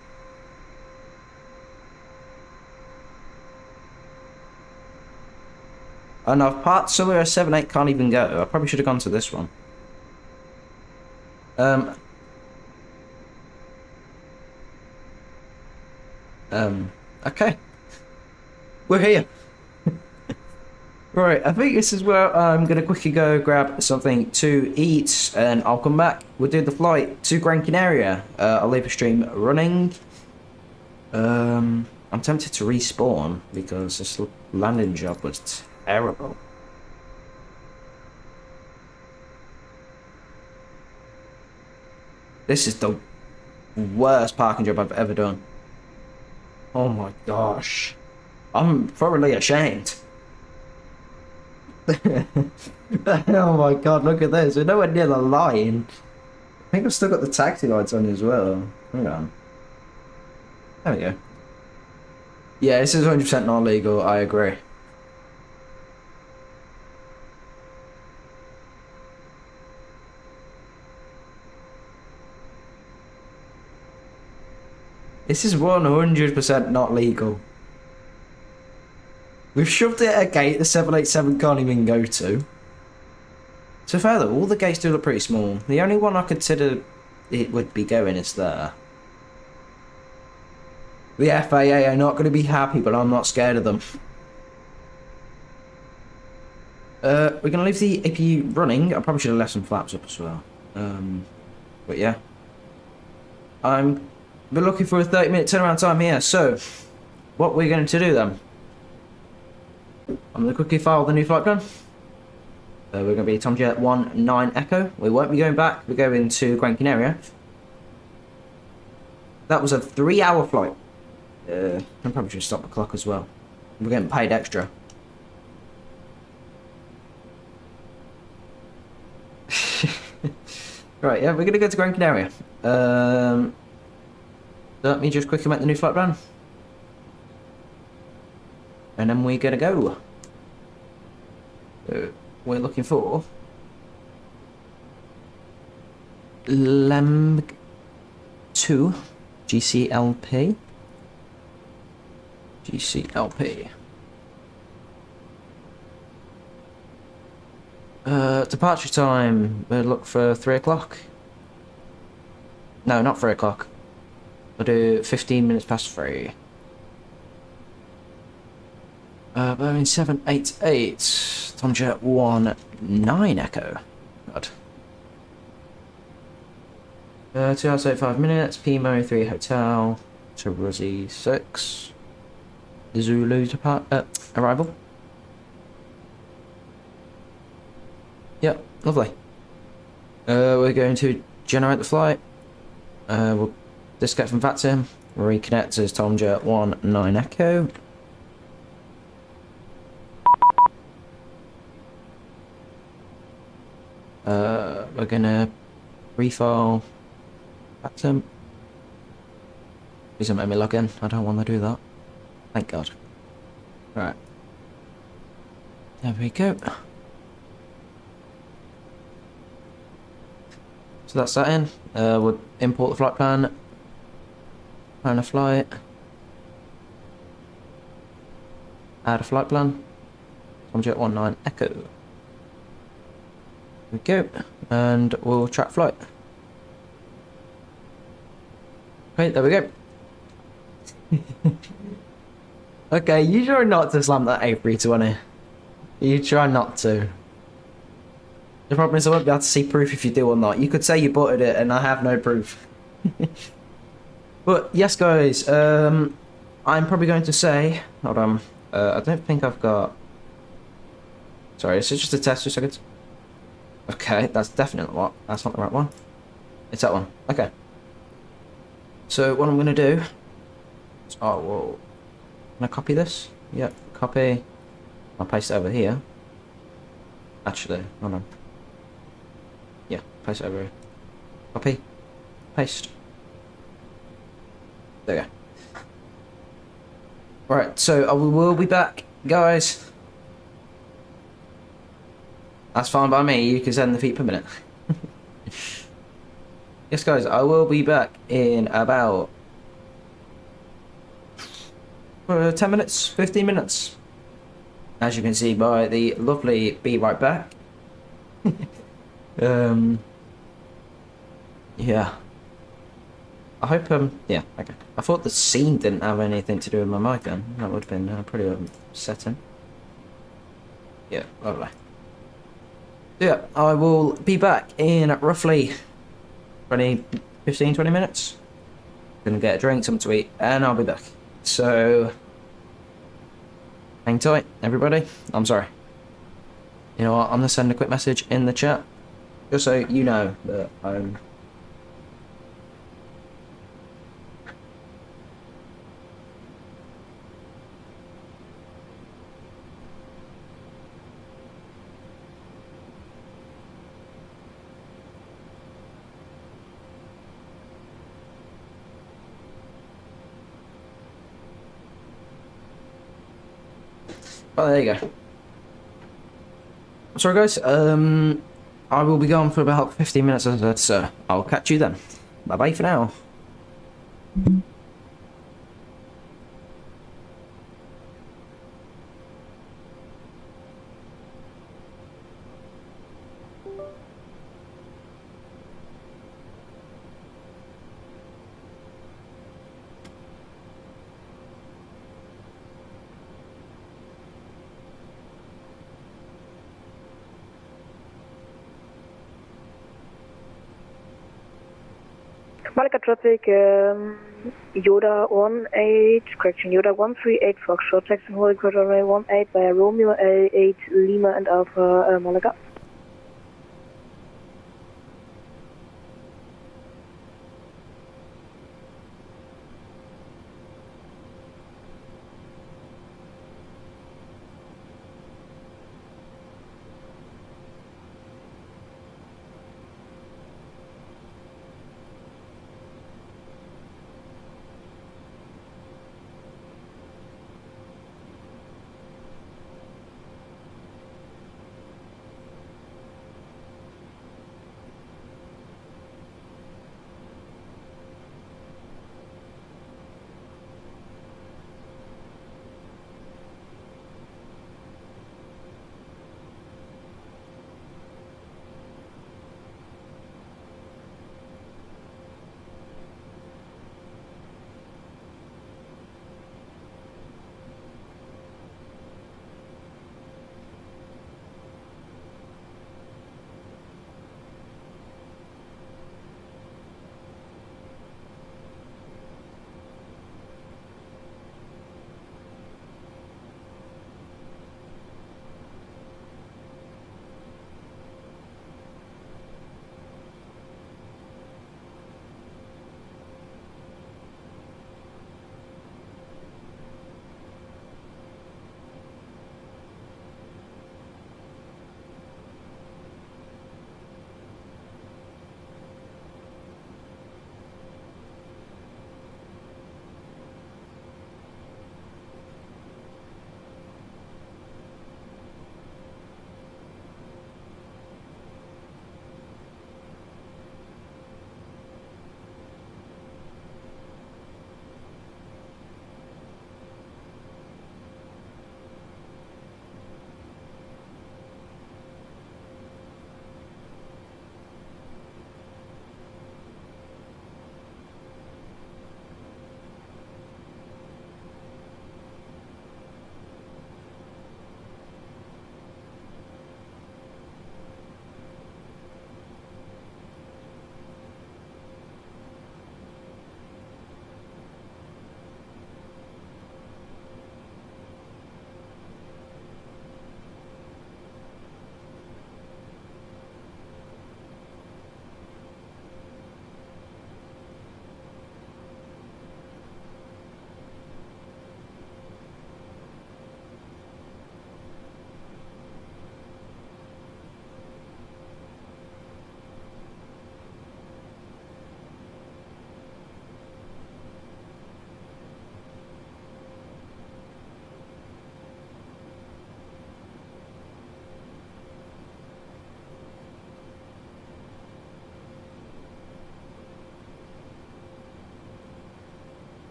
And I've parked somewhere a 7.8 can't even go. I probably should have gone to this one. Okay. We're here. Right, I think this is where I'm going to quickly go grab something to eat and I'll come back. We'll do the flight to Gran Canaria. I'll leave the stream running. I'm tempted to respawn because this landing job was terrible. This is the worst parking job I've ever done. Oh my gosh. I'm thoroughly ashamed. Oh my god, look at this. We're nowhere near the line. I think I've still got the taxi lights on as well. Hang on. There we go. Yeah, this is 100% not legal, I agree. This is 100% not legal. We've shoved it at a gate the 787 can't even go to. So far though, all the gates do look pretty small. The only one I consider it would be going is there. The FAA are not going to be happy, but I'm not scared of them. We're going to leave the APU running. I probably should have left some flaps up as well. But yeah. We're looking for a 30-minute turnaround time here, so what we're going to do then. I'm going to quickly file the new flight plan. We're going to be Tom Jet 19 Echo. We won't be going back, we're going to Gran Canaria. That was a 3-hour flight. I probably should stop the clock as well. We're getting paid extra. Right, yeah, we're going to go to Gran Canaria. Let me just quickly make the new flight plan. And then we're going to go. We're looking for LEMG 2 GCLP. GCLP. Departure time, we'll look for 3 o'clock. No, not 3 o'clock. We'll do 15 minutes past 3. Boeing 788, Tomjet 19 Echo. God. 2 hours 85 minutes, Pimo 3 Hotel, to Ruzzy 6. Zulu arrival. Yep, lovely. We're going to generate the flight. We'll disconnect from VATSIM, reconnect as Tomjet 19 Echo. We're gonna refile VATSIM. Please don't make me log in. I don't want to do that. Thank God. Right. There we go. So that's that in. We'll import the flight plan. Plan a flight. Add a flight plan. Tomjet 19 Echo. There we go. And we'll track flight. Right, there we go. Okay, you try not to slam that A320. You try not to. The problem is I won't be able to see proof if you do or not. You could say you buttered it and I have no proof. But yes guys, I'm probably going to say, hold on, I don't think I've got, sorry, this is just a test, 2 seconds. Okay, that's definitely not, that's not the right one. It's that one, okay. So what I'm going to do, is, oh whoa, can I copy this? Yep, copy, I'll paste it over here. Actually, hold on. Yeah, paste it over here. Copy, paste. There we go. Right, so we will be back, guys. That's fine by me, you can send the feet per minute. Yes, guys, I will be back in about 10 minutes, 15 minutes. As you can see by the lovely "Be Right Back." Yeah. I hope, yeah, okay. I thought the scene didn't have anything to do with my mic then. That would have been pretty upsetting. Yeah, lovely. Yeah, I will be back in roughly 15, 20 minutes. Gonna get a drink, something to eat, and I'll be back. So, hang tight, everybody. I'm sorry. You know what, I'm gonna send a quick message in the chat, just so you know that I'm... Oh, there you go. Sorry guys, I will be gone for about 15 minutes, so I'll catch you then. Bye bye for now. Malaga traffic, Yoda 18, correction, Yoda 138 Foxtrot, taxi holding quarter runway 18 via Romeo 8 Lima and Alpha Malaga.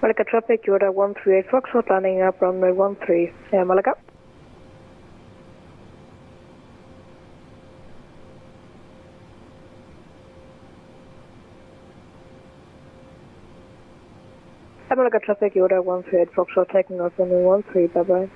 Malika traffic, Yoda 138 Foxtrot, landing up runway 13. Malika. Malika traffic, Yoda 138 Foxtrot, taking off runway 13. Bye bye.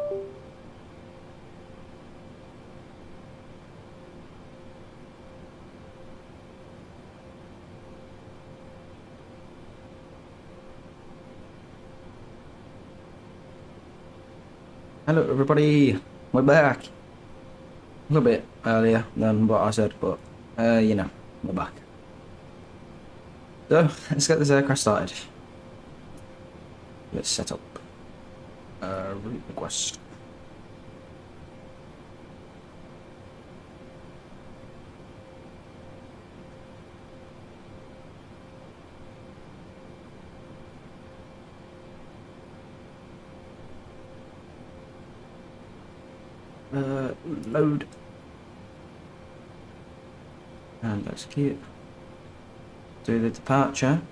Hello everybody, we're back. A little bit earlier than what I said, but you know, we're back. So, let's get this aircraft started. Let's set up route request. Load and execute. Do the departure.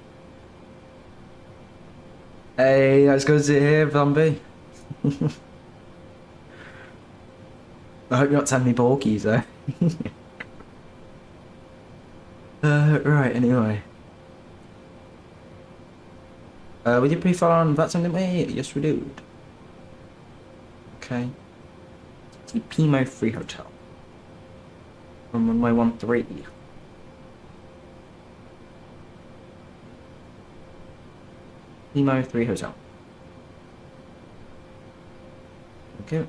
Hey, let's go sit here, zombie. I hope you're not telling me porkies though. Right, anyway. We did pre-file on VATSIM, didn't we? Yes, we did. Okay. Pimo 3 Hotel. From runway 13. Pimo 3 Hotel. Okay.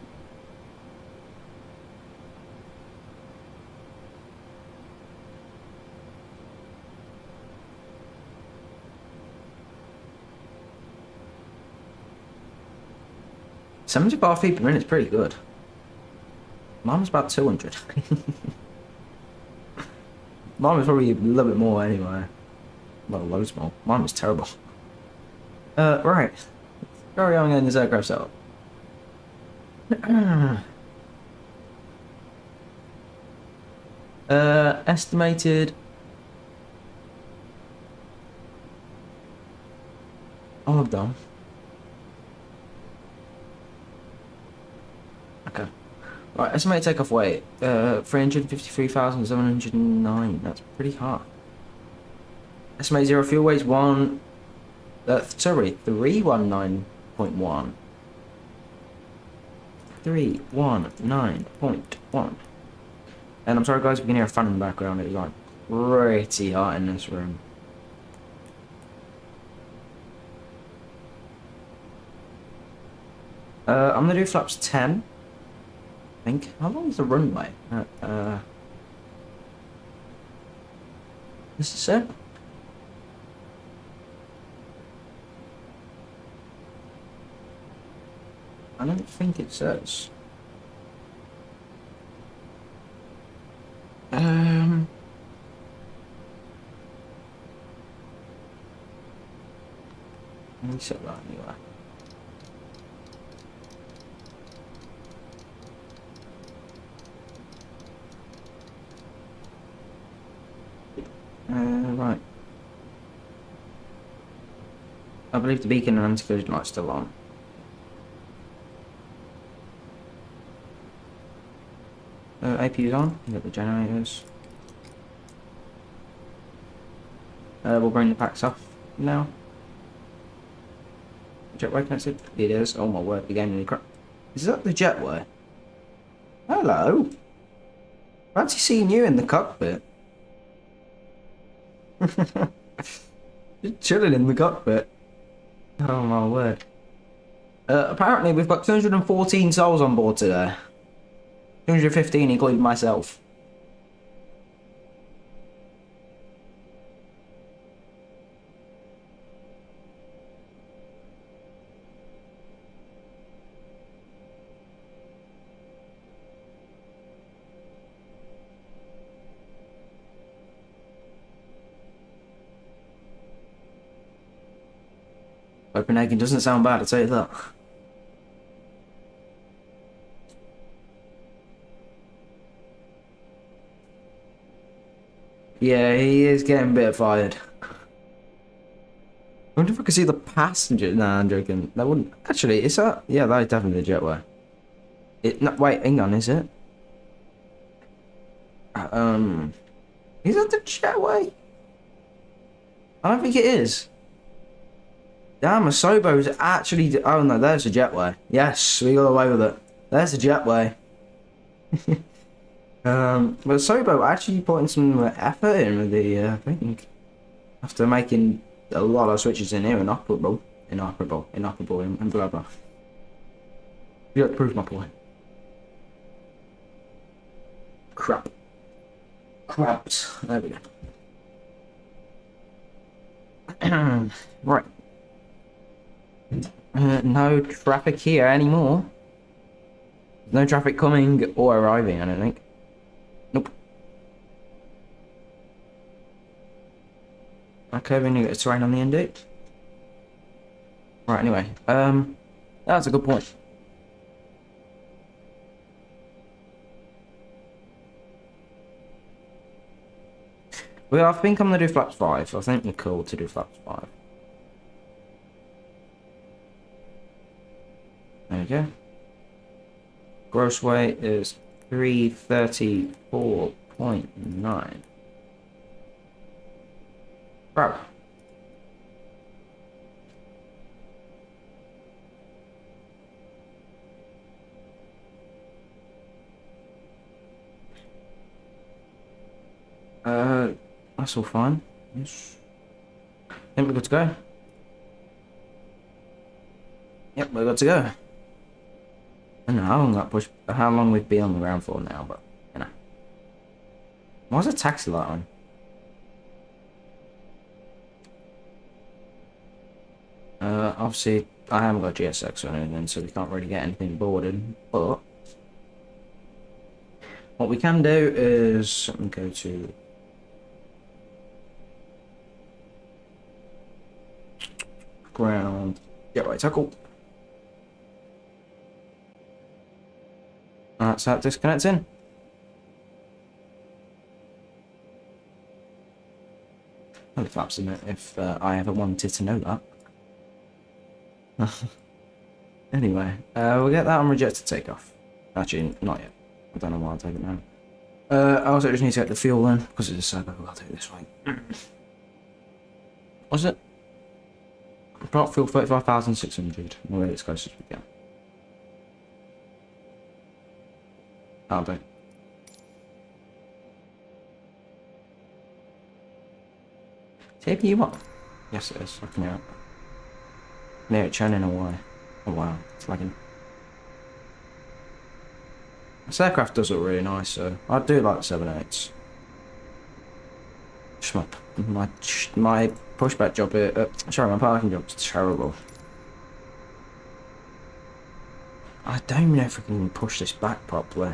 $70 feet per minute is pretty good. Mine was about 200. Mine was probably a little bit more anyway. Well, loads more. Mine was terrible. Right. Carry on getting this aircraft set up. Estimated. All of them. Okay. Right, estimated takeoff weight, 353,709. That's pretty high. Estimated zero fuel weight is 319.1. 319.1. And I'm sorry guys, we can hear a fan in the background. It's like pretty hot in this room. I'm gonna do flaps 10. I think. How long is the runway? This is it. I don't think it says. Let me set that anyway. Right. I believe the beacon and anti-collision light's still on. APU's on. You got the generators. We'll bring the packs off now. Jetway connected? It is. Oh my word, the game nearly crashed. Is that the jetway? Hello. Fancy seeing you in the cockpit. Just chilling in the cockpit. Oh my word. Apparently we've got 214 souls on board today. 215 including myself. Copenhagen doesn't sound bad, I'll tell you that. Yeah, he is getting a bit fired. I wonder if I can see the passenger. Nah, I'm joking. That wouldn't. Actually, is that? Yeah, that is definitely the jetway. No, wait, hang on, is it? Is that the jetway? I don't think it is. Damn, a Sobo's actually... Oh no, there's a jetway. Yes, we got away with it. There's a jetway. But Sobo actually putting some effort in with the thing. After making a lot of switches in here, inoperable, and blah blah. You have to prove my point. Crap. Craps. There we go. Right. No traffic here anymore. No traffic coming or arriving, I don't think. Nope. Okay, we need to get a terrain on the ND. Right, anyway. That's a good point. Well, I think I'm gonna do flaps 5. I think we're cool to do flaps 5. There we go. Gross weight is 334.9. Bro. That's all fine. Yes. I think we're good to go. Yep, we're good to go. I don't know how long we've been on the ground for now, but you know. Why's a taxi light on? Obviously I haven't got GSX or anything, so we can't really get anything boarded, but what we can do is go to ground, getaway tackle. That's that disconnecting. Well, if that's in it, if I ever wanted to know that. Anyway, we'll get that on rejected takeoff. Actually, not yet. I don't know why I'll take it now. I also just need to get the fuel in, because it's a Serbo. I'll take it this way. What's it? Plot fuel 35,600. We'll get it as close as we can. I'll do. TPU what? Yes it is, I can hear it. I can hear it churning away. Oh wow, it's lagging. This aircraft does look really nice, so I do like the 7.8s. Just my pushback job here, sorry, my parking job's terrible. I don't even know if I can even push this back properly.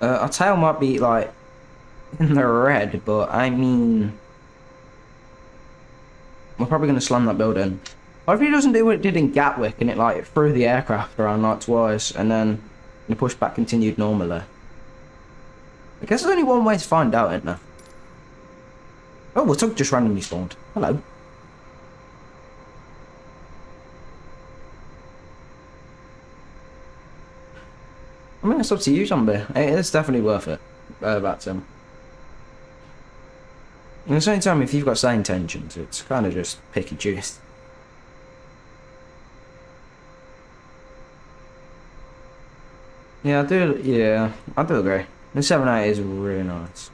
Our tail might be like in the red, but I mean, we're probably going to slam that building. Hopefully it doesn't do what it did in Gatwick and it like threw the aircraft around like twice and then the pushback continued normally. I guess there's only one way to find out, isn't there? Oh, the tug just randomly spawned. Hello. I mean, it's up to you, zombie. It's definitely worth it. VATSIM. At the same time, if you've got same intentions, it's kind of just pick and choose. Yeah, I do agree. The 7.8 is really nice.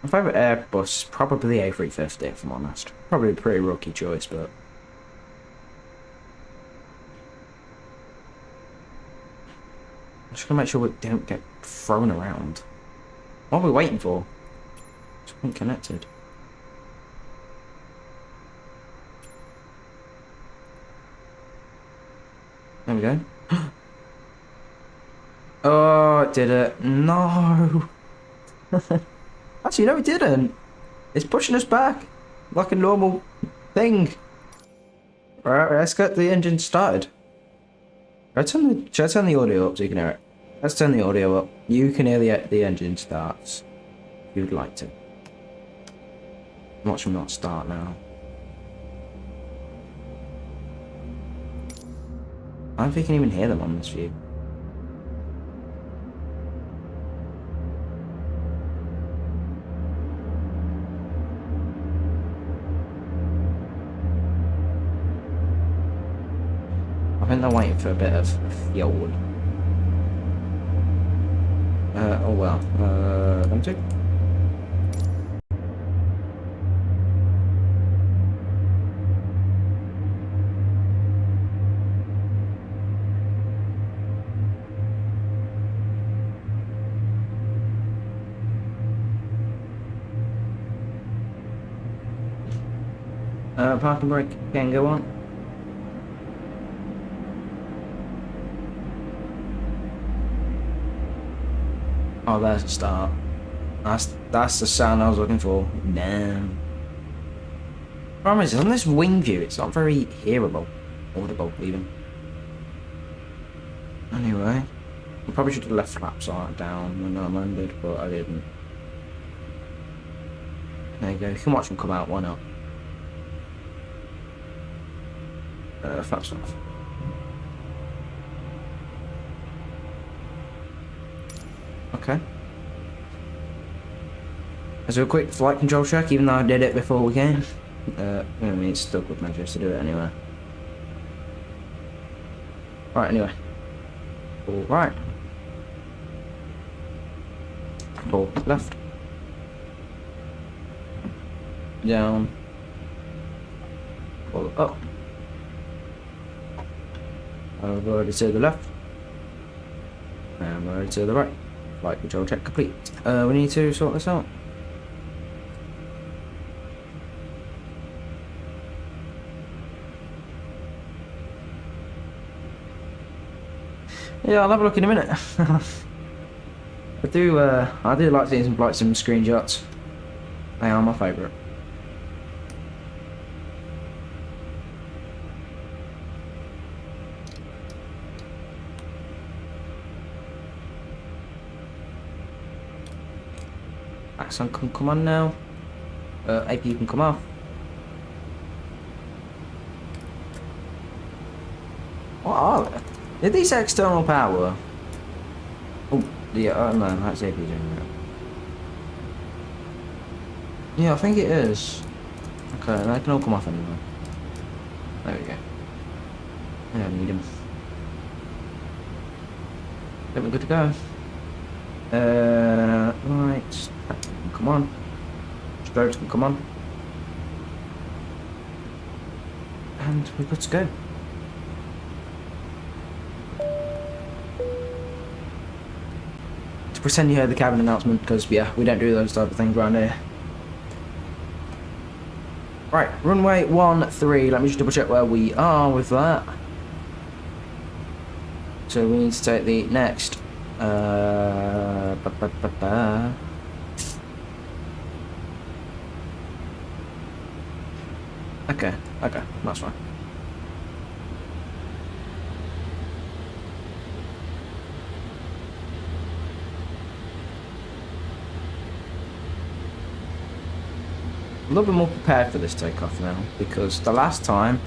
My favourite Airbus is probably the A350, if I'm honest. Probably a pretty rookie choice, but... I'm just gonna make sure we don't get thrown around. What are we waiting for? It's been connected. There we go. Oh, it did it. No. Actually, no, it didn't. It's pushing us back like a normal thing. Alright, let's get the engine started. Should I turn the audio up so you can hear it? Let's turn the audio up. You can hear the engine starts. If you would like to. Watch them not start now. I don't think you can even hear them on this view. think they're waiting for a bit of fuel. Oh well. Let me check. Parking brake can go on. Oh, there's a start. That's the sound I was looking for. Damn. Problem is, on this wing view, it's not very hearable, audible even. Anyway, I probably should have left flaps down when I landed, but I didn't. There you go. You can watch them come out. Why not? Flaps off. Okay. Let's do a quick flight control check, even though I did it before we came. I mean, it's still good measures to do it anyway. Right, anyway. All right. Pull left. Down. Pull up. Over to the left. And over to the right. Flight control check complete. We need to sort this out. Yeah, I'll have a look in a minute. I do like seeing some flight sim screenshots. They are my favourite. Axon can come on now. AP can come off. What are they? Are these external power? Oh, yeah, no, that's AP generator. Yeah, I think it is. Okay, they can all come off anyway. There we go. I don't need them. I think we're good to go. Right. Come on. Strobes can come on. And we're good to go. To pretend you heard the cabin announcement, because yeah, we don't do those type of things around here. Right, runway 13. Let me just double check where we are with that. So we need to take the next. Okay, that's fine. A little bit more prepared for this takeoff now, because the last time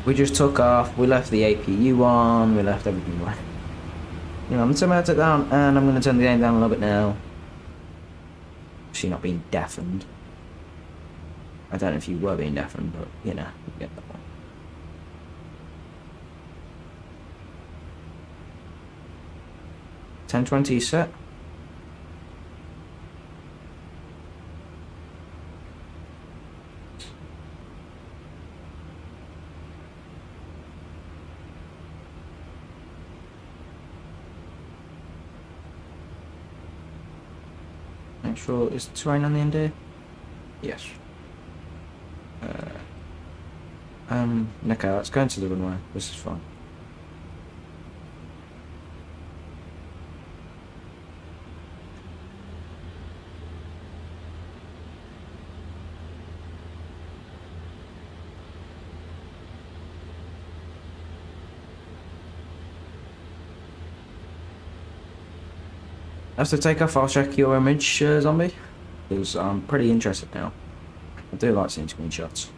we just took off, we left the APU on, we left everything right. You know, I'm going to turn my headset down, and I'm going to turn the game down a little bit now. Actually not being deafened. I don't know if you were being deafened, but you know, you get that one. $10.20 set. Make sure is terrain on the end here? Yes. Okay, let's go into the runway. This is fine. After takeoff, I'll check your image, Zombie, because I'm pretty interested now. I do like seeing screenshots.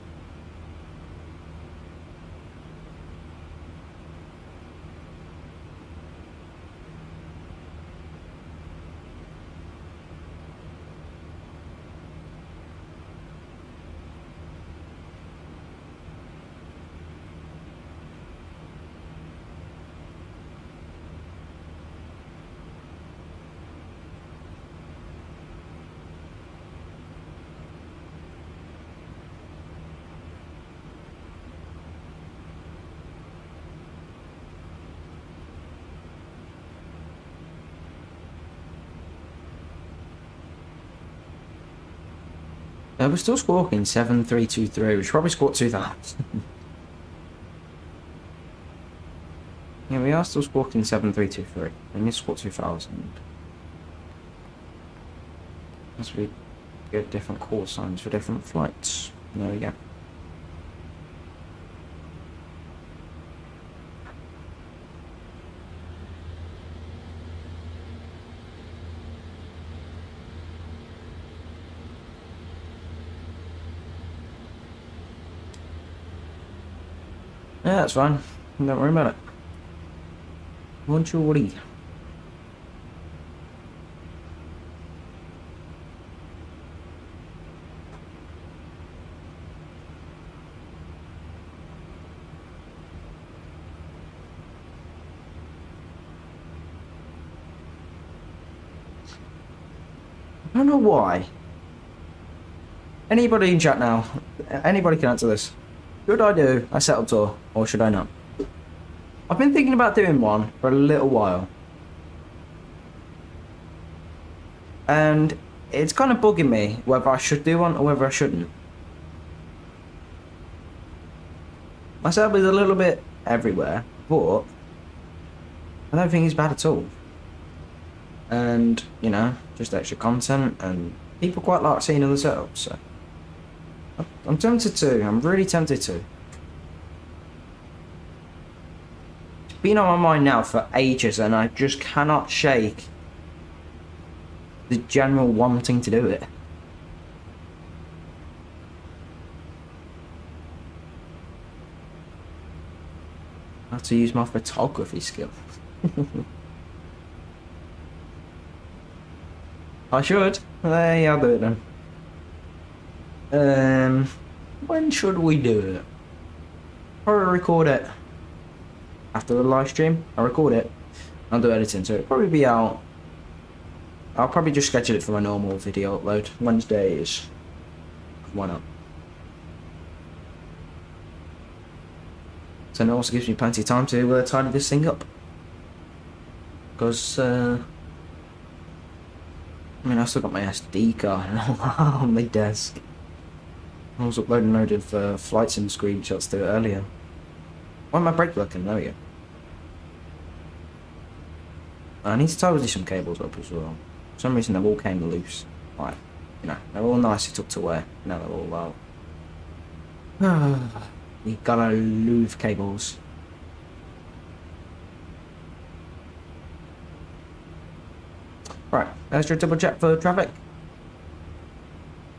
No, we're still squawking 7323. We should probably squawk 2000. Yeah, we are still squawking 7323. We need to squawk 2000. As we get different call signs for different flights. There we go. Yeah, that's fine. Don't worry about it. Won't you worry? I don't know why. Anybody in chat now? Anybody can answer this. Should I do a setup tour, or should I not? I've been thinking about doing one for a little while. And it's kind of bugging me whether I should do one or whether I shouldn't. My setup is a little bit everywhere, but I don't think it's bad at all. And, you know, just extra content, and people quite like seeing other setups, so I'm tempted to. I'm really tempted to. It's been on my mind now for ages, and I just cannot shake the general wanting to do it. I have to use my photography skill. I should. Hey, I'll do it then. When should we do it? Probably record it after the live stream. I'll record it. I'll do editing, so it'll probably be out. I'll probably just schedule it for my normal video upload. Wednesdays. Why not? So it also gives me plenty of time to tidy this thing up. Because, I mean, I've still got my SD card on my desk. I was uploading a load of VATSIM screenshots to it earlier. Why am my brake working? There we go. I need to tidy some cables up as well. For some reason, they all came loose. Like, you know, they're all nicely tucked away. Now they're all out. You gotta lose cables. Right, let's just double check for traffic.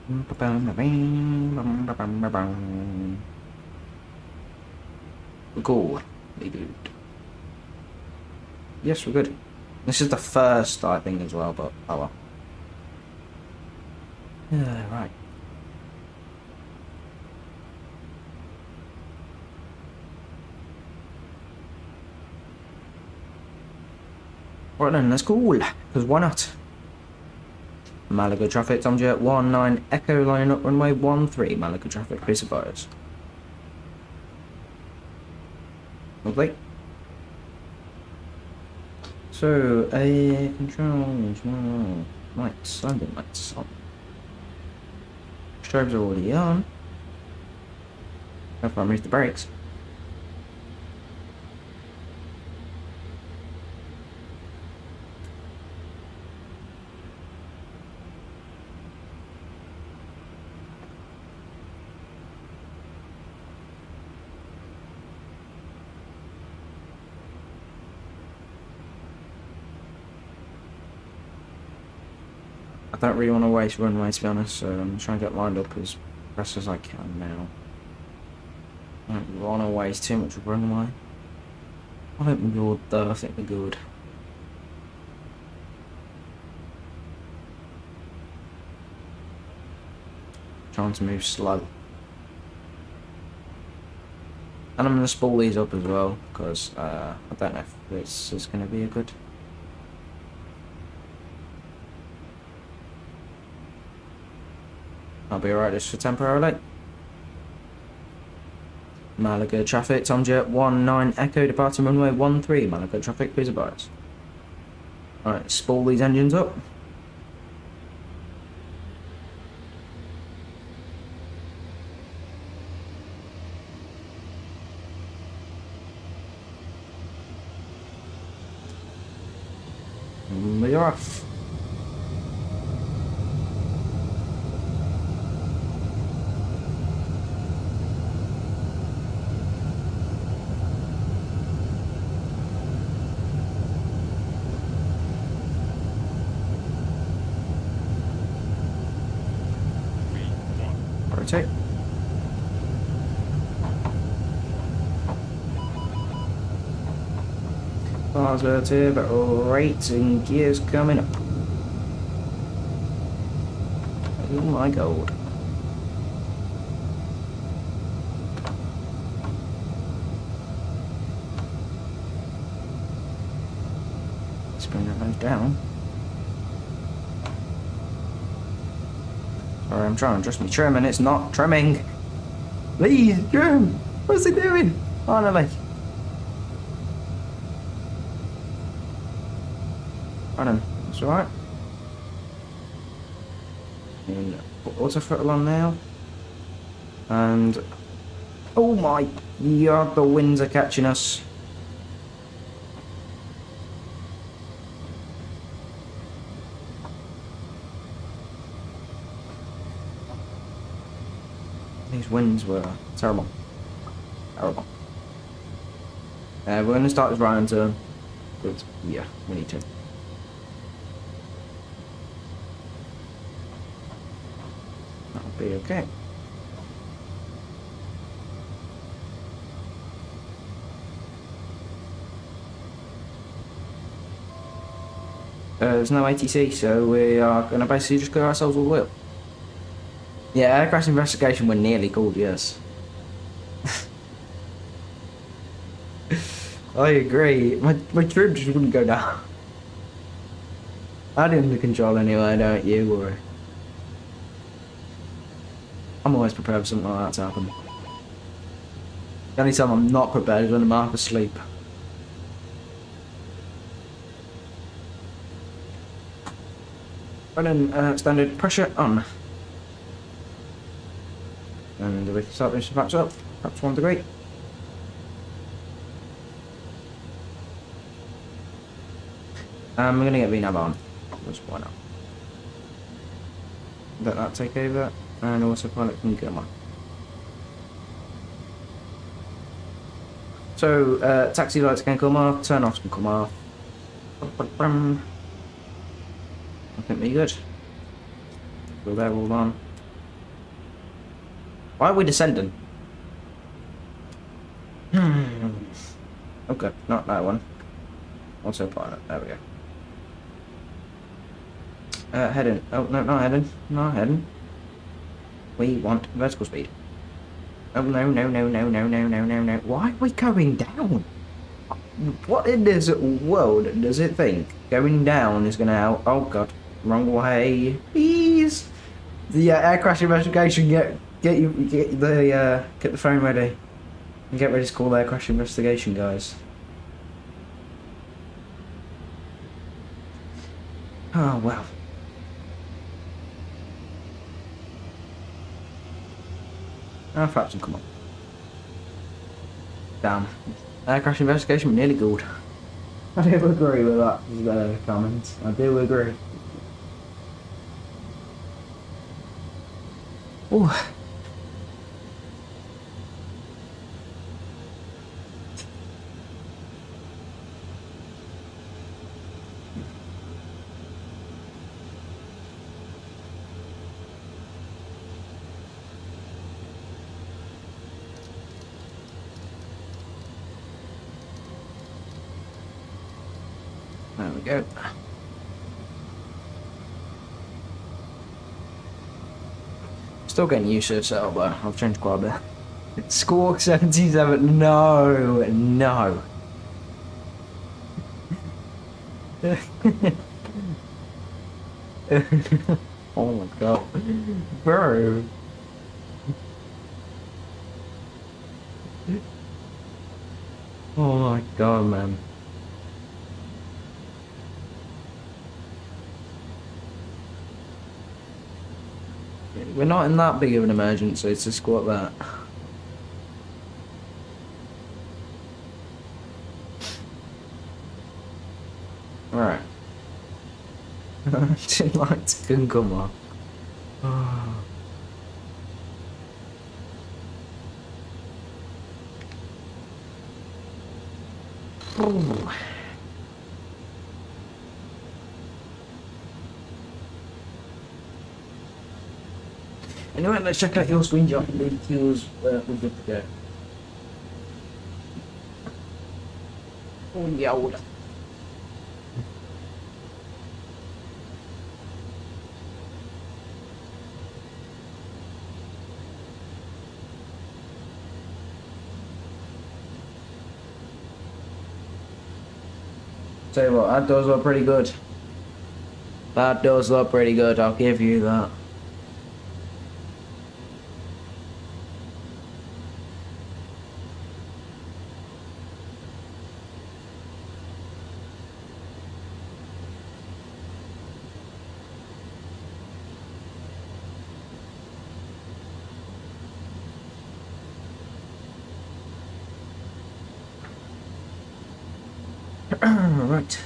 We're good. We good. Yes, we're good. This is the first, I think, as well, but oh well. Yeah, right. Right then, that's cool, because why not? Malaga traffic, Tom Jet 19 Echo, line up runway 13, Malaga traffic, please advise. Lovely. So, controls, lights, landing lights on. Strobes are already on. If I move the brakes. I don't really want to waste runway, to be honest, so I'm trying to get lined up as best as I can now. I don't want to waste too much runway. I think we're good though, I think we're good. Trying to move slow. And I'm going to spool these up as well, because I don't know if this is going to be a good... I'll be alright just for temporarily. Malaga traffic, Tom Jet 19 Echo, departing runway 13, Malaga traffic, please advise. Alright, spool these engines up. off. Rotate. Positive rating gears coming up. Oh my god. Let's bring that nose down. Sorry, I'm trying to adjust my trim and it's not trimming. Please, trim! What's it doing? Finally. I don't know, it's alright. And put auto throttle on now. And oh my god, the winds are catching us. These winds were terrible. Terrible. We're going to start this right turn. But yeah, we need to. That'll be okay. There's no ATC, so we are going to basically just clear ourselves all the way up. Yeah, air crash investigation were nearly called, yes. I agree. My trim just wouldn't go down. I had it under control anyway, don't you worry. I'm always prepared for something like that to happen. The only time I'm not prepared is when I'm half asleep. Running standard pressure on. And we can start this perhaps up, perhaps 1 degree. We're going to get VNAV on. Just why not? Let that take over, and also pilot can come on. So, taxi lights can come off, turn offs can come off. I think we're good. So they're all on. Why are we descending? Okay, not that one. Autopilot, there we go. Heading. Oh, no, not heading. Not heading. We want vertical speed. Oh, no, no, no, no, no, no, no, no, no. Why are we going down? What in this world does it think? Going down is going to help? Oh, God. Wrong way. Please. The air crash investigation, get the phone ready. And get ready to call air crash investigation, guys. Oh, well. Ah, VATSIM, come on. Damn. Air crash investigation, nearly good. I do agree with that comment. I do agree. Ooh. There we go. Still getting used to it, so I've changed quite a bit. Squawk 77, no, no. Oh my god. Bro. Oh my god, man. We're not in that big of an emergency to squat that. Alright. Didn't like to come on. Oh. Anyway, let's check out your screenshot because we're good to go. Oh, yeah, hold on. Tell you what, that does look pretty good. That does look pretty good, I'll give you that. Right.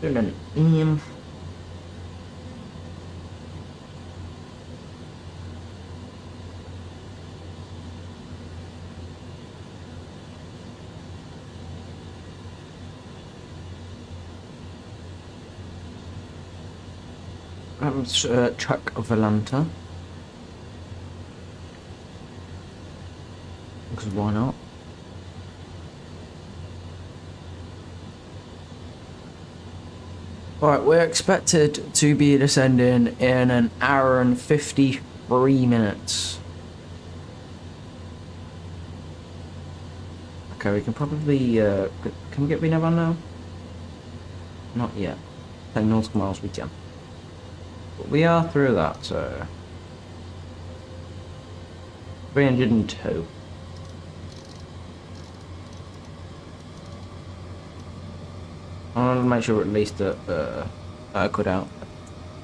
Doing an track of Atlanta. Because why not? Alright, we're expected to be descending in an hour and 53 minutes. Okay, we can probably, can we get Vinavan now? Not yet. 10 nautical miles we can. But we are through that, so... 302. I want to make sure at least that I cut out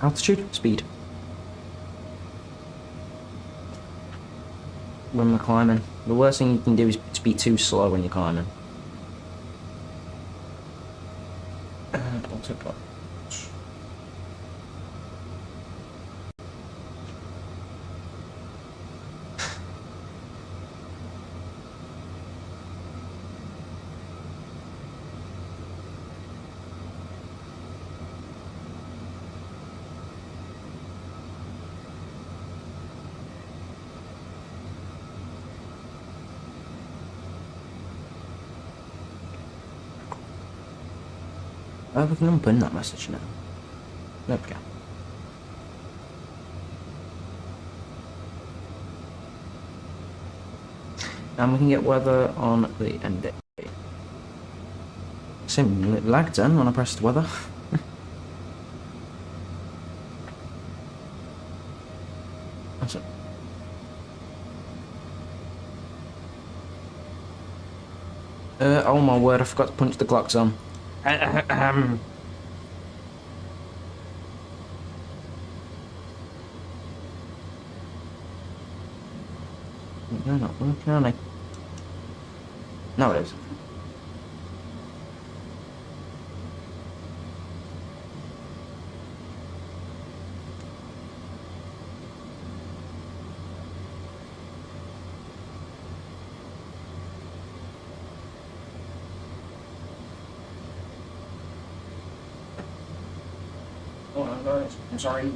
altitude, speed. When we're climbing, the worst thing you can do is be too slow when you're climbing. Autopilot. We can open that message now. There we go. And we can get weather on the end day. Same lag then when I pressed weather. That's it. Oh my word, I forgot to punch the clocks on. No, not working, are they? No, it is. Hold on, guys. I'm sorry.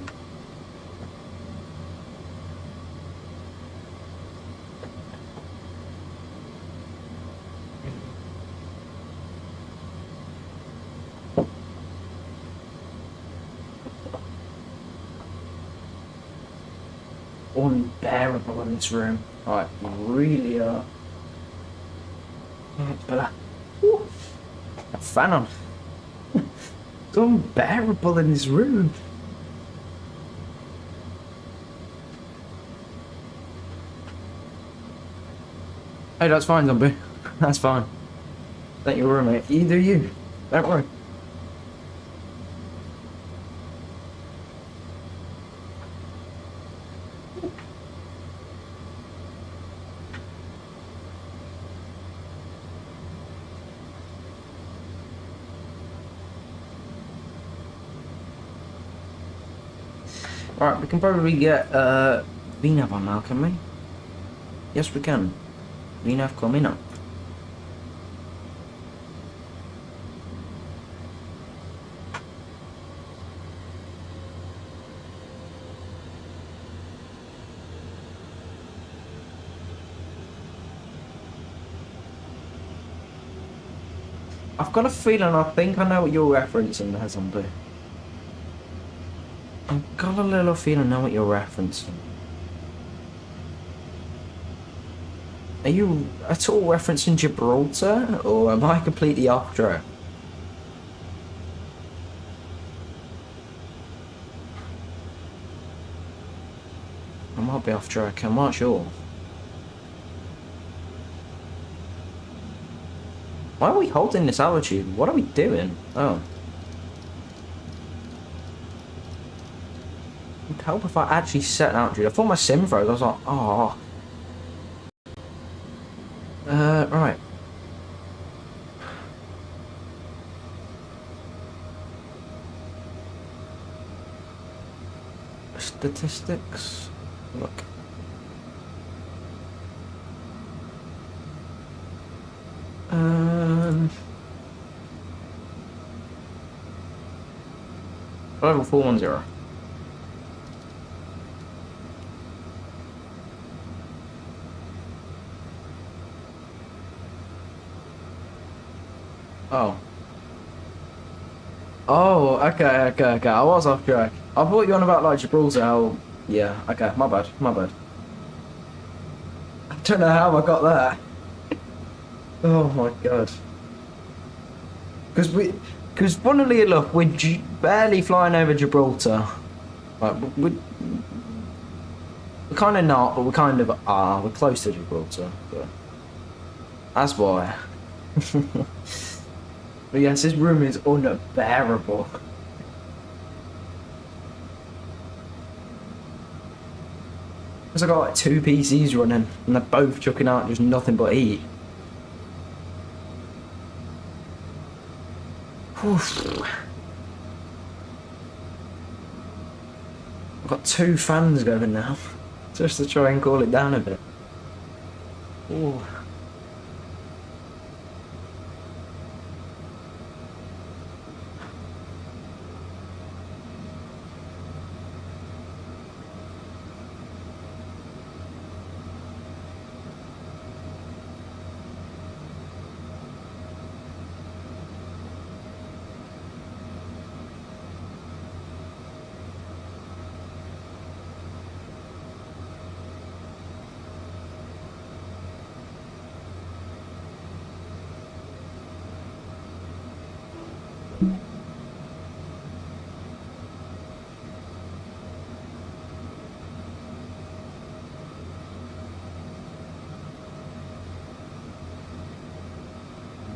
Unbearable in this room. Right, you really are. But a fan on. It's unbearable in this room. Hey, that's fine, zombie. That's fine. Don't you worry, mate. You do you. Don't worry. Right, we can probably get VNAV on now, can we? Yes, we can. VNAV coming up. I've got a feeling I think I know what you're referencing there, Zombie. I've got a little feeling I know what you're referencing. Are you at all referencing Gibraltar, or am I completely off track? I might be off track, I'm not sure. Why are we holding this altitude? What are we doing? Oh. It would help if I actually set an altitude. I thought my sim froze. I was like, oh. Right. Statistics. Look. Level 410. Oh. Oh, okay. I was off track. I thought you were on about like Gibraltar. How... Yeah, okay, my bad. I don't know how I got that. Oh my god. Because funnily enough, we're barely flying over Gibraltar. Like, we're kind of not, but we kind of are. We're close to Gibraltar, but that's why. But yes, this room is unbearable. Because I got like 2 PCs running, and they're both chucking out just nothing but heat. I've got 2 fans going now, just to try and cool it down a bit. Ooh.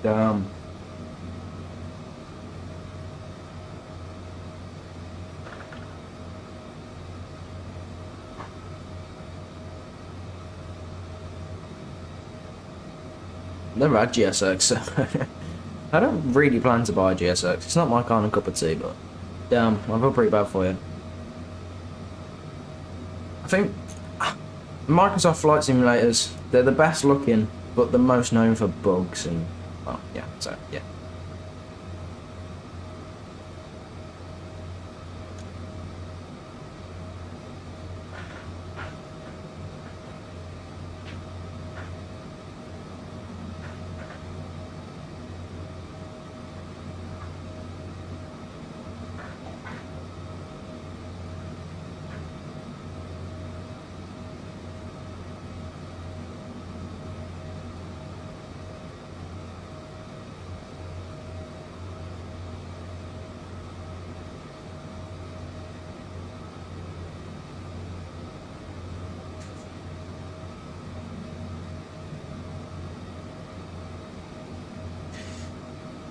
Damn. Never had GSX, so I don't really plan to buy a GSX. It's not my kind of cup of tea, but damn, I feel pretty bad for you. I think Microsoft Flight Simulators, they're the best looking, but the most known for bugs and, well, yeah, so, yeah.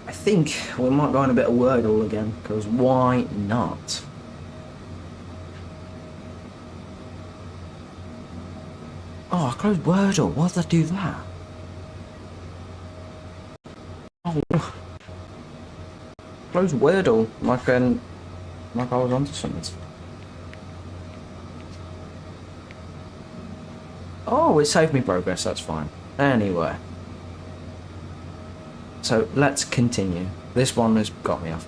I think we might go on a bit of Wordle again, because why not? Oh, I closed Wordle. Why did I do that? Oh, closed Wordle like I was onto something. Oh, it saved me progress, that's fine. Anyway. So, let's continue. This one has got me off.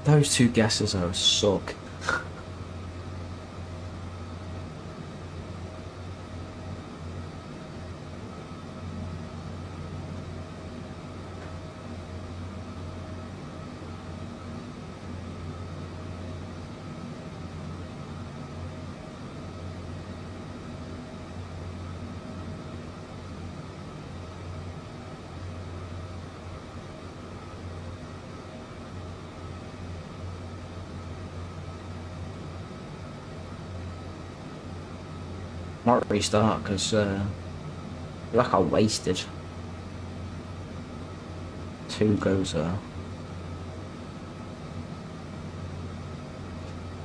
Those two guesses are a suck. Might restart because like I wasted 2 goes there.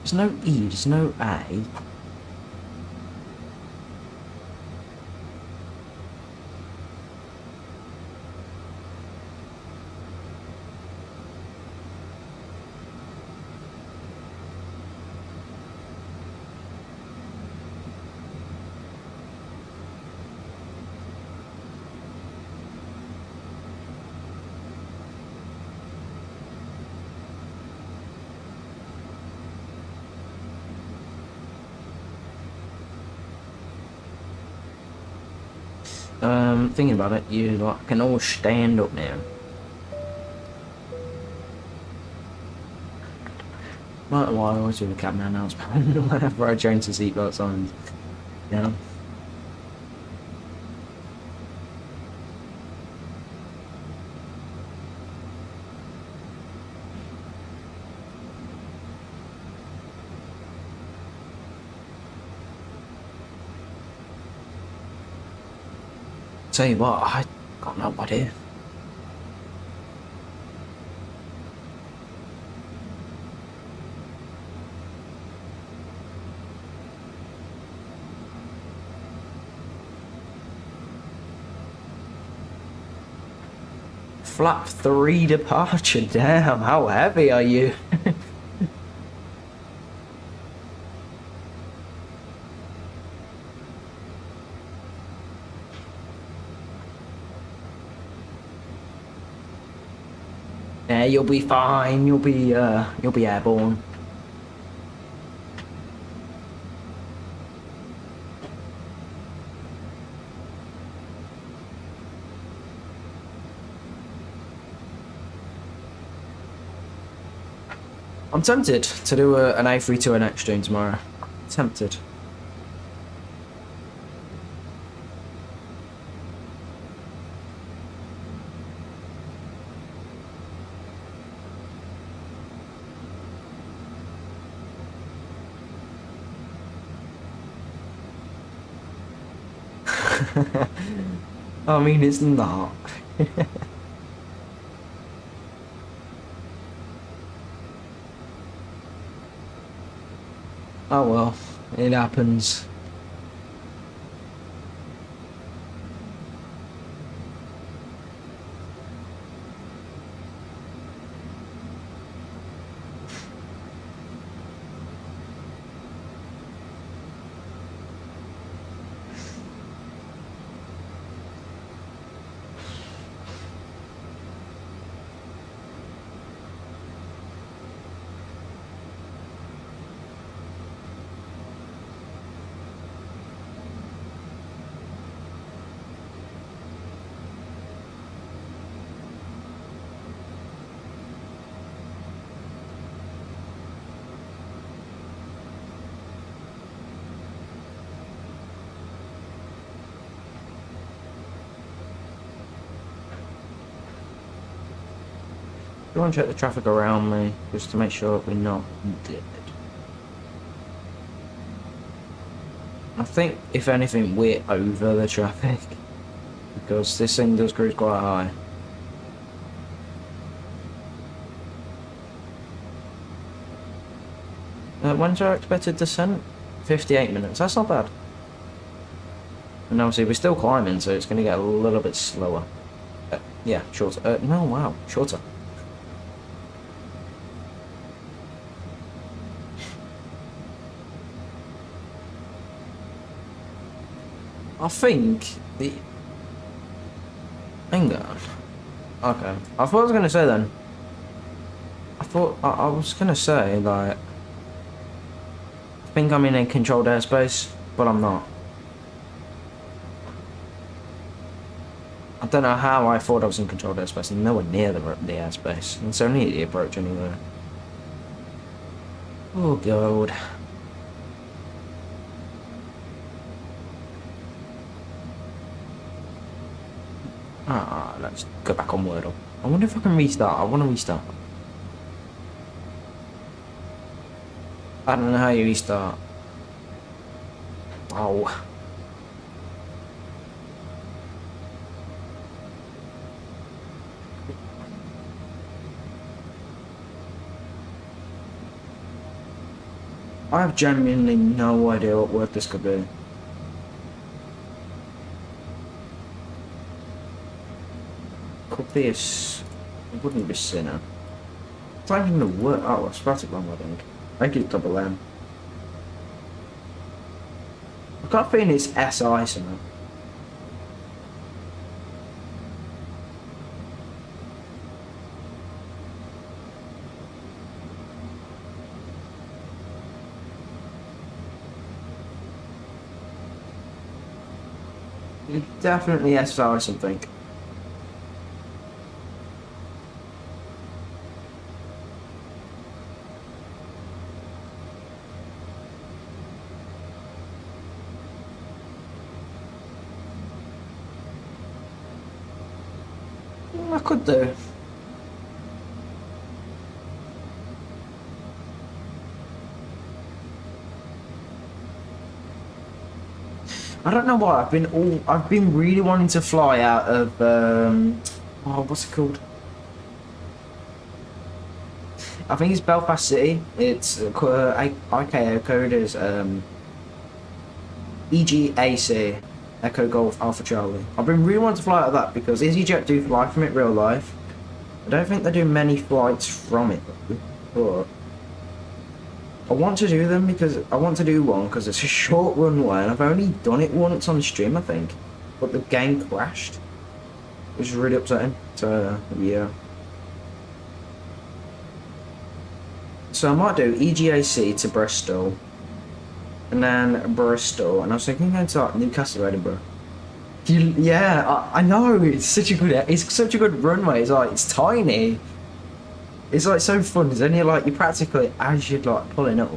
There's no E, there's no A. Thinking about it, you like can all stand up now. Right, well, I always do the captain announcement whenever I change the seatbelt signs. Yeah. Tell you what, I got no idea. Flap 3 departure, damn, how heavy are you? Yeah, you'll be fine. You'll be airborne. I'm tempted to do an A32 and X-Stream tomorrow. Tempted. I mean, it's not. Oh well, it happens. I want to check the traffic around me, just to make sure we're not dead. I think, if anything, we're over the traffic, because this thing does cruise quite high. When's our expected descent? 58 minutes, that's not bad. And obviously we're still climbing, so it's going to get a little bit slower. Yeah, shorter. No, wow, shorter. I think the... Hang on. Okay. I thought I was going to say then. I was going to say, like... I think I'm in a controlled airspace, but I'm not. I don't know how I thought I was in controlled airspace. I'm nowhere near the airspace. It's only at the approach anyway. Oh, God. Let's go back on Wordle. I wonder if I can restart. I want to restart. I don't know how you restart. Oh. I have genuinely no idea what word this could be. Could be it wouldn't be sinner. It's not even a word. Oh, I spelled it wrong, I think. I think it's double M. I got a feeling it's SI something. It's definitely SI something. I could do. I don't know why I've been really wanting to fly out of what's it called? I think it's Belfast City. It's IKO code is EGAC, Echo Golf Alpha Charlie. I've been really wanting to fly out of that because EasyJet do fly from it real life. I don't think they do many flights from it though, but I want to do them because I want to do one because it's a short runway and I've only done it once on stream I think, but the game crashed, which is really upsetting. So yeah. So I might do EGAC to Bristol, and then Bristol, and I was thinking going to like Newcastle, Edinburgh. Yeah, I know it's such a good runway. It's like it's tiny. It's like so fun. It's only like you practically as you're like pulling up,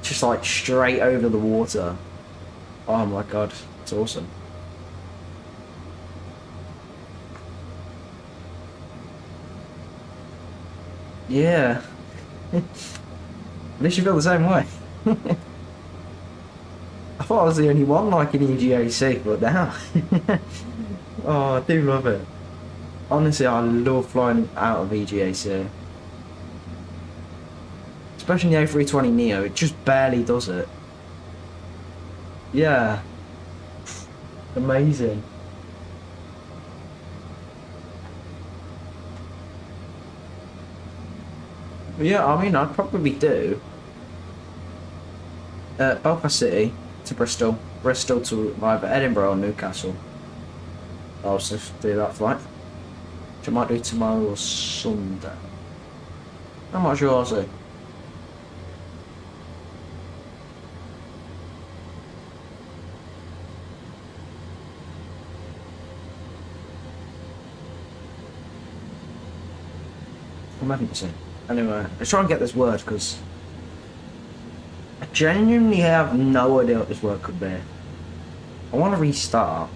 just like straight over the water. Oh my god, it's awesome. Yeah. At least you feel the same way. I thought I was the only one like an EGAC, but now. Oh, I do love it. Honestly, I love flying out of EGAC. Especially in the A320neo, it just barely does it. Yeah. Amazing. Yeah, I mean, I'd probably do Belfast City to Bristol, Bristol to either Edinburgh or Newcastle. I'll just do that flight, which I might do tomorrow or Sunday. How much yours is? I'm having to say. Anyway, let's try and get this word because I genuinely have no idea what this word could be. I want to restart.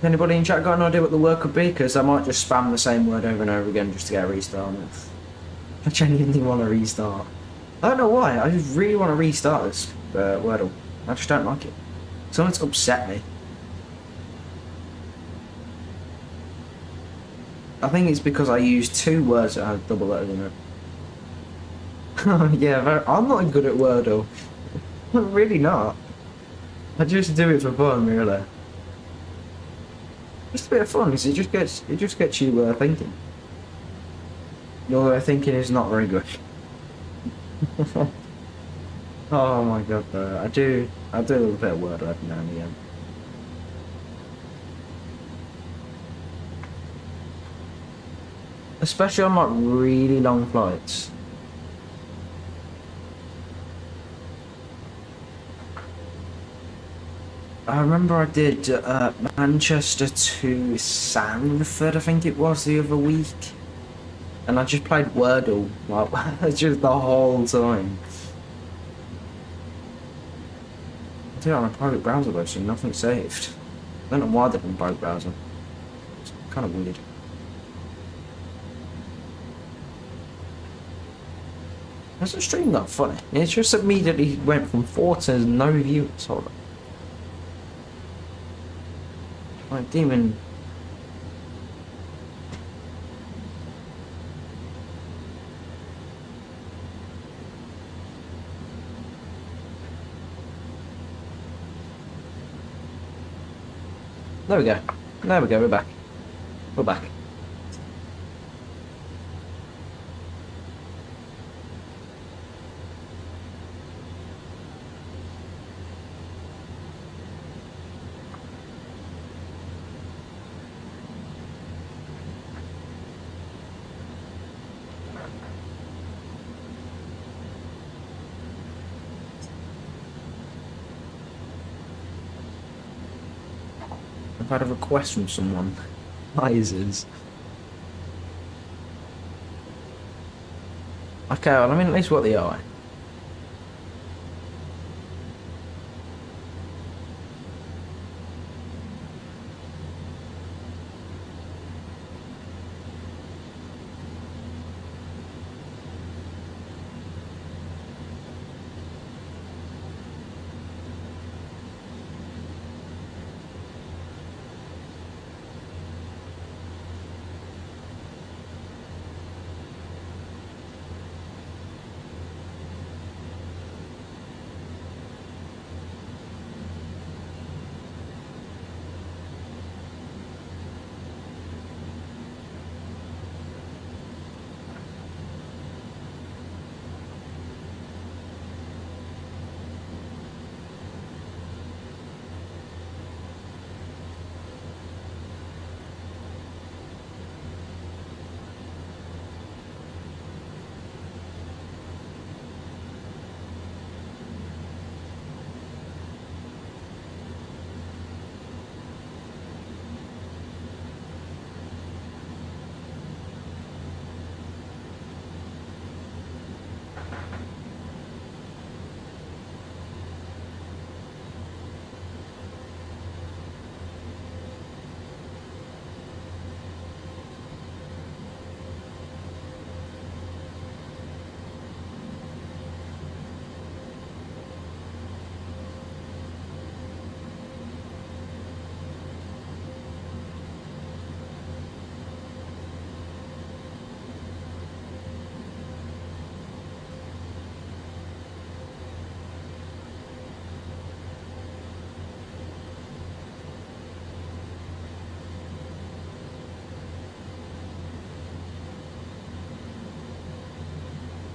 Anybody in chat got an idea what the word could be? Because I might just spam the same word over and over again just to get a restart. I genuinely want to restart. I don't know why. I just really want to restart this Wordle. I just don't like it. Something's upset me. I think it's because I used 2 words that have double letters in it. Yeah, I'm not good at Wordle. I'm really not. I just do it for fun, really. Just a bit of fun, because it just gets you thinking. Your thinking is not very good. Oh my god, though. I do a little bit of Wordle every now and again. Especially on like really long flights. I remember I did Manchester to Sanford, I think it was, the other week. And I just played Wordle, like, just the whole time. I did it on a private browser though, so nothing saved. I don't know why they've been private browser. It's kind of weird. That's the stream not funny. It just immediately went from 4 to no viewers. Hold on. Like, demon. There we go. There we go, we're back. We're back. I've had a request from someone. Isers. Okay, well, I mean, at least what they are.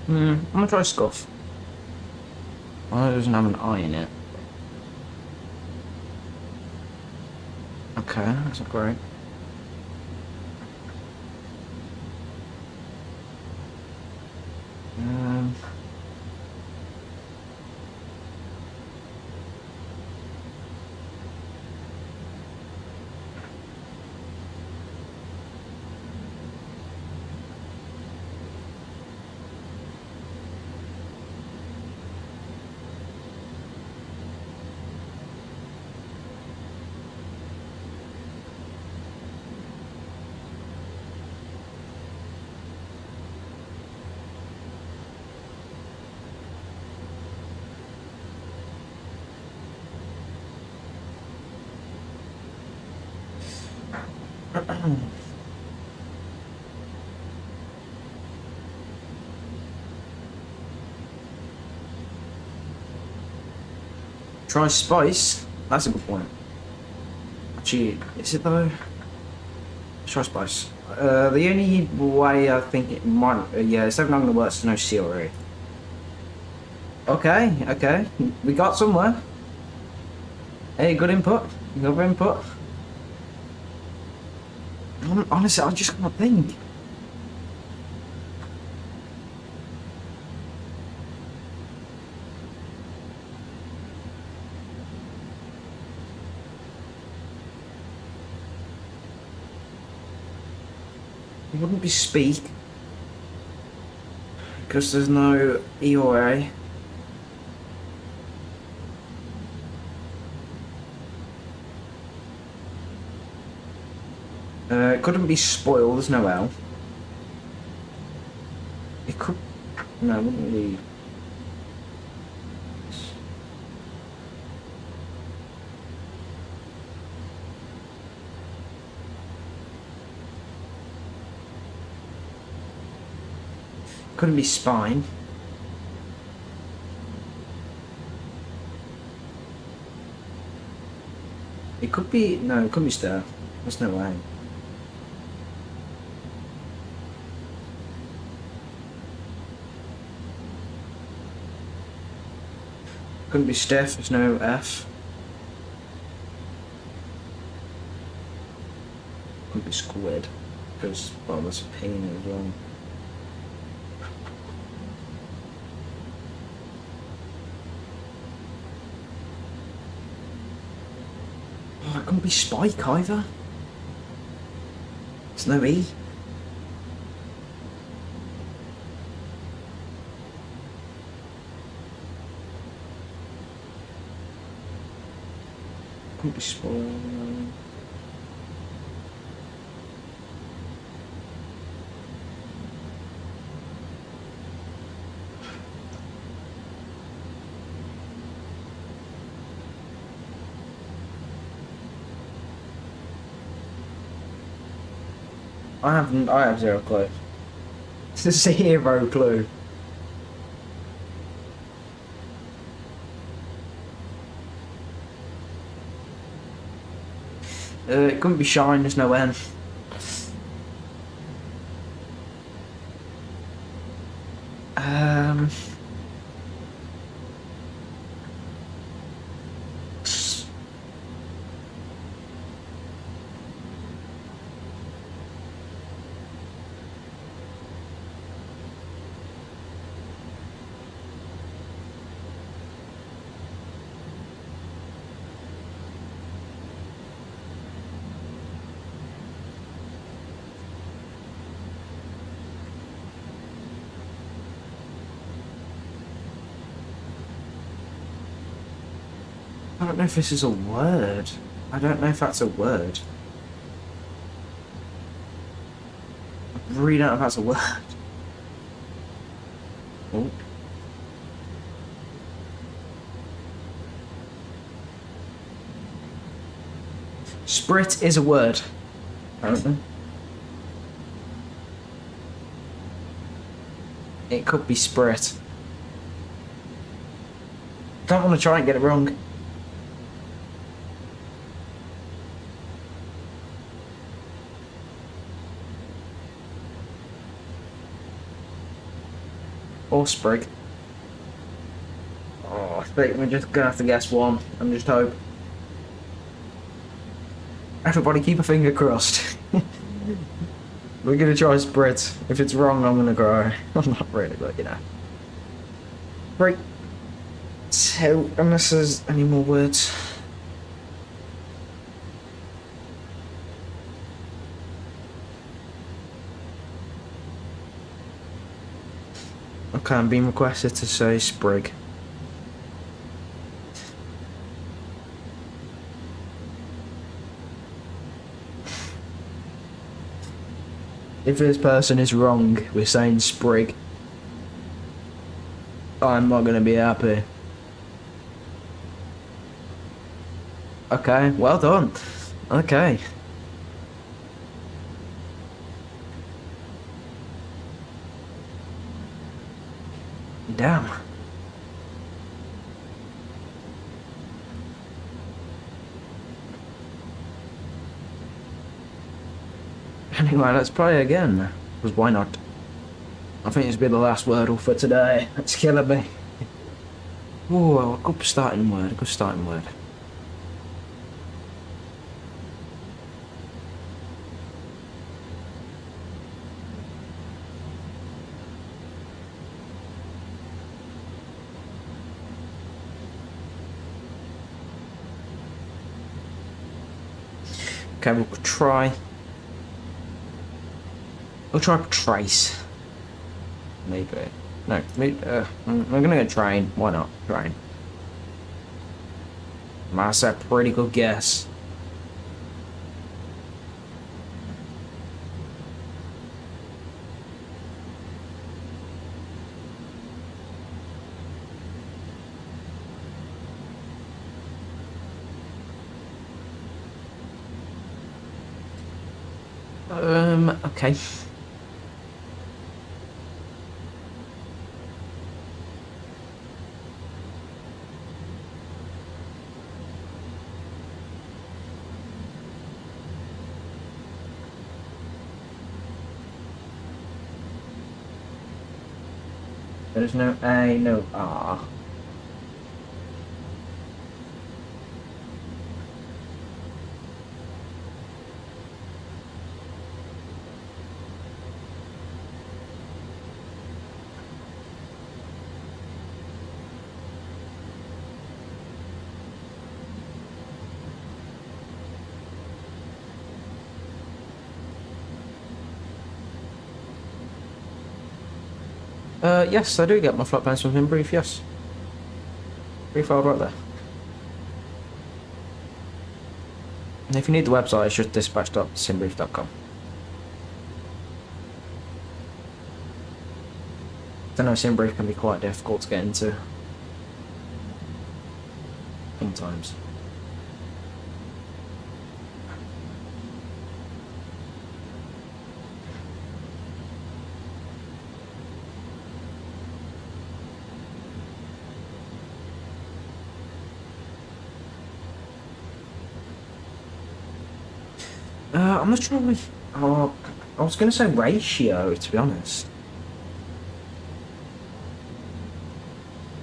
I'm gonna try Scuff. Oh, it doesn't have an I in it. Okay, that's not great. Try spice? That's a good point. Actually, is it though? Try spice. The only way I think it might... yeah, it's definitely not going to work, so no CRA. Okay, okay. We got somewhere. Hey, good input. Good input. Honestly, I just can't think. It wouldn't be speak. Because there's no E or A. It couldn't be spoil, there's no L. It could... no, it wouldn't be... couldn't be spine. It could be... no, it couldn't be stir. There's no way. Couldn't be stiff, there's no F. Couldn't be squid, because, well, there's a P in it as well. Oh, it couldn't be spike either. There's no E. Couldn't be spoil. I have zero clue. Zero clue. It couldn't be shine, there's no N. I don't know if this is a word. I don't know if that's a word. I really don't know if that's a word. Oh. Sprit is a word. Apparently. It could be sprit. Don't want to try and get it wrong. Or sprig. Oh, I think we're just gonna have to guess one and just hope. Everybody keep a finger crossed. We're gonna try sprit. If it's wrong, I'm gonna cry. I'm not really, but you know. Right. So, unless there's any more words. Okay, I'm being requested to say sprig. If this person is wrong with saying sprig, I'm not going to be happy. Okay, well done. Okay. damn. Anyway, let's play again. Because why not? I think this will be the last wordle for today. It's killing me. Ooh, a good starting word, a good starting word. Okay, we'll try. We'll try trace. Maybe. No, I'm gonna go train. Why not? Train. That's a pretty good guess. Okay. There's no A, no R. Yes, I do get my flight plans from him brief, yes. Brief file right there. And if you need the website, it's just dispatch.simbrief.com. I know Simbrief can be quite difficult to get into. Sometimes. I'm not sure if... Oh, I was going to say ratio, to be honest.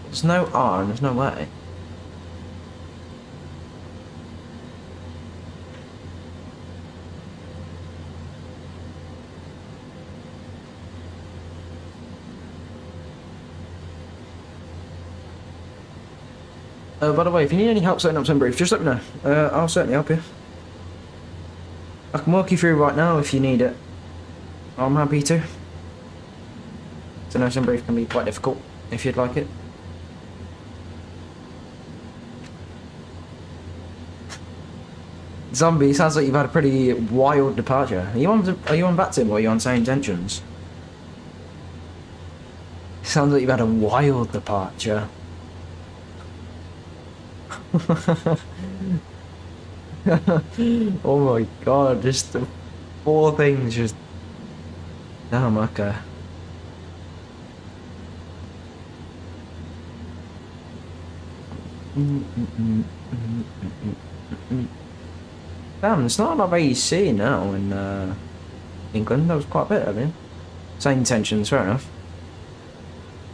There's no R and there's no way. By the way, if you need any help setting up Simbrief, just let me know. I'll certainly help you. I can walk you through right now if you need it. I'm happy to. So no, Simbrief can be quite difficult if you'd like it. Zombie, sounds like you've had a pretty wild departure. Are you on VATSIM or are you on Same Intentions? Sounds like you've had a wild departure. Oh my god, just the 4 things just... Damn, okay. Damn, there's not a lot of AEC now in England. That was quite a bit, I mean. Same intentions, fair enough.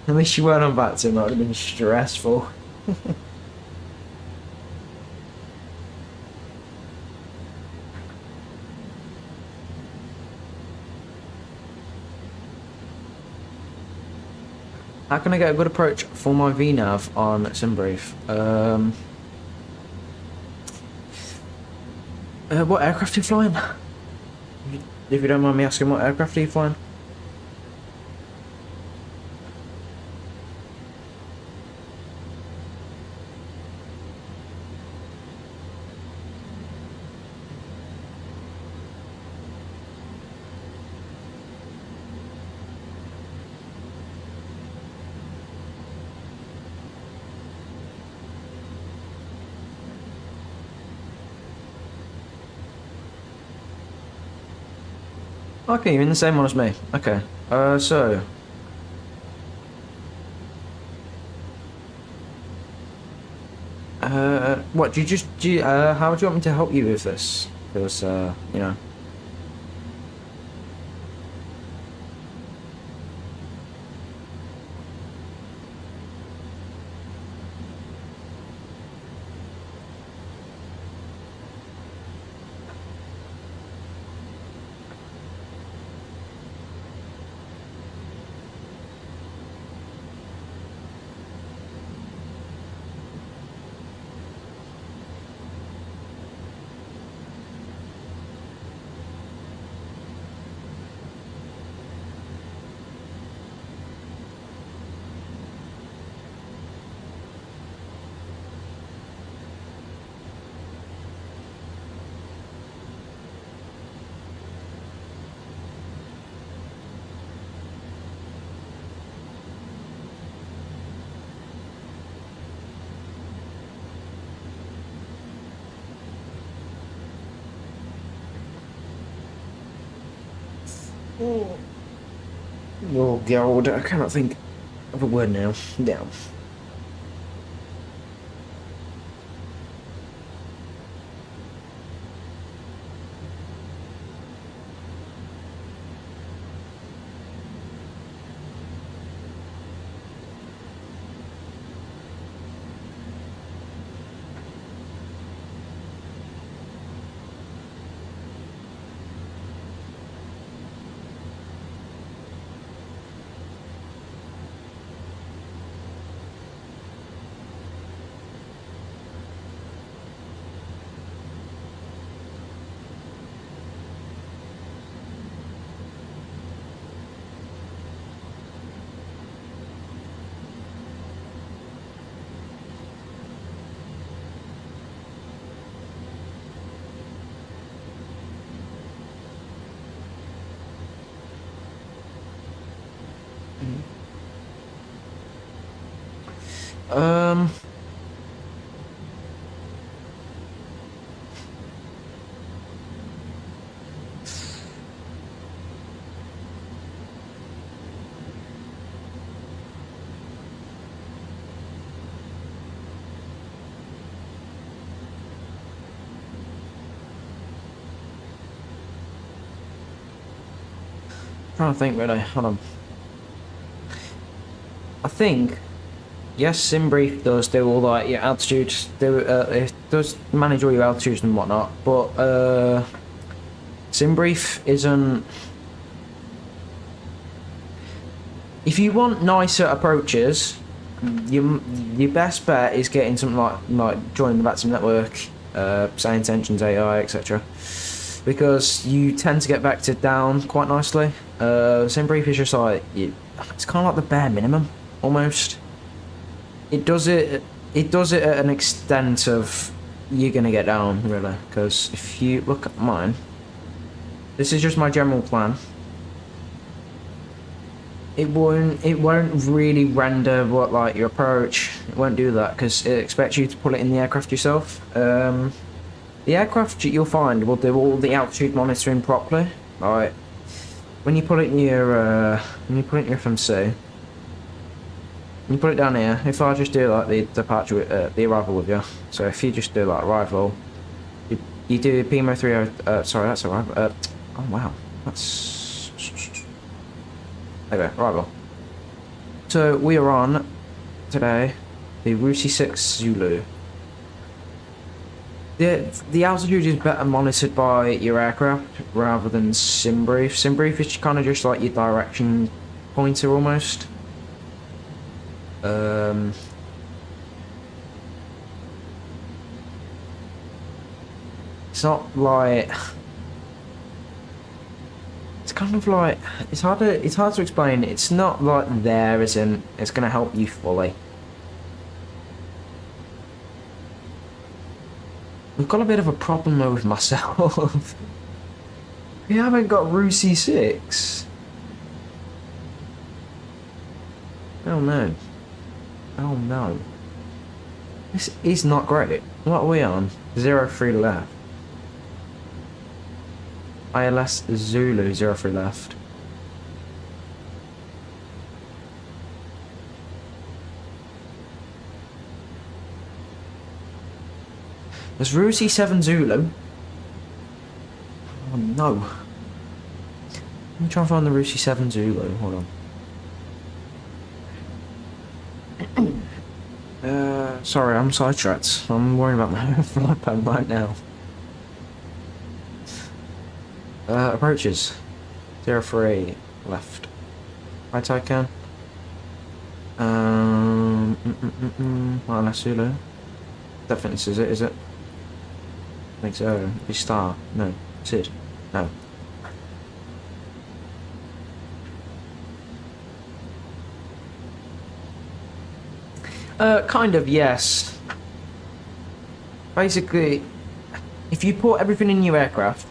At least you weren't on VATSIM, that would have been stressful. How can I get a good approach for my VNav on Simbrief? What aircraft are you flying? If you don't mind me asking, what aircraft are you flying? Okay, you're in the same one as me. Okay. So... What, how do you want me to help you with this? Because, you know. Oh god, I cannot think of a word now. Down. Um. Trying to think really. Hold on. I think yes, SimBrief does do all that. Your altitude, it does manage all your altitudes and whatnot. But SimBrief isn't. If you want nicer approaches, your best bet is getting something like joining the VATSIM network, say intentions AI, etc. Because you tend to get vectored down quite nicely. SimBrief is just like it's kind of like the bare minimum almost. It does it at an extent of you're gonna get down really. Because if you look at mine, this is just my general plan. It won't really render what like your approach. It won't do that because it expects you to pull it in the aircraft yourself. The aircraft you'll find will do all the altitude monitoring properly. Like when you put it in your FMC, you put it down here. If I just do like the departure with, the arrival with you, so if you just do like arrival, you do PMO 30. Sorry, that's arrival. Oh wow, that's okay. Arrival. So we are on today the Rusi 6 Zulu. The altitude is better monitored by your aircraft rather than SimBrief. SimBrief is kind of just like your direction pointer almost. It's not like. It's kind of like it's hard to explain. It's not like there isn't. It's gonna help you fully. We've got a bit of a problem though with myself. We haven't got Rusi 6. Oh no. Oh no. This is not great. What are we on? 03 left. ILS Zulu 03 left. There's Rusi 7 Zulu. Oh no. Let me try and find the Rusi 7 Zulu. Hold on. Sorry, I'm sidetracked. I'm worrying about my flight plan right now. Approaches. 03 left. Right, Tycan. Well, Zulu. Definitely this is it? I think so. Be Star. No. Sid. No. Kind of, yes. Basically, if you put everything in your aircraft,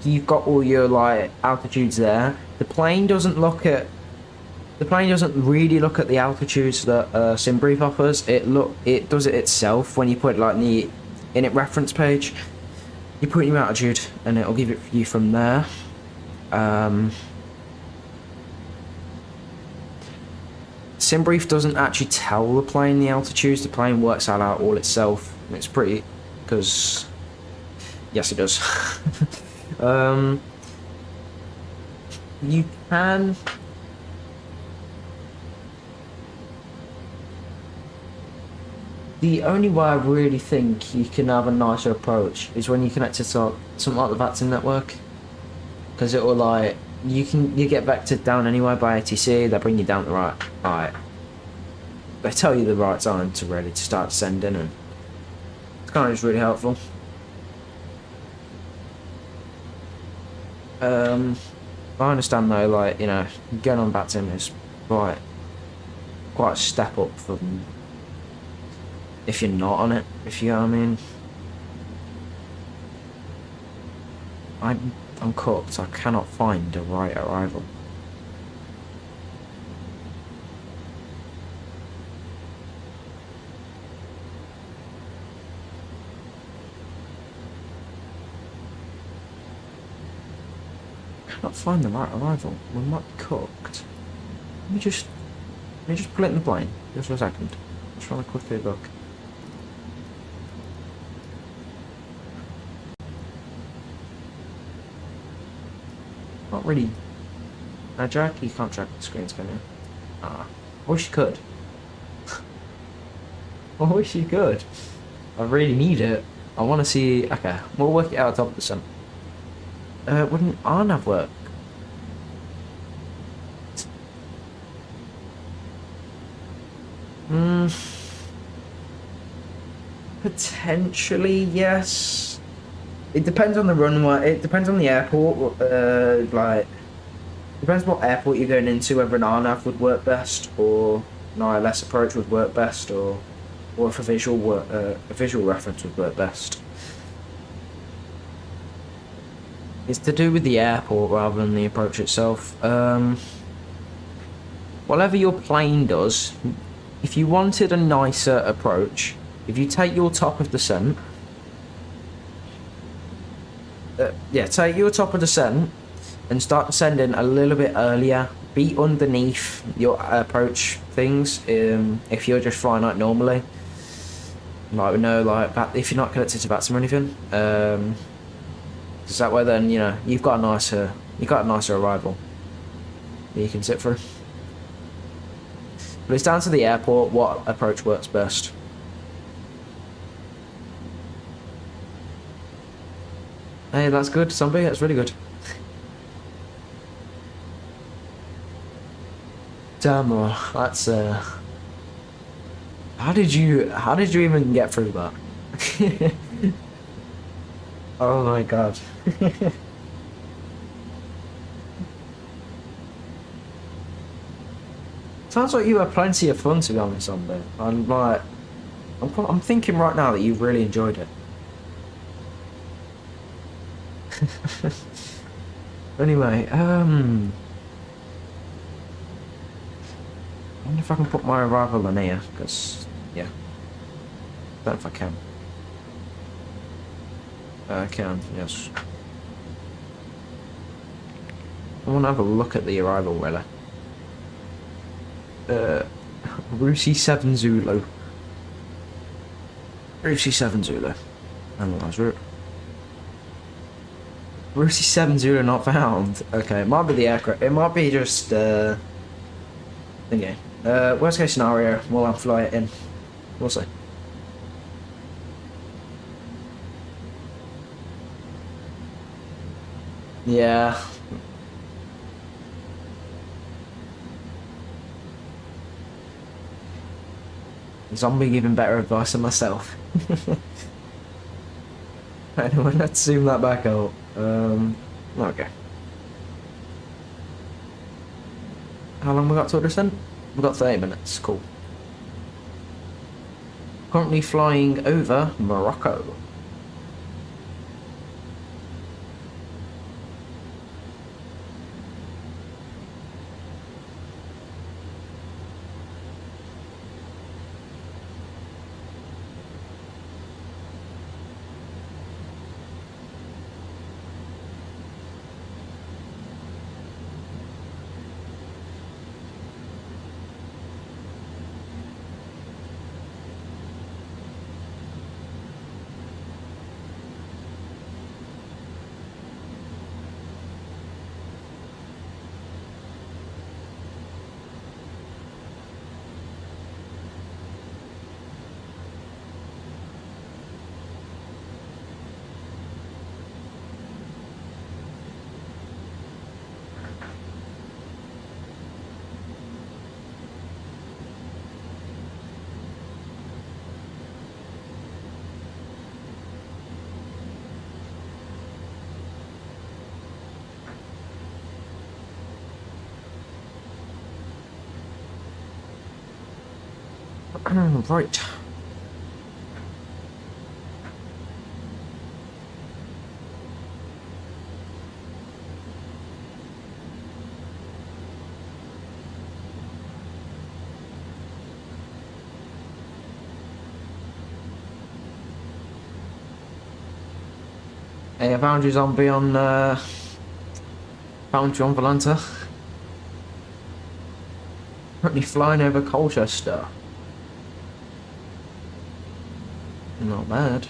you've got all your like altitudes there. The plane doesn't really look at the altitudes that SimBrief offers. It does it itself when you put it like in its reference page. You put in your altitude and it'll give it for you from there. SimBrief doesn't actually tell the plane the altitudes. The plane works that out all itself. It's pretty, because yes, it does. You can. The only way I really think you can have a nicer approach is when you connect it to something like the VATSIM network, because it will like you get vectored down anyway by ATC. They bring you down the right. They tell you the right time to ready to start sending, and it's kind of just really helpful. I understand though, like, you know, going on VATSIM is quite a step up from if you're not on it, if you know what I mean. I'm cooked. I cannot find a right arrival. Cannot find the right arrival. We might be cooked. Let me just pull it in the plane just for a second. Just want to quickly look. Not really. Now, Jack, you can't track the screens, can you? I wish you could. I wish you could. I really need it. I want to see. Okay, we'll work it out on top of the sun. Wouldn't RNAV work? Potentially, yes. It depends on the runway. It depends on the airport. Like, depends what airport you're going into. Whether an RNAV would work best, or an ILS approach would work best, or if a visual reference would work best. It's to do with the airport rather than the approach itself. Whatever your plane does, if you wanted a nicer approach, if you take your top of descent, take your top of descent and start descending a little bit earlier. Be underneath your approach things. If you're just flying like normally, like if you're not connected to VATSIM or anything. Because that way, then you know you've got a nicer arrival that you can sit through. But it's down to the airport what approach works best. Hey, that's good, Zombie. That's really good. Damn, that's How did you even get through that? Oh my god. Sounds like you had plenty of fun, to be honest, on there. I'm thinking right now that you've really enjoyed it. Anyway, I wonder if I can put my arrival in here, because, yeah. I don't know if I can. I can, yes. I want to have a look at the arrival, really. Rusi 7 Zulu. Rusi 7 Zulu. Analyze route. Route 70 not found. Okay, it might be the aircraft. It might be just okay. Worst case scenario, we'll fly it in. We'll see. Yeah. Zombie giving better advice than myself. Anyway, let's zoom that back out. Okay. How long we got till descent? We've got 30 minutes, cool. Currently flying over Morocco. Right. Hey, I found you zombie on found you on Volanta. Currently flying over Colchester. Not bad.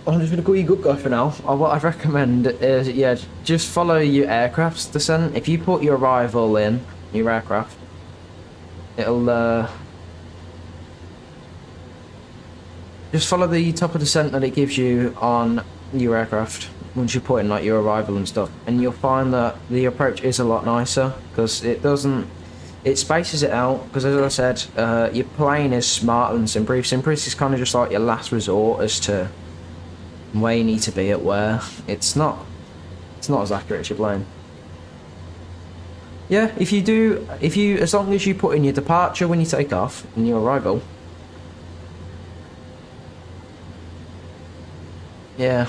I'm just gonna call you good guy for now. What I'd recommend is, yeah, just follow your aircraft's descent. If you put your arrival in your aircraft, it'll just follow the top of descent that it gives you on your aircraft once you put in like your arrival and stuff, and you'll find that the approach is a lot nicer because it spaces it out. Because as I said, your plane is smarter than Simbrief. Simbrief is kind of just like your last resort as to where you need to be at where. It's not as accurate as your plane. Yeah, as long as you put in your departure when you take off and your arrival. Yeah.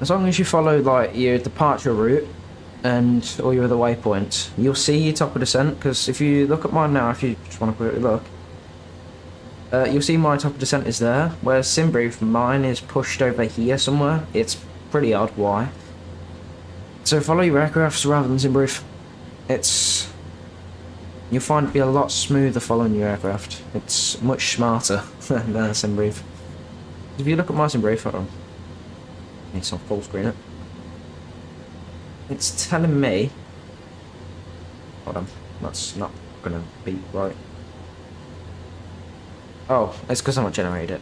As long as you follow like your departure route and all your other waypoints, you'll see your top of descent. Because if you look at mine now, if you just want to quickly look, you'll see my top of descent is there, whereas Simbrief, mine is pushed over here somewhere. It's pretty odd why. So follow your aircrafts rather than Simbrief. You'll find it be a lot smoother following your aircraft. It's much smarter than Simbrief. If you look at my Simbrief, hold on. It's on full screen it. It's telling me. Hold on, that's not gonna be right. Oh, it's because I'm not generated it.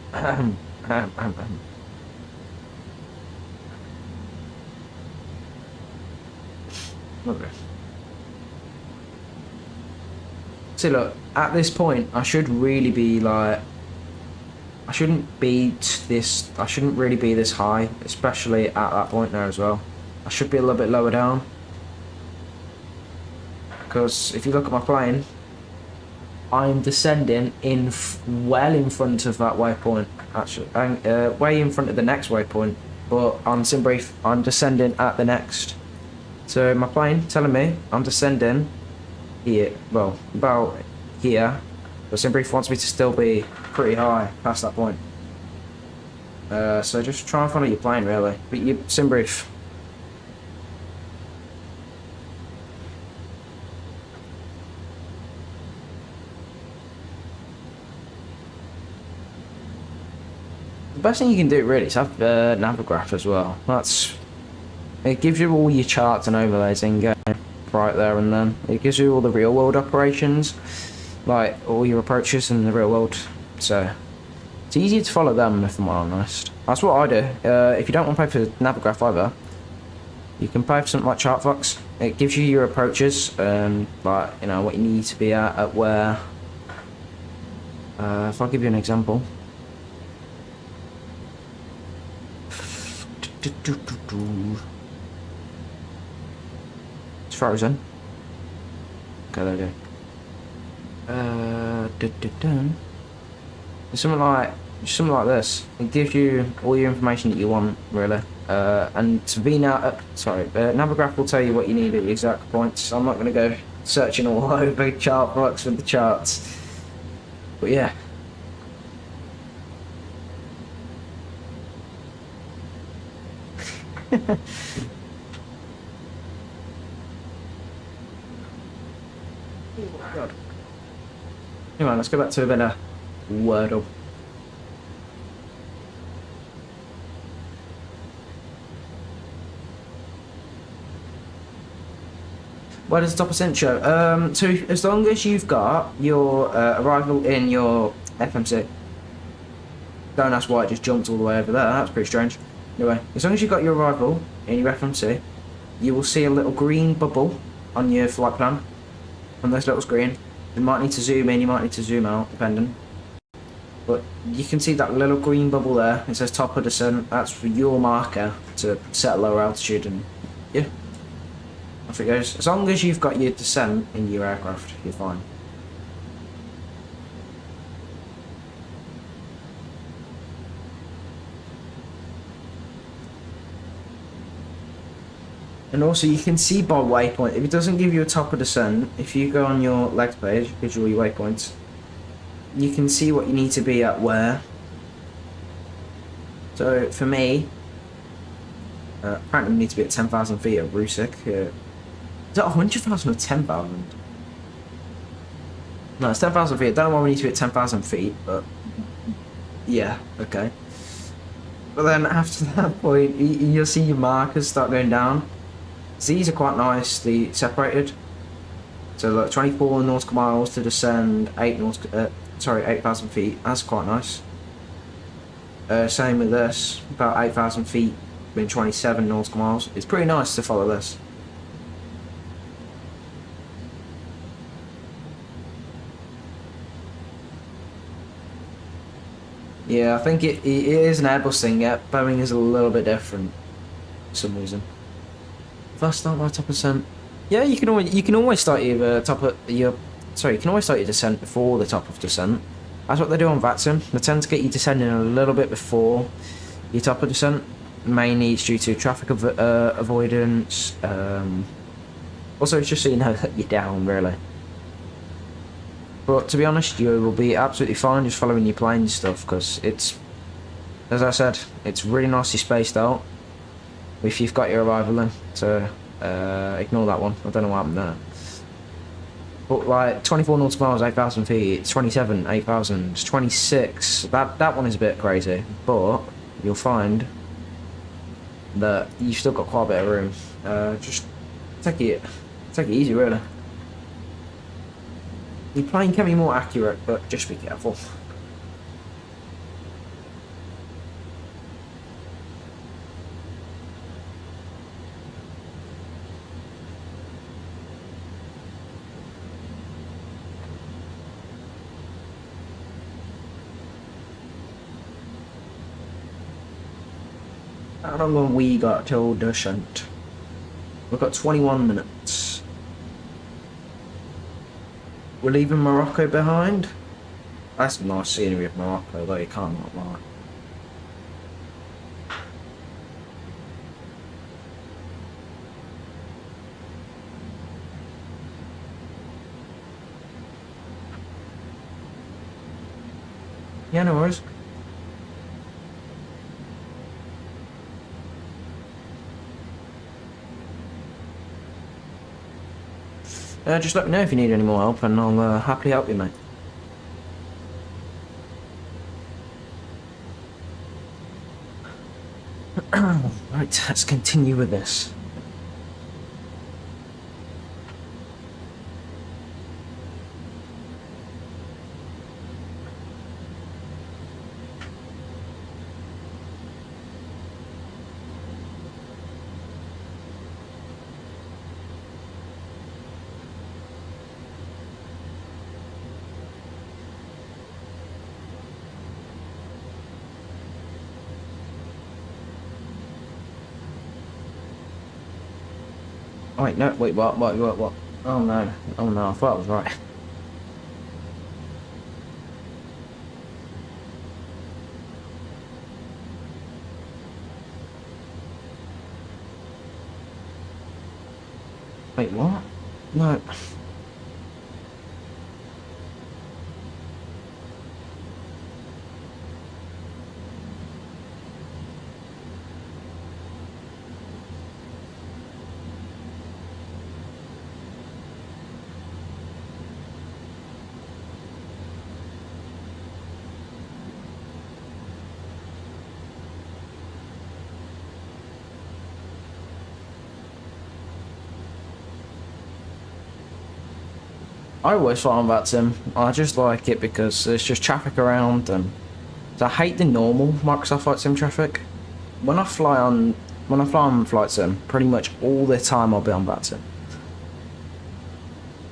Okay. See, look, at this point, I should really be like I shouldn't be this. I shouldn't really be this high, especially at that point there as well. I should be a little bit lower down. Because if you look at my plane, I'm descending well in front of that waypoint, actually, way in front of the next waypoint. But on sim brief, I'm descending at the next. So my plane telling me I'm descending here, well, about here. But sim brief wants me to still be pretty high past that point. So just try and follow your plane, really. But your sim brief. The best thing you can do really is have Navigaph as well. It gives you all your charts and overlays in game right there and then. It gives you all the real world operations, like all your approaches in the real world. So it's easier to follow them, if I'm honest. That's what I do. If you don't want to pay for Navigaph either, you can pay for something like ChartFox. It gives you your approaches and like what you need to be at where. If I'll give you an example. It's frozen. Okay, there we go. Something like this. It gives you all your information that you want, really. And Navigaph will tell you what you need at the exact points. I'm not going to go searching all over ChartFox for the charts. But yeah. God. Anyway, let's go back to a bit of Wordle. Where does the top percent show? So as long as you've got your arrival in your FMC. Don't ask why it just jumped all the way over there. That's pretty strange. Anyway, as long as you've got your arrival in your FMC, you will see a little green bubble on your flight plan. On this little screen. You might need to zoom in, you might need to zoom out, depending. But you can see that little green bubble there. It says top of descent. That's your marker to set a lower altitude, and yeah, off it goes. As long as you've got your descent in your aircraft, you're fine. And also you can see by waypoint, if it doesn't give you a top of descent, if you go on your legs page, gives you all your waypoints, you can see what you need to be at where. So for me, apparently we need to be at 10,000 feet at Rusik. Is that 100,000 or 10,000? No, it's 10,000 feet. I don't know why we need to be at 10,000 feet, but yeah, okay. But then after that point, you'll see your markers start going down. So these are quite nicely separated. So look, 24 nautical miles to descend, 8,000 feet. That's quite nice. Same with this, about 8,000 feet, being 27 nautical miles. It's pretty nice to follow this. Yeah, I think it is an Airbus thing. Yeah, Boeing is a little bit different for some reason. If I start my top descent, yeah, you can always start your you can always start your descent before the top of descent. That's what they do on VATSIM. They tend to get you descending a little bit before your top of descent. Mainly it's due to traffic avoidance. Also, it's just so you know that you're down, really. But to be honest, you will be absolutely fine just following your plane stuff, because it's, as I said, it's really nicely spaced out. If you've got your arrival in, so ignore that one. I don't know what happened there. But like 24 nautical miles, 8,000 feet, it's 27, 8,000, 26. That one is a bit crazy, but you'll find that you've still got quite a bit of room. Just take it easy, really. Your plane can be more accurate, but just be careful. How long have we got till Dushunt? We've got 21 minutes. We're leaving Morocco behind. That's a nice scenery of Morocco, though, you can't not lie. Yeah, no worries. Just let me know if you need any more help and I'll happily help you, mate. Right, let's continue with this. Oh, wait, no, wait, what? Oh no, I thought I was right. Wait, what? No. I always fly on VATSIM. I just like it because there's just traffic around, and I hate the normal Microsoft Flight Sim traffic. When I fly on Flight Sim, pretty much all the time I'll be on VATSIM.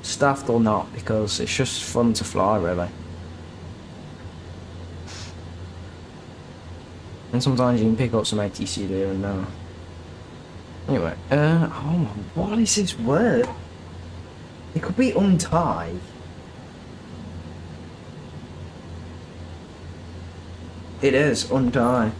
Staffed or not, because it's just fun to fly, really. And sometimes you can pick up some ATC there and there. Anyway, oh, what is this word? It could be untie. It is untie.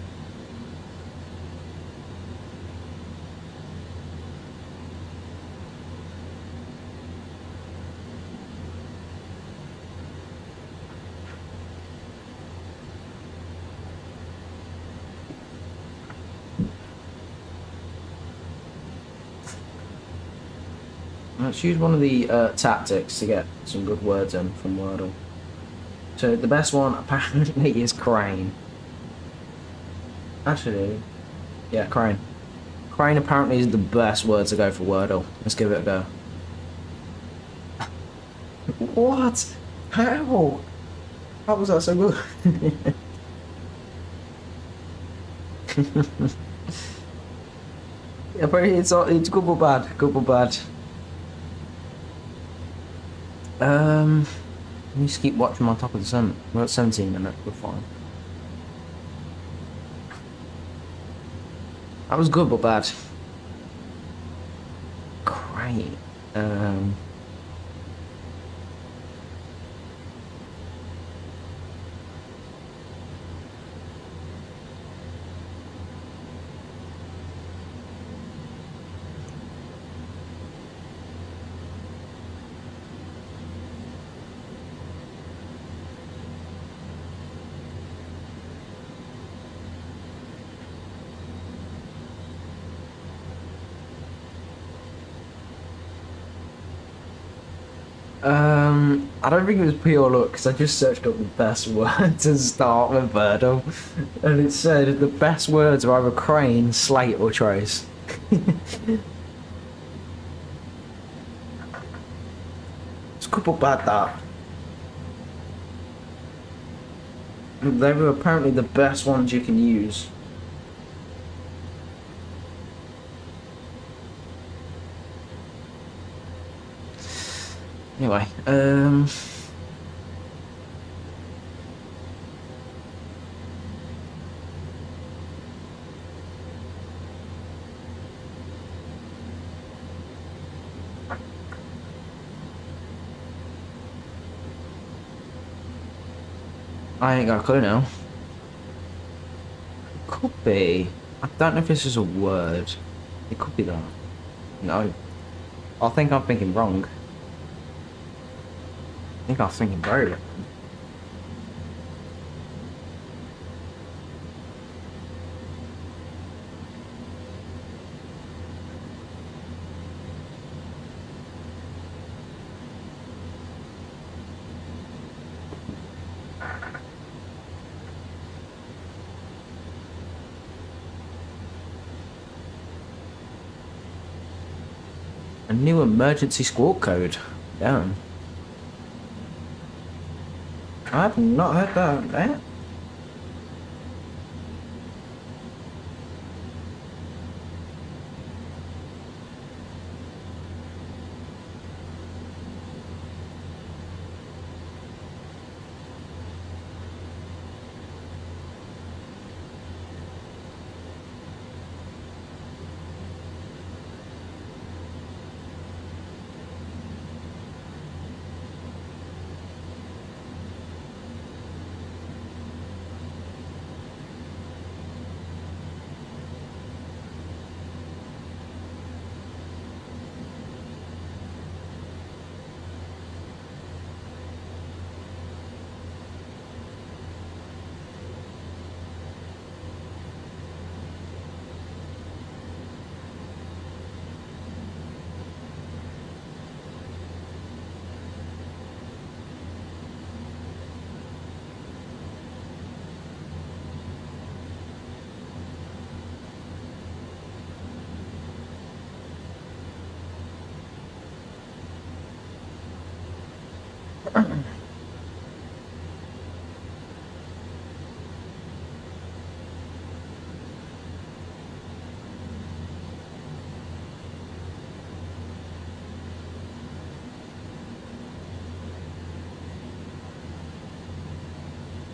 Let's use one of the tactics to get some good words in from Wordle. So the best one apparently is crane. Actually, yeah, crane. Crane apparently is the best word to go for Wordle. Let's give it a go. What? How? How was that so good? Yeah, but it's good but bad. Good but bad. Let me just keep watching on top of the sun. We're at 17 minutes, we're fine. That was good but bad. Great. I don't think it was pure luck, because I just searched up the best word to start with Wordle, and it said the best words are either crane, slate, or trace. It's good but bad, that. They were apparently the best ones you can use. Anyway, I ain't got a clue now. It could be. I don't know if this is a word. It could be that. No. I think I'm thinking wrong. I think I was thinking very wrong. A new emergency squawk code. Damn. I've not heard that.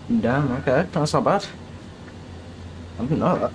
Damn, okay, that's not bad. I didn't know that.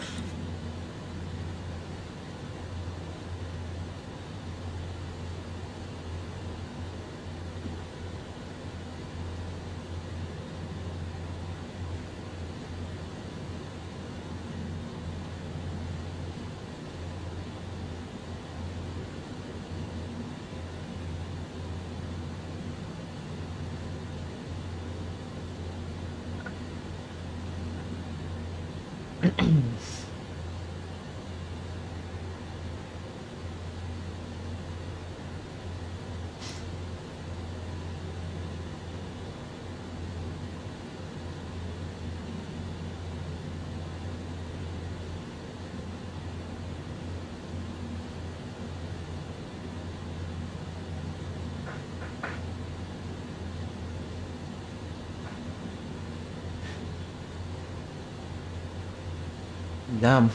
Damn.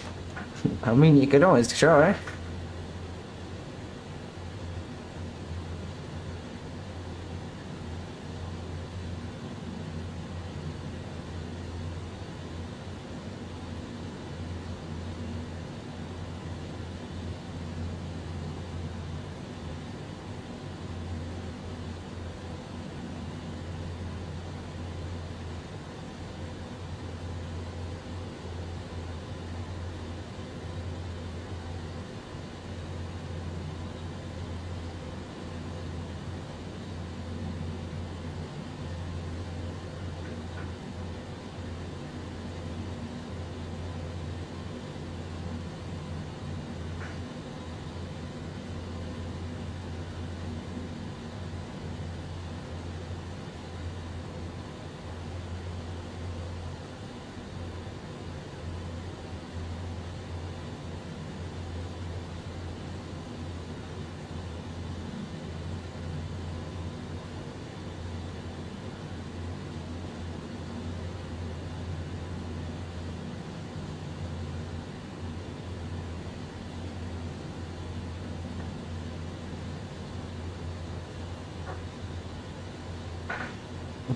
I mean, you could always try.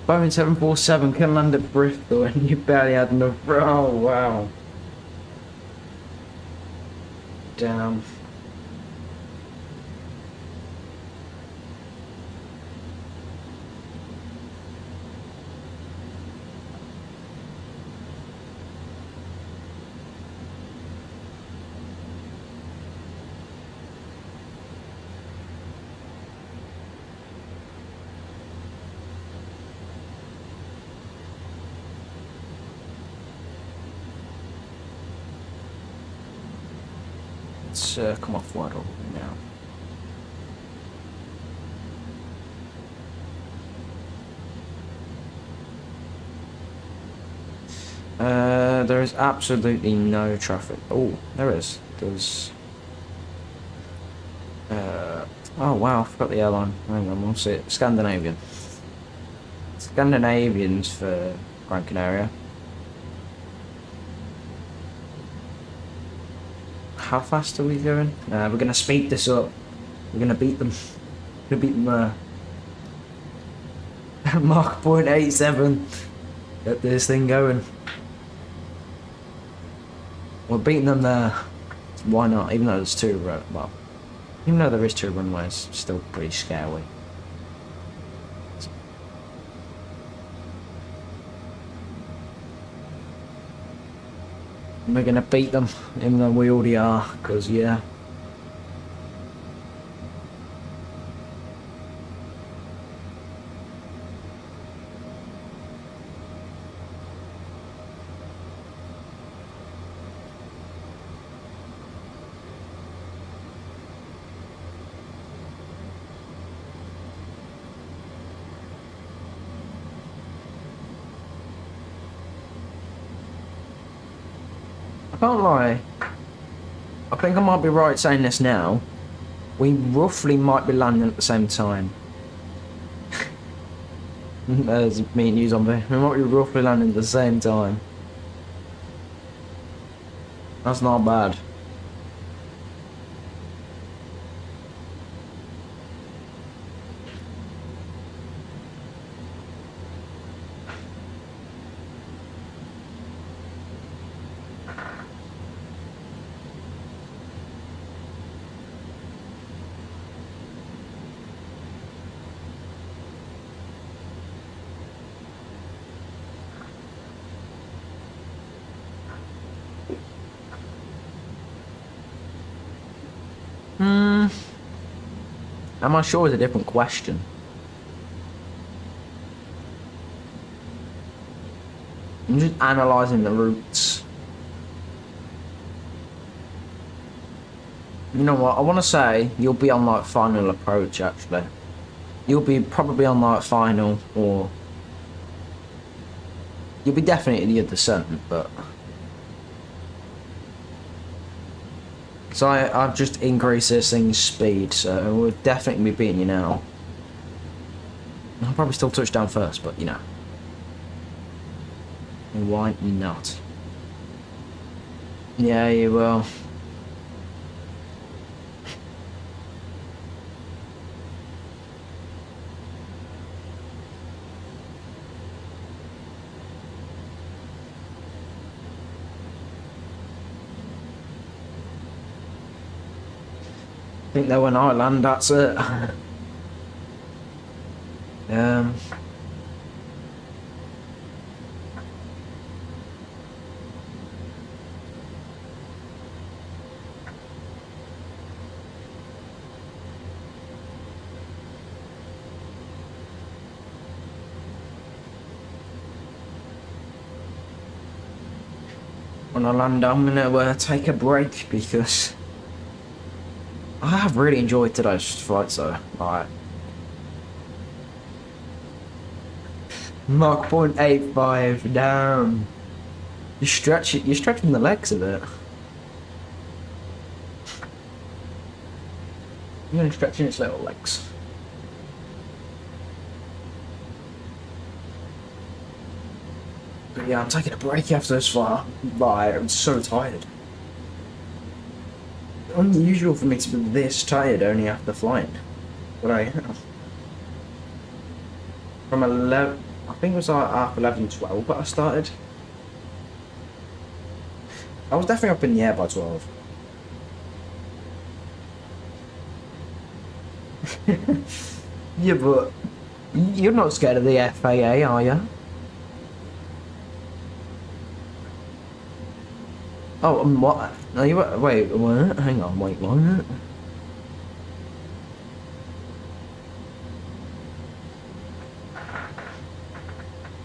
Boeing 747 can land at Bristol and you barely had enough. Oh, wow. Damn. Let's come off wide orbit now. There is absolutely no traffic. Oh, there is. There's. Oh wow, I forgot the airline. Hang on, we'll see it. Scandinavian. Scandinavians for Gran Canaria. How fast are we going? We're gonna speed this up. We're gonna beat them. We're gonna beat them. Mach 0.87. Get this thing going. We're beating them there. Why not? Even though there's two, well, even though there is two runways, still pretty scary. We're gonna beat them, even though we already are, because yeah. I can't lie, I think I might be right saying this now. We roughly might be landing at the same time. There's me and you, zombie. We might be roughly landing at the same time. That's not bad. Am I sure is a different question. I'm just analysing the routes. You know what, I want to say you'll be on like final approach actually. You'll be probably on like final, or you'll be definitely at the descent, but so I've just increased this thing's speed, so we'll definitely be beating you now. I'll probably still touch down first, but you know. Why not? Yeah, you will. I think that when I land, that's it. When I land, I'm gonna take a break because I have really enjoyed today's flight, so like Mach 0.85 down. You're stretching the legs a bit. You're only stretching its little legs. But yeah, I'm taking a break after this flight. Like, I'm so tired. Unusual for me to be this tired only after flying, but I am. From 11, I think it was like half 11, 12 that I started. I was definitely up in the air by 12. Yeah, but you're not scared of the FAA, are you? Oh, what? Are you, wait, what? Hang on, wait, what?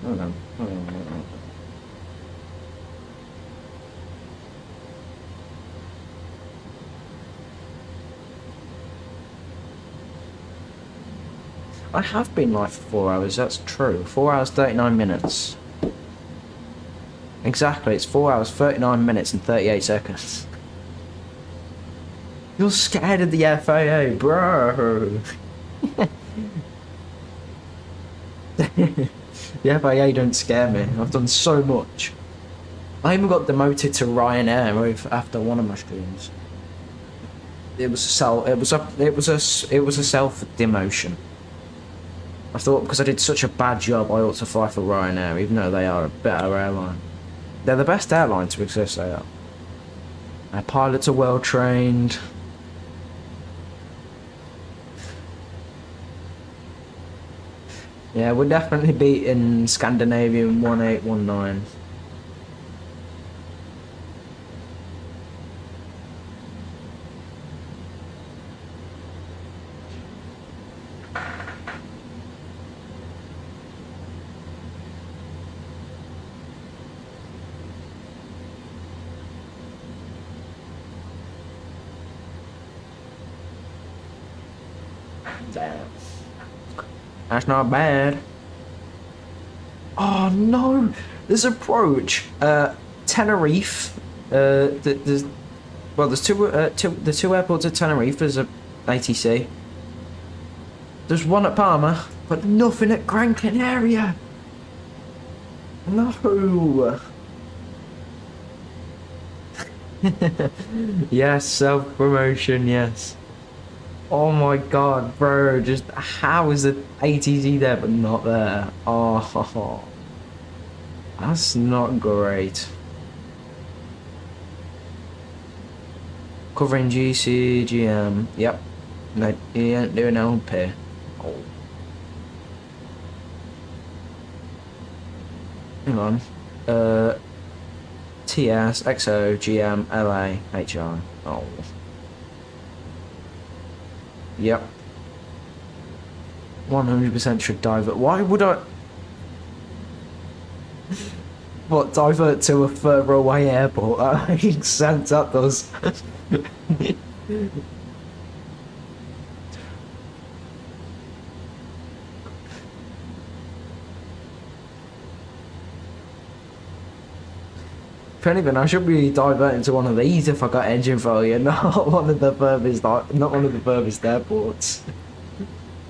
Hold on, hold on, hold on. I have been live for 4 hours, that's true. 4 hours, 39 minutes. Exactly, it's 4 hours, 39 minutes and 38 seconds. You're scared of the FAA, bro. The FAA don't scare me. I've done so much. I even got demoted to Ryanair after one of my streams. It was a self demotion. I thought because I did such a bad job, I ought to fly for Ryanair, even though they are a better airline. They're the best airline to exist. They are. Our pilots are well trained. Yeah, we're definitely beating Scandinavian 1819. Damn. That's not bad. Oh no! There's approach. Tenerife. There's two airports at Tenerife. There's a ATC. There's one at Palma, but nothing at Gran Canaria. No. Yes, self-promotion. Yes. Oh my god, bro, just how is the ATC there but not there? Oh, that's not great. Covering GC, GM, yep. No, he ain't doing LP. Oh. Hang on. TS, XO, GM, LA, HR. Oh. Yep. 100% should divert. Why would I? What, divert to a further away airport? That makes sense, that does. If anything, I should be diverting to one of these if I got engine failure, not one of the furthest airports.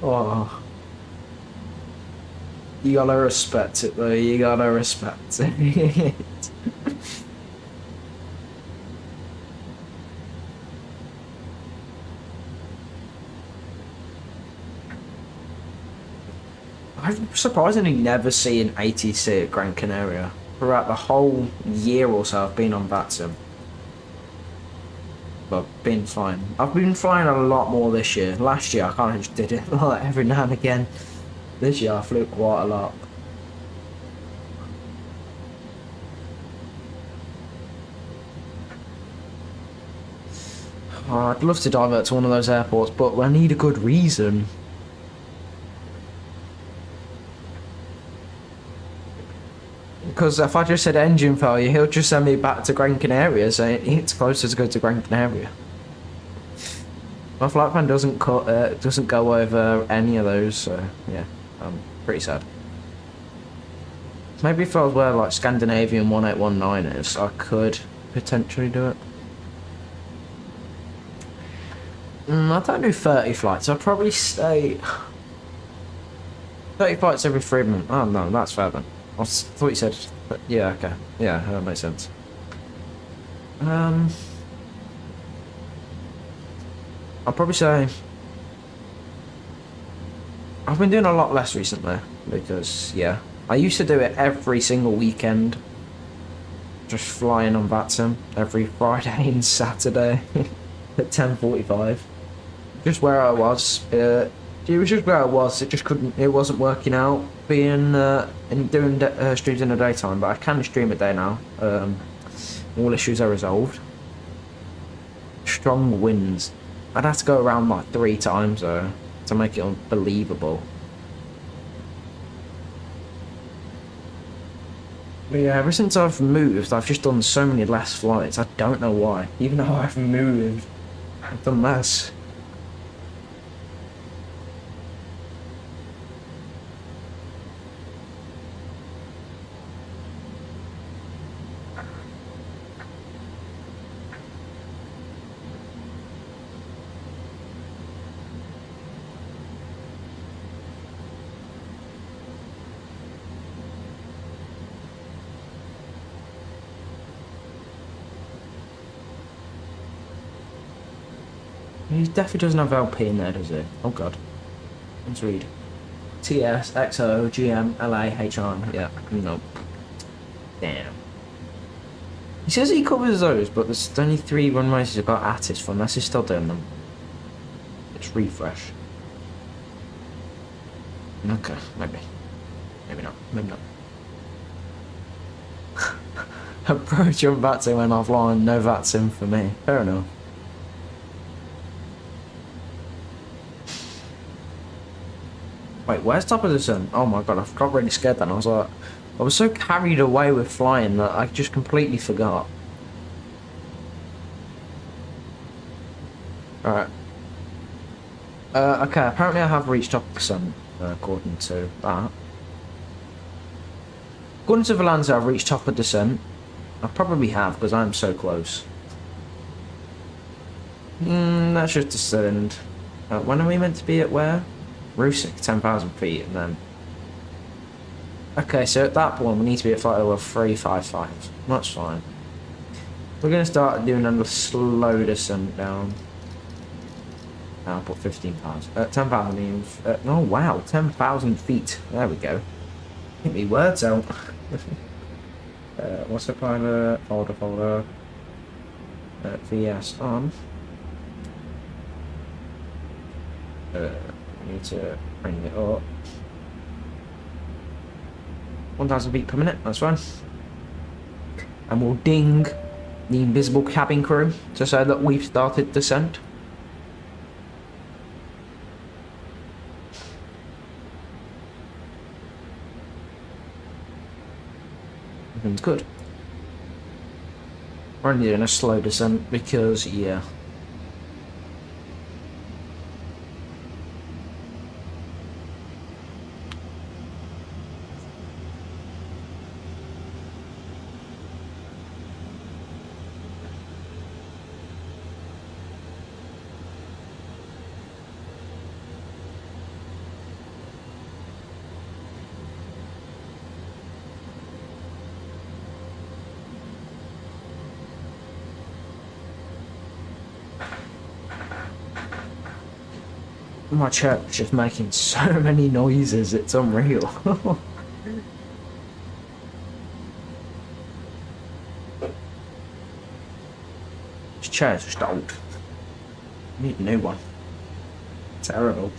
Oh, you gotta respect it though. You gotta respect it. I've surprisingly never seen ATC at Gran Canaria. Throughout the whole year or so I've been on VATSIM. But been fine. I've been flying a lot more this year. Last year I kind of just did it like every now and again. This year I flew quite a lot. Oh, I'd love to divert to one of those airports, but I need a good reason. Because if I just said engine failure, he'll just send me back to Gran Canaria, saying it's closer to go to Gran Canaria. My flight plan doesn't go over any of those, so yeah, I'm pretty sad. Maybe if I was where like Scandinavian 1819 is, I could potentially do it. I don't do 30 flights. I'd probably stay 30 flights every 3 months. Oh no, that's fair then. I thought you said, yeah, okay, yeah, that makes sense. I'll probably say I've been doing a lot less recently because, yeah, I used to do it every single weekend, just flying on VATSIM every Friday and Saturday at 10:45. Just where I was. It was just where I was. It wasn't working out being and doing streams in the daytime. But I can stream at day now. All issues are resolved. Strong winds. I'd have to go around like 3 times though to make it unbelievable. But yeah, ever since I've moved, I've just done so many less flights. I don't know why. Even though I've moved, I've done less. He definitely doesn't have LP in there, does he? Oh god. Let's read. TS, XO, GM, LA, HR. Yeah, no. Damn. He says he covers those, but there's only 3 runways he's got at his fun, unless he's still doing them. Let's refresh. Okay, maybe. Maybe not. Maybe not. Approach on VATSIM went offline, no VATSIM for me. Fair enough. Wait, where's top of the sun? Oh my god, I got really scared then. I was so carried away with flying that I just completely forgot. Alright. Okay, apparently I have reached top of the sun, according to that. According to Valanza, I've reached top of descent. I probably have, because I'm so close. That's just descend. When are we meant to be at where? Rusik, 10,000 feet, and then... Okay, so at that point we need to be at flight level 355. That's fine. We're going to start doing a slow descent down. I'll put 15,000. 10,000 means... oh wow, 10,000 feet. There we go. Get me words out. What's the pilot? Folder. VS on. Need to bring it up. 1,000 feet per minute, that's fine. And we'll ding the invisible cabin crew to say that we've started descent. Everything's good. We're only doing a slow descent because, yeah. My church is just making so many noises, it's unreal. This chair's just old. I need a new one. Terrible.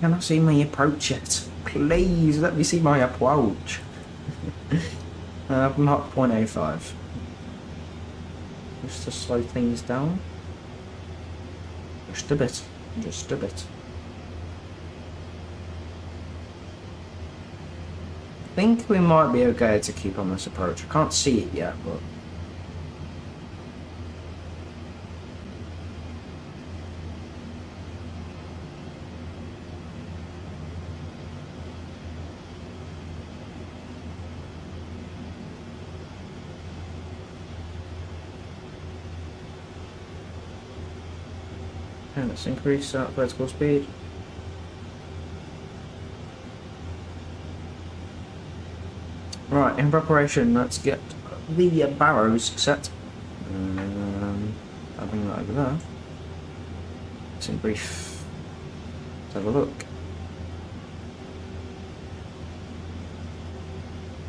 Can I see my approach yet? Please let me see my approach. Block 0.85. Just to slow things down. Just a bit. Just a bit. I think we might be okay to keep on this approach. I can't see it yet, but... And let's increase that vertical speed. Right, in preparation, let's get the barrows set. I'll bring that over there. Let's in brief. Let's have a look.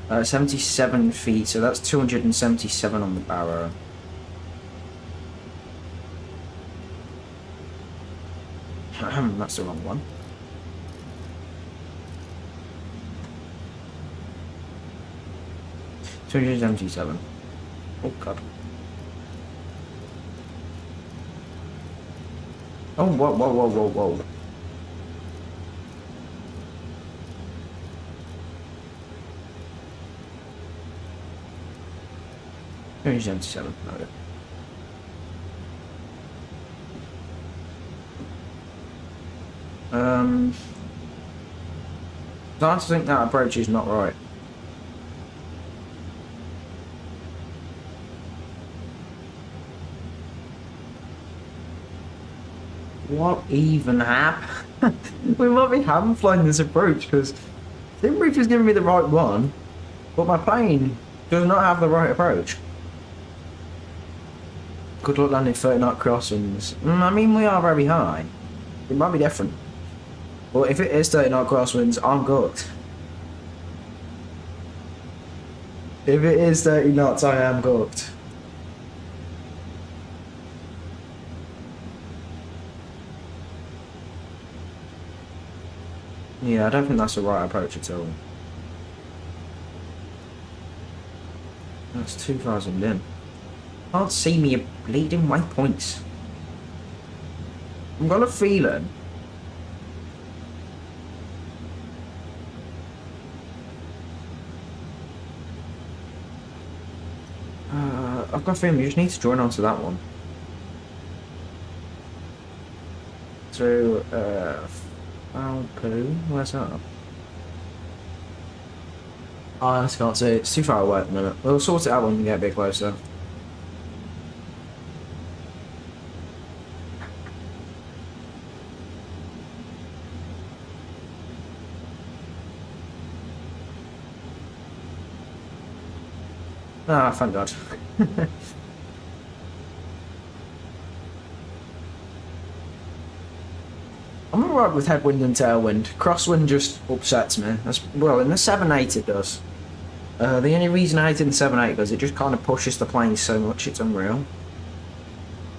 77 feet, so that's 277 on the barrow. That's the wrong one. $277. Oh god. Oh, whoa. 277, okay. I think that approach is not right. What even happened? We might be ham flying this approach because Simbrief is giving me the right one, but my plane does not have the right approach. Good luck landing 30 knot crosswinds. I mean, we are very high. It might be different. But if it is 30 knot crosswinds, I'm cooked. If it is 30 knots, I am cooked. Yeah, I don't think that's the right approach at all. That's 2,000 in. Can't see me bleeding waypoints. I've got a feeling. I've got a feeling you just need to join onto that one. Through, Alpoo? Where's that? Oh, I just can't see it. It's too far away at the minute. We'll sort it out when we get a bit closer. Ah, thank God. I'm alright with headwind and tailwind. Crosswind just upsets me. Well, in the 7.8 it does. The only reason I hate it in the 7.8 is it just kind of pushes the plane so much, it's unreal.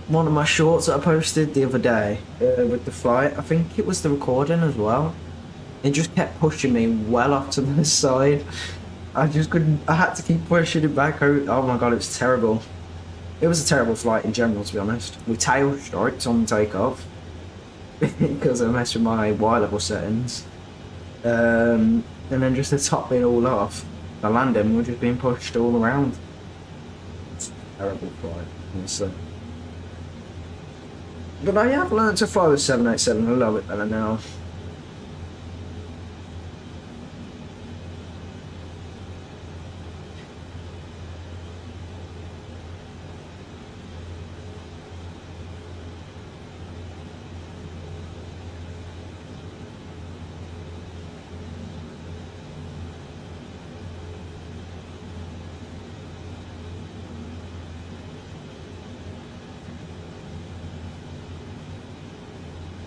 One of my shorts that I posted the other day with the flight, I think it was the recording as well. It just kept pushing me well off to the side. I just couldn't, I had to keep pushing it back out. Oh my god, it was terrible. It was a terrible flight in general, to be honest. With tail strikes on takeoff. Because I messed with my Y level settings. And then just the top being all off. The landing, we're just being pushed all around. It's a terrible flight, honestly. But I have learned to fly the 787, I love it better now.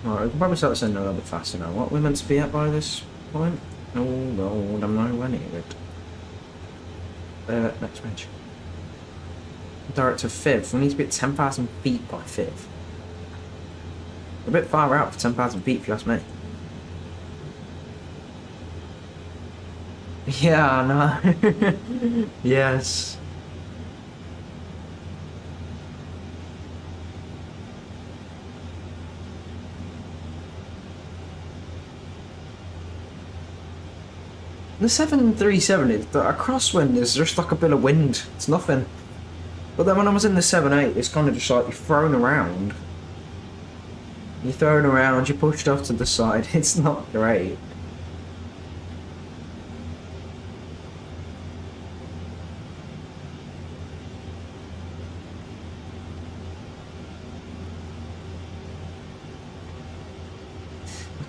Alright, we can probably start sending a little bit faster now. What are we meant to be at by this point? Oh Lord, I'm nowhere near it. Next page. Director 5th. We need to be at 10,000 feet by 5th. A bit far out for 10,000 feet if you ask me. Yeah, I know. Yes. The 737 is a crosswind is just like a bit of wind. It's nothing. But then when I was in the 7.8, it's kind of just like you're thrown around. You're thrown around, you're pushed off to the side. It's not great.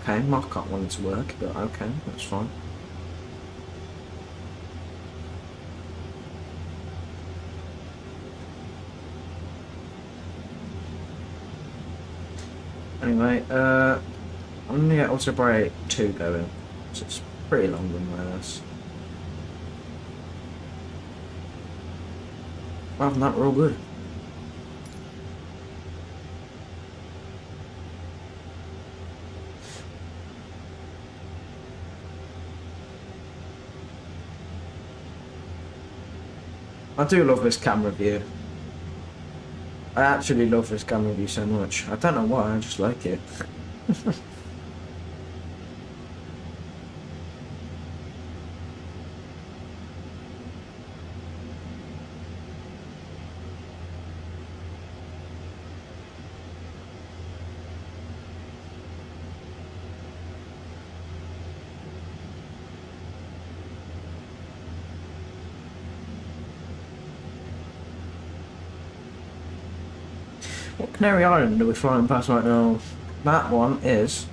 Okay, Mark can't want it to work, but okay, that's fine. Anyway, I'm gonna get Auto Brake 2 going, so it's pretty long run like this. Apart from that, we're all good. I do love this camera view. I actually love this camera view so much. I don't know why, I just like it. What Canary Island are we flying past right now? That one is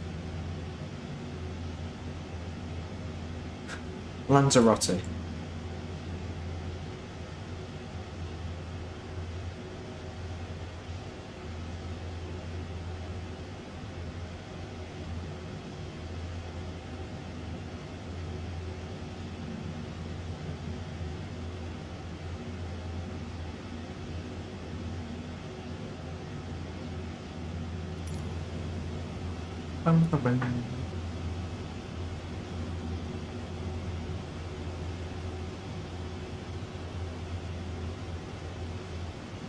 Lanzarote.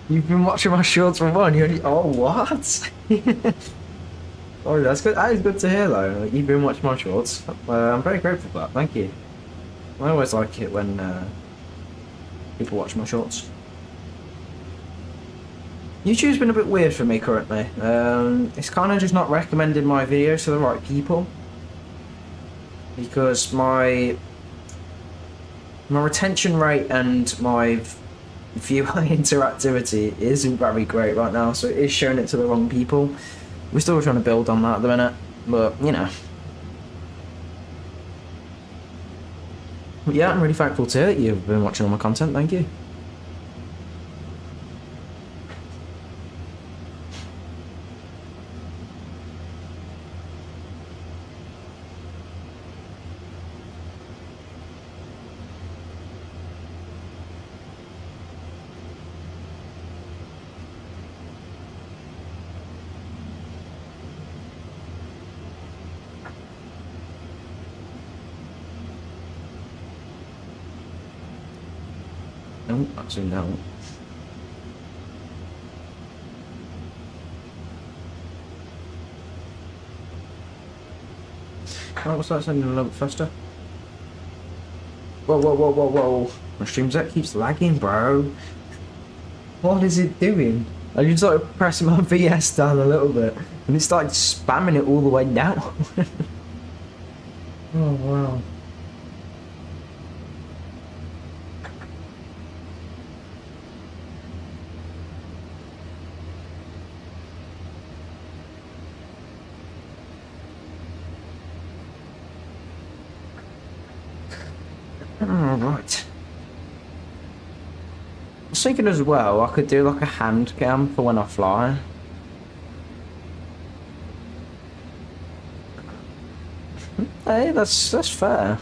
You've been watching my shorts for one. Oh, what? Oh, that's good. That is good to hear, though. You've been watching my shorts. I'm very grateful for that. Thank you. I always like it when people watch my shorts. YouTube's been a bit weird for me currently. It's kind of just not recommending my videos to the right people. Because my retention rate and my viewer interactivity isn't very great right now, so it is showing it to the wrong people. We're still trying to build on that at the minute, but you know. But yeah, I'm really thankful to hear that you've been watching all my content. Thank you. No, actually no. Oh, what's that sounding a little bit faster? Whoa, whoa, whoa, whoa, whoa. My stream set keeps lagging, bro. What is it doing? I just started pressing my VS down a little bit, and it started spamming it all the way down. Oh, wow. Alright. I was thinking as well, I could do like a hand cam for when I fly. Hey, that's fair.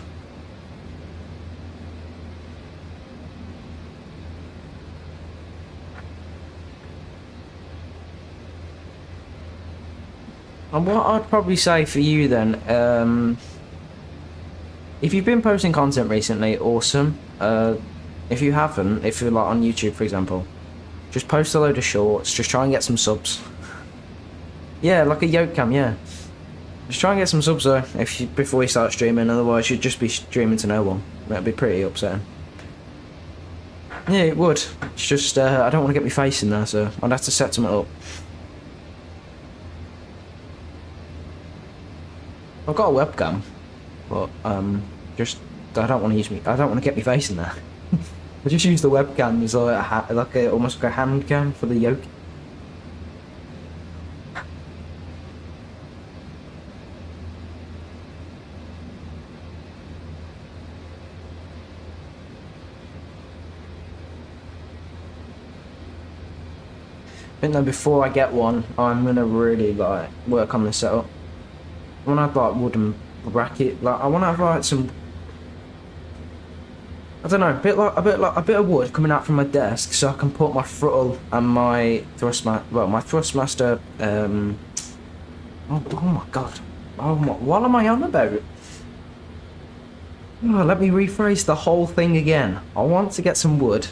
And what I'd probably say for you then, if you've been posting content recently, awesome. If you haven't, if you're like on YouTube for example, just post a load of shorts, just try and get some subs. Yeah, like a yoke cam, yeah. Just try and get some subs though, before you start streaming, otherwise you'd just be streaming to no one. That'd be pretty upsetting. Yeah, it would. It's just, I don't want to get my face in there, so I'd have to set something up. I've got a webcam, but just I don't want to use I don't want to get my face in there. I just use the webcam as almost like a hand cam for the yoke. I think that before I get one, I'm gonna really like work on the setup. I want to have like wooden bracket, like I want to have like some. I don't know, a bit of wood coming out from my desk, so I can put my throttle and my thrustmaster. Oh my god! What am I on about? Oh, let me rephrase the whole thing again. I want to get some wood,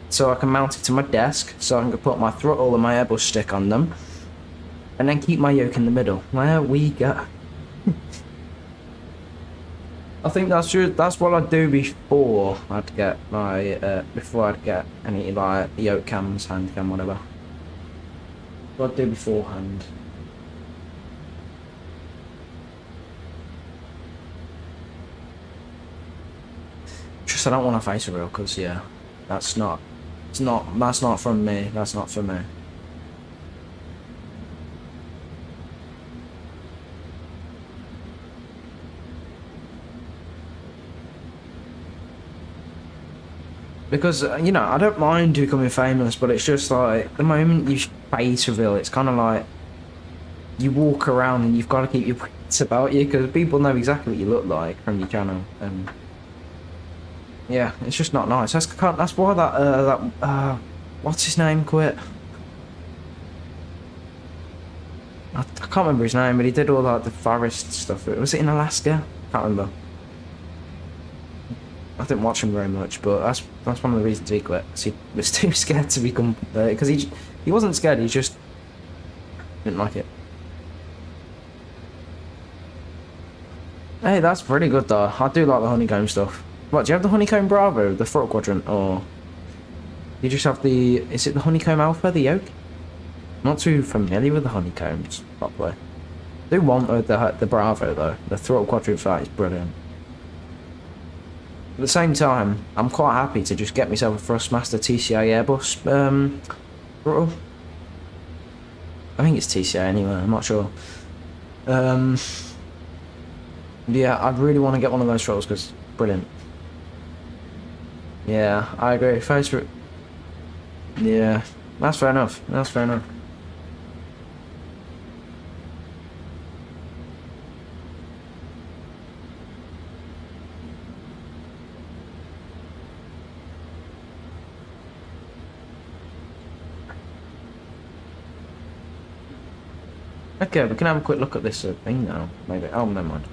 so I can mount it to my desk, so I can put my throttle and my airbus stick on them, and then keep my yoke in the middle. There we go. I think that's what I'd do before I'd get my any like yoke cams, hand cam, whatever. What I'd do beforehand. Just I don't want to face a real, because yeah, that's not from me. That's not for me. Because, you know, I don't mind becoming famous, but it's just like, the moment you face reveal, it's kind of like, you walk around and you've got to keep your wits about you, because people know exactly what you look like from your channel, and yeah, it's just not nice. That's why that what's his name quit? I can't remember his name, but he did all like the forest stuff. Was it in Alaska? Can't remember. I didn't watch him very much, but that's one of the reasons he quit. He was too scared to become, because he wasn't scared. He just didn't like it. Hey, that's pretty good though. I do like the honeycomb stuff. What, do you have the honeycomb Bravo, the throttle quadrant, or you just have the? Is it the honeycomb Alpha, the yoke? I'm not too familiar with the honeycombs properly. I do want the Bravo though. The throttle quadrant for that is brilliant. At the same time, I'm quite happy to just get myself a Thrustmaster TCA Airbus throttle. I think it's TCA anyway, I'm not sure. Yeah, I'd really want to get one of those throttles because it's brilliant. Yeah, I agree. Yeah, that's fair enough. That's fair enough. Okay, we can have a quick look at this thing now, maybe. Oh, never mind.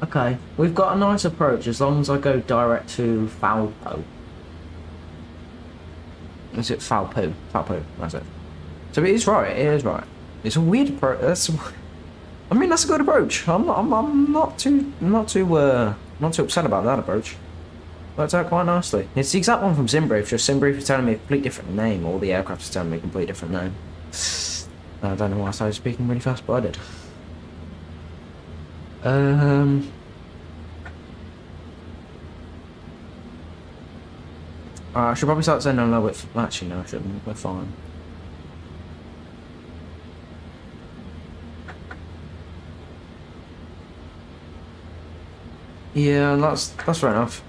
Okay, we've got a nice approach as long as I go direct to Falpo. Is it Falpo? Falpo, that's it. So it is right, it is right. It's a weird approach. I mean, that's a good approach. I'm not too upset about that approach. Worked out quite nicely. It's the exact one from SimBrief, just SimBrief is telling me a completely different name. All the aircraft is telling me a completely different name. I don't know why I started speaking really fast, but I did. I should probably start sending a little bit. Actually, no, I shouldn't. We're fine. Yeah, that's fair enough.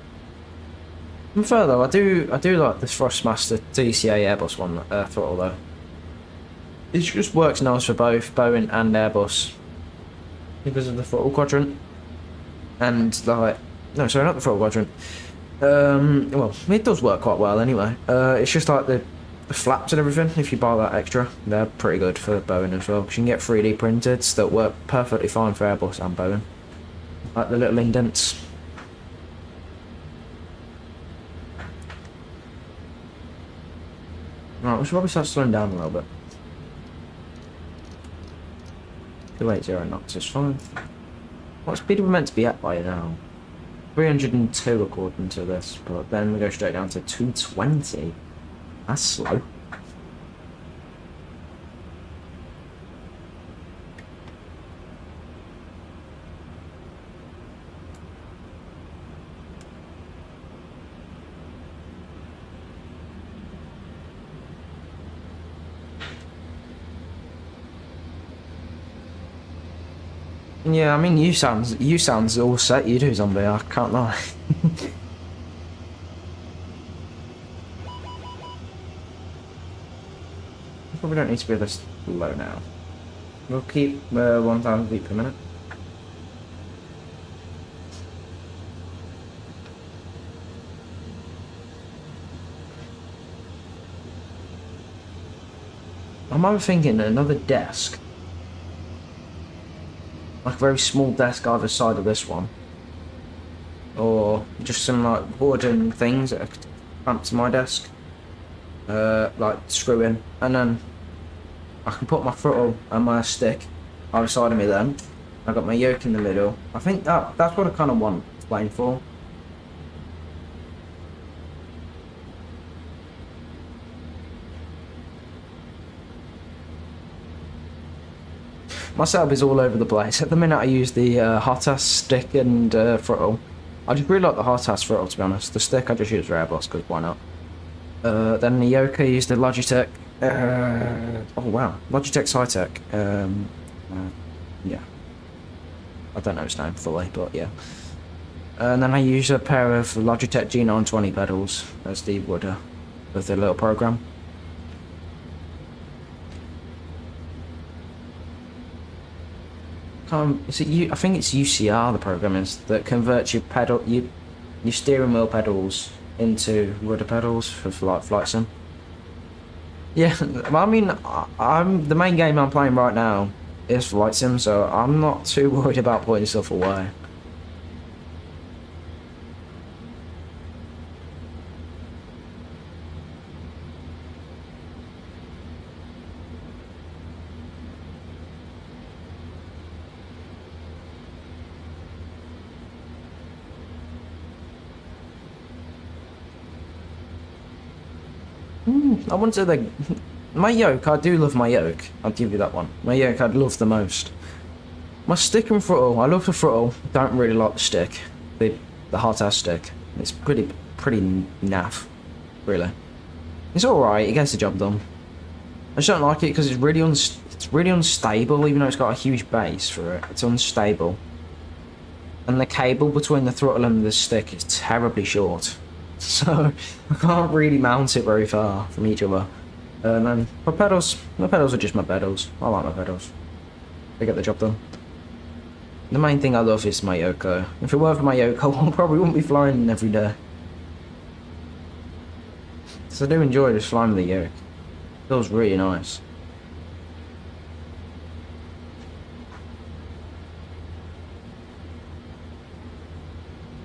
And further, I do like this Thrustmaster TCA Airbus one throttle though. It just works nice for both Boeing and Airbus because of the throttle quadrant and like no, sorry, not the throttle quadrant. Well, it does work quite well anyway. It's just like the flaps and everything. If you buy that extra, they're pretty good for Boeing as well because you can get 3D printed that work perfectly fine for Airbus and Boeing. Like the little indents. Right, we should probably start slowing down a little bit. 280 knots is fine. What speed are we meant to be at by now? 302 according to this, but then we go straight down to 220. That's slow. Yeah, I mean, you sounds all set. You do, zombie. I can't lie. Probably don't need to be this low now. We'll keep 1,000 feet per minute. I'm overthinking another desk. Like a very small desk either side of this one. Or just some like wooden things that are clamped to my desk. Like screw in. And then I can put my throttle and my stick either side of me then. I've got my yoke in the middle. I think that's what I kind of want to plane for. My setup is all over the place. At the minute I use the hot ass stick and throttle. I just really like the hot ass throttle, to be honest. The stick I just use for Airbus because why not? Then the yoke I use the Logitech. Oh wow, Logitech SciTech. Yeah. I don't know its name fully, but yeah. And then I use a pair of Logitech G920 pedals as the wood with the little program. I think it's UCR, the program is, that converts your steering wheel pedals into rudder pedals for like flight sim. Yeah, I mean, the main game I'm playing right now is flight sim, so I'm not too worried about putting stuff away. I wouldn't say that. My yoke, I do love my yoke. I'll give you that one. My yoke, I'd love the most. My stick and throttle, I love the throttle. Don't really like the stick, the hot ass stick. It's pretty naff, really. It's all right. It gets the job done. I just don't like it because it's really unstable. Even though it's got a huge base for it, it's unstable. And the cable between the throttle and the stick is terribly short. So I can't really mount it very far from each other. And then my pedals are just my pedals. I like my pedals. They get the job done. The main thing I love is my yoke. If it weren't for my yoke, I probably wouldn't be flying every day. So I do enjoy just flying with the yoke. It feels really nice.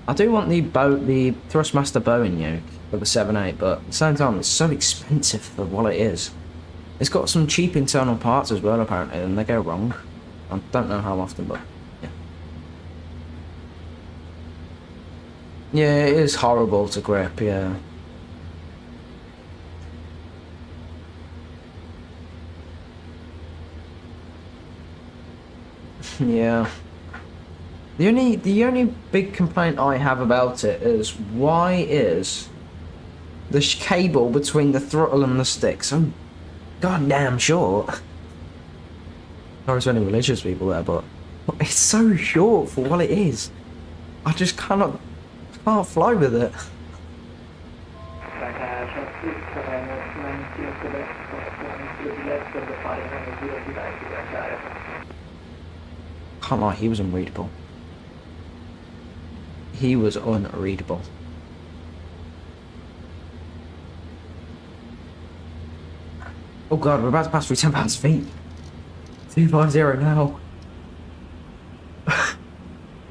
I do want the Thrustmaster Boeing yoke for the 7.8, but at the same time it's so expensive for what it is. It's got some cheap internal parts as well apparently, and they go wrong. I don't know how often, but yeah. Yeah, it is horrible to grip, yeah. Yeah. The only big complaint I have about it is why is the cable between the throttle and the stick so goddamn short? Sorry to any religious people there, but it's so short for what it is. I just can't fly with it. Can't lie, he was unreadable. He was unreadable. Oh god, we're about to pass through 10,000 feet. 250 now.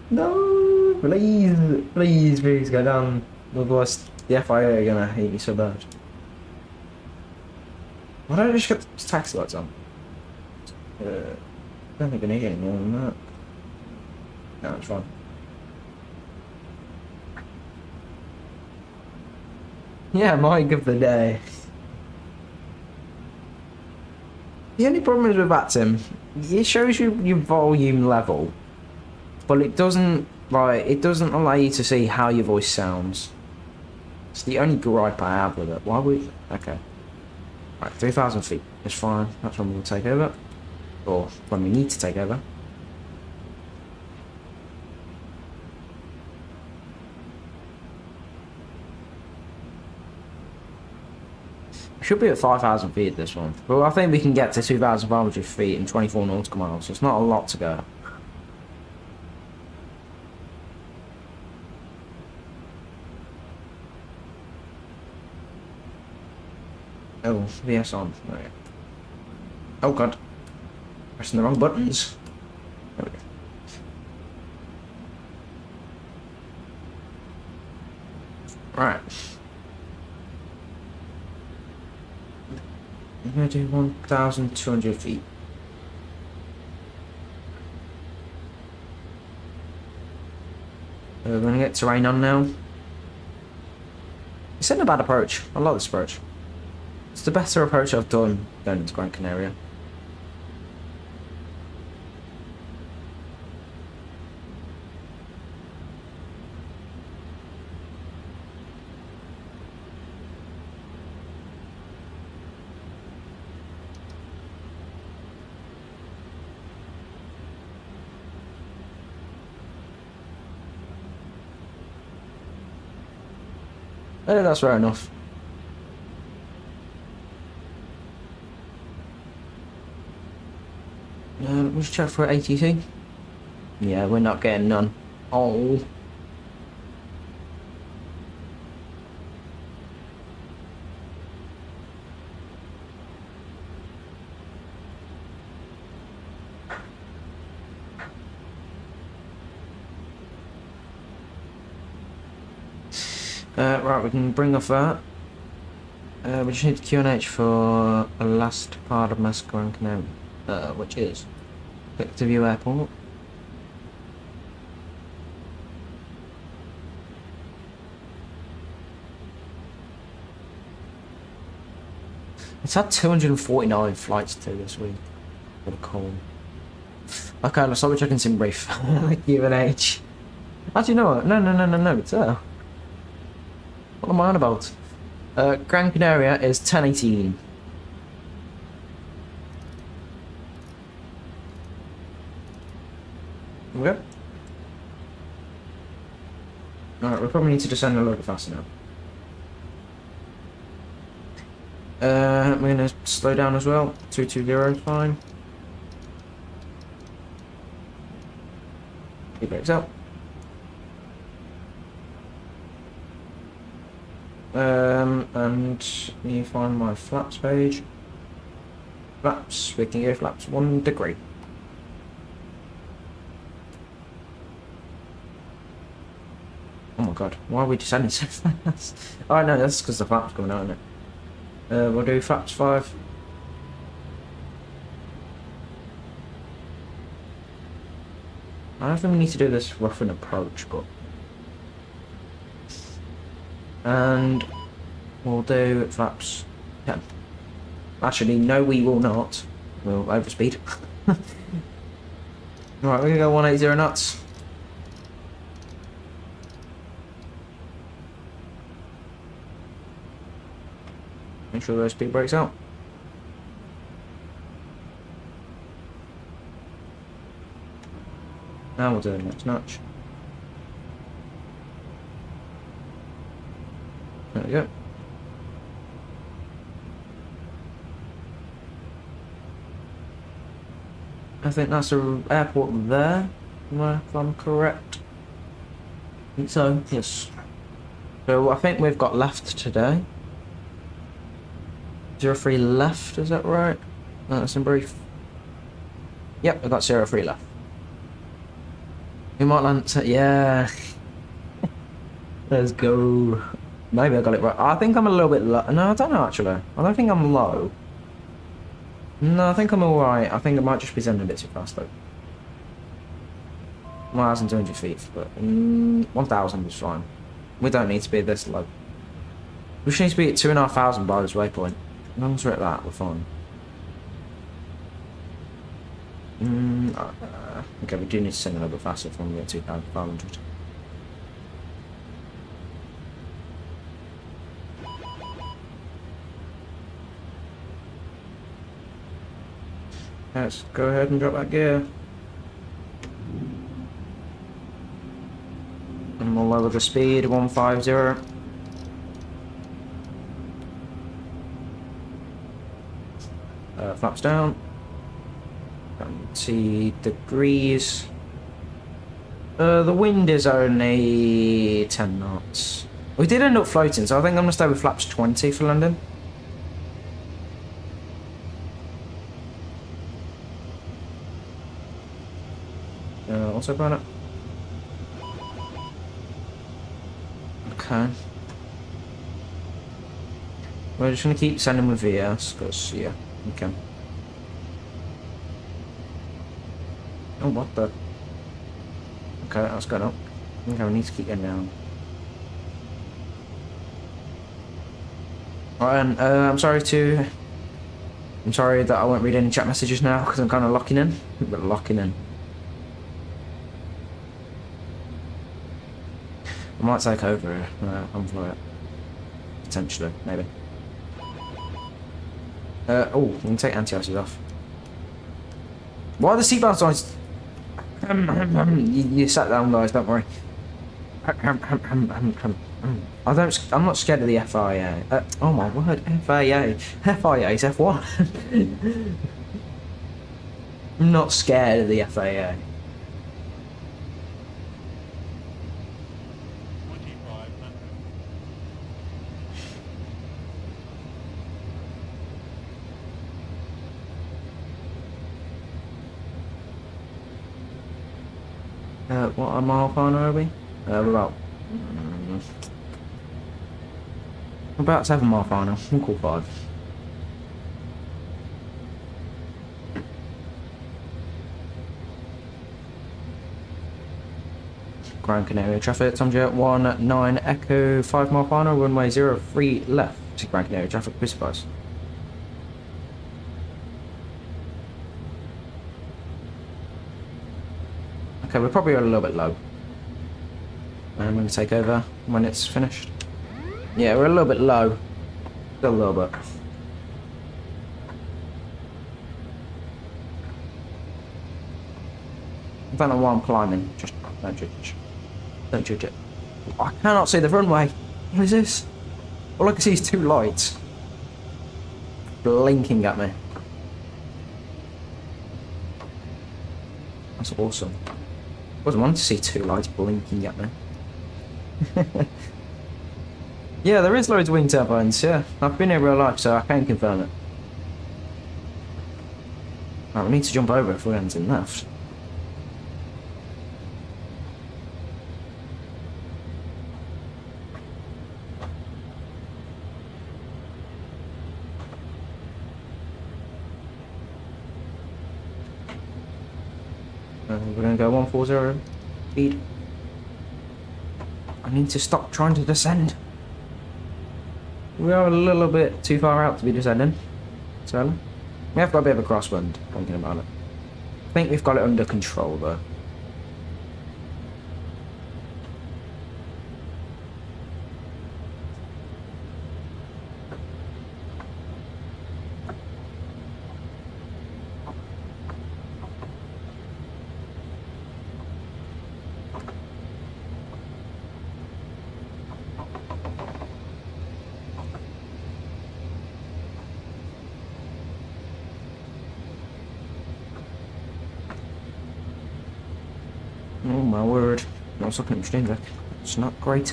No, please go down. Otherwise, the FIA are gonna hate me so bad. Why don't I just get the taxi lights on? I don't think I need any more than that. No, it's fine. Yeah, mic of the day. The only problem is with VATSIM, it shows you your volume level, but it doesn't allow you to see how your voice sounds. It's the only gripe I have with it. Why would... Okay. Right, 3,000 feet is fine. That's when we'll take over. Or when we need to take over. Should be at 5,000 feet this one. But I think we can get to 2,500 feet in 24 nautical miles. So it's not a lot to go. Oh, VS on. Okay. Oh god. Pressing the wrong buttons. There we go. Right. I'm going to do 1,200 feet. We're going to get terrain on now. It's not a bad approach. I like this approach. It's the better approach I've done going into Gran Canaria. I think that's fair enough. We'll just check for ATC. Yeah, we're not getting none. Oh. Right, we can bring off that. We just need QNH for the last part of Mexico and Canaria, which is Victor View Airport. It's had 249 flights to this week. What a call. Okay, let's start with checking sim brief. QNH. Actually, you know what? No, it's there. What am I on about? Gran Canaria is 1018. Okay. Alright, we probably need to descend a little bit faster now. We're going to slow down as well. 220 is fine. He breaks up. And you find my flaps page. Flaps, we can go flaps 1 degree. Oh my god, why are we descending so fast? Oh no, that's because the flaps coming out, isn't it? We'll do flaps 5. I don't think we need to do this rough and approach, but... And we'll do flaps 10. Actually, no, we will not. We'll overspeed. Right, we're going to go 180 knots. Make sure the speed brakes out. Now we'll do the next notch. There we go. I think that's the airport there, if I'm correct. I think so, yes. So I think we've got left today. 03 left, is that right? That's in brief. Yep, we've got 03 left. We might land, yeah. Let's go. Maybe I got it right. I think I'm a little bit low. No, I don't know actually. I don't think I'm low. No, I think I'm alright. I think I might just be sending a bit too fast though. 1,200 feet, but 1,000 is fine. We don't need to be this low. We should need to be at 2,500 by this waypoint. As long as we're at that, we're fine. Okay, we do need to send a little bit faster if we want to get 2,500. Let's go ahead and drop that gear. And we'll lower the speed to 150. Flaps down. 20 degrees. The wind is only 10 knots. We did end up floating, so I think I'm going to stay with flaps 20 for London. autopilot. Okay. We're just gonna keep sending with VS, because, yeah, okay. Oh, what the? Okay, that's going up. Okay, we need to keep getting down. Alright, and I'm sorry that I won't read any chat messages now, because I'm kind of locking in. But locking in. I might take over on flight. Potentially, maybe. Oh, we can take anti-ices off. Why are the seatbelts on? You sat down, guys, don't worry. I'm not scared of the FIA. Oh my word, FIA. FIA is F1. I'm not scared of the FIA. What mile per hour are we? We're about 7 mile per hour. We'll call 5. Grand Canaria traffic, Tomjet 19 Echo 5 mile per hour, runway 03 left to Grand Canaria traffic, please advise. Okay, we're probably a little bit low. And I'm going to take over when it's finished. Yeah, we're a little bit low. Still a little bit. I don't know why I'm climbing. Just don't judge. Don't judge it. I cannot see the runway. What is this? All I can see is 2 lights blinking at me. That's awesome. Wasn't wanting to see 2 lights blinking at me. Yeah, there is loads of wind turbines, yeah. I've been here real life, so I can confirm it. Right, we need to jump over if we're anything left. We're going to go 140 speed. I need to stop trying to descend. We are a little bit too far out to be descending. So we have got a bit of a crosswind, thinking about it. I think we've got it under control though. Oh my word. I was looking at my stream deck. It's not great.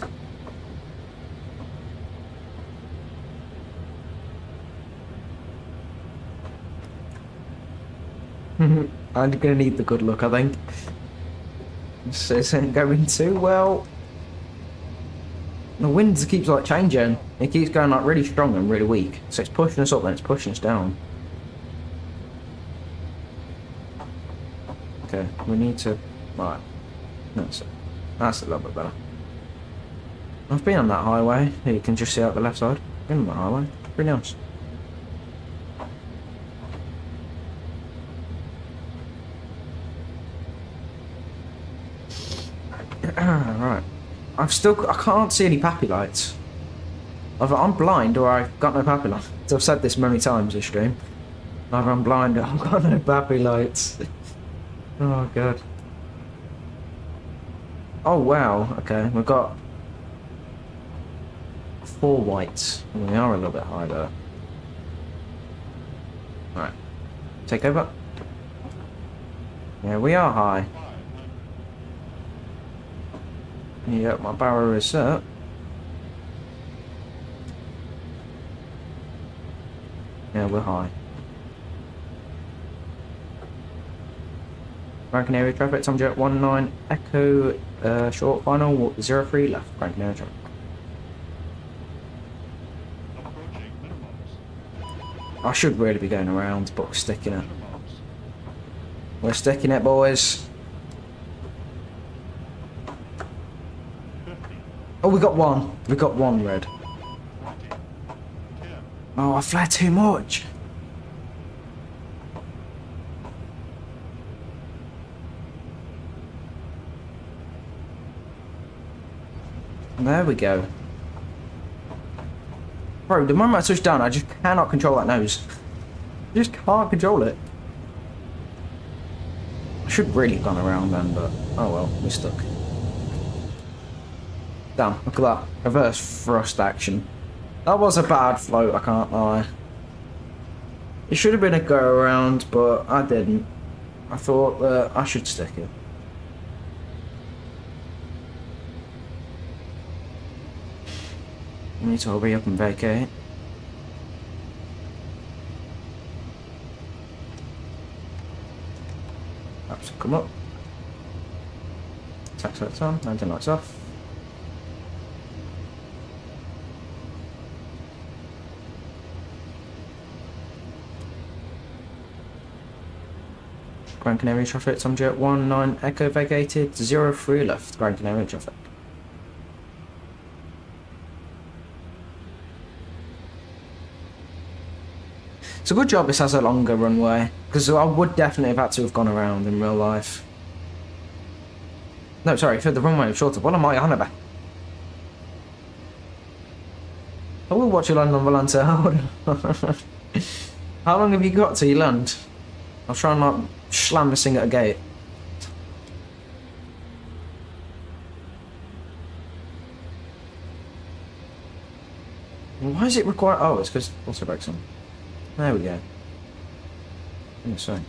I'm gonna need the good luck, I think. This isn't going too well. The wind keeps like changing. It keeps going like really strong and really weak. So it's pushing us up and it's pushing us down. Okay, we need to... Right. That's a little bit better. I've been on that highway. You can just see out the left side. Been on that highway. Pretty nice. Right. I can't see any pappy lights. Either I'm blind or I've got no pappy lights. I've said this many times this stream. Either I'm blind or I've got no pappy lights. Oh god. Oh wow, okay, we've got 4 whites. We are a little bit high there. Alright. Take over. Yeah, we are high. Yep, my barrier is set. Yeah, we're high. Rankin area traffic, Tom Jet 19 Echo, short final 03 left, Rankin area traffic. I should really be going around, but we're sticking it. We're sticking it, boys. Oh, we got one. We got one red. Oh, I flared too much. There we go. Bro, the moment I touch down, I just cannot control that nose. I just can't control it. I should really have gone around then, but oh well, we're stuck. Damn, look at that. Reverse thrust action. That was a bad float, I can't lie. It should have been a go around, but I didn't. I thought that I should stick it. I need to hurry up and vacate. Perhaps come up. Tax lights on, landing lights off. Grand Canary traffic, Tom Jet 19 Echo vacated, 03 left, Grand Canary traffic. It's a good job this has a longer runway, because I would definitely have had to have gone around in real life. No, sorry, if the runway was shorter, what am I on about? I will watch you land on Volante, hold on. How long have you got till you land? I'll try and like slam this thing at a gate. Why is it required? Oh, it's because also brakes on. There we go. Sorry.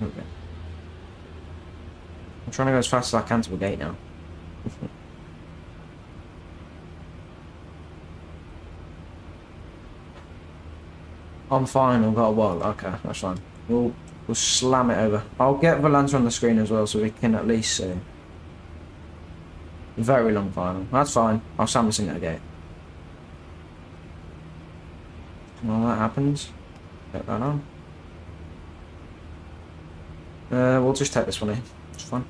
Okay. I'm trying to go as fast as I can to a gate now. I'm fine, I've got a wall. Okay, that's fine. We'll slam it over. I'll get Volante on the screen as well so we can at least see. Very long final. That's fine. I'll slam this thing at a gate. While that happens, get that on. We'll just take this one in. It's fine.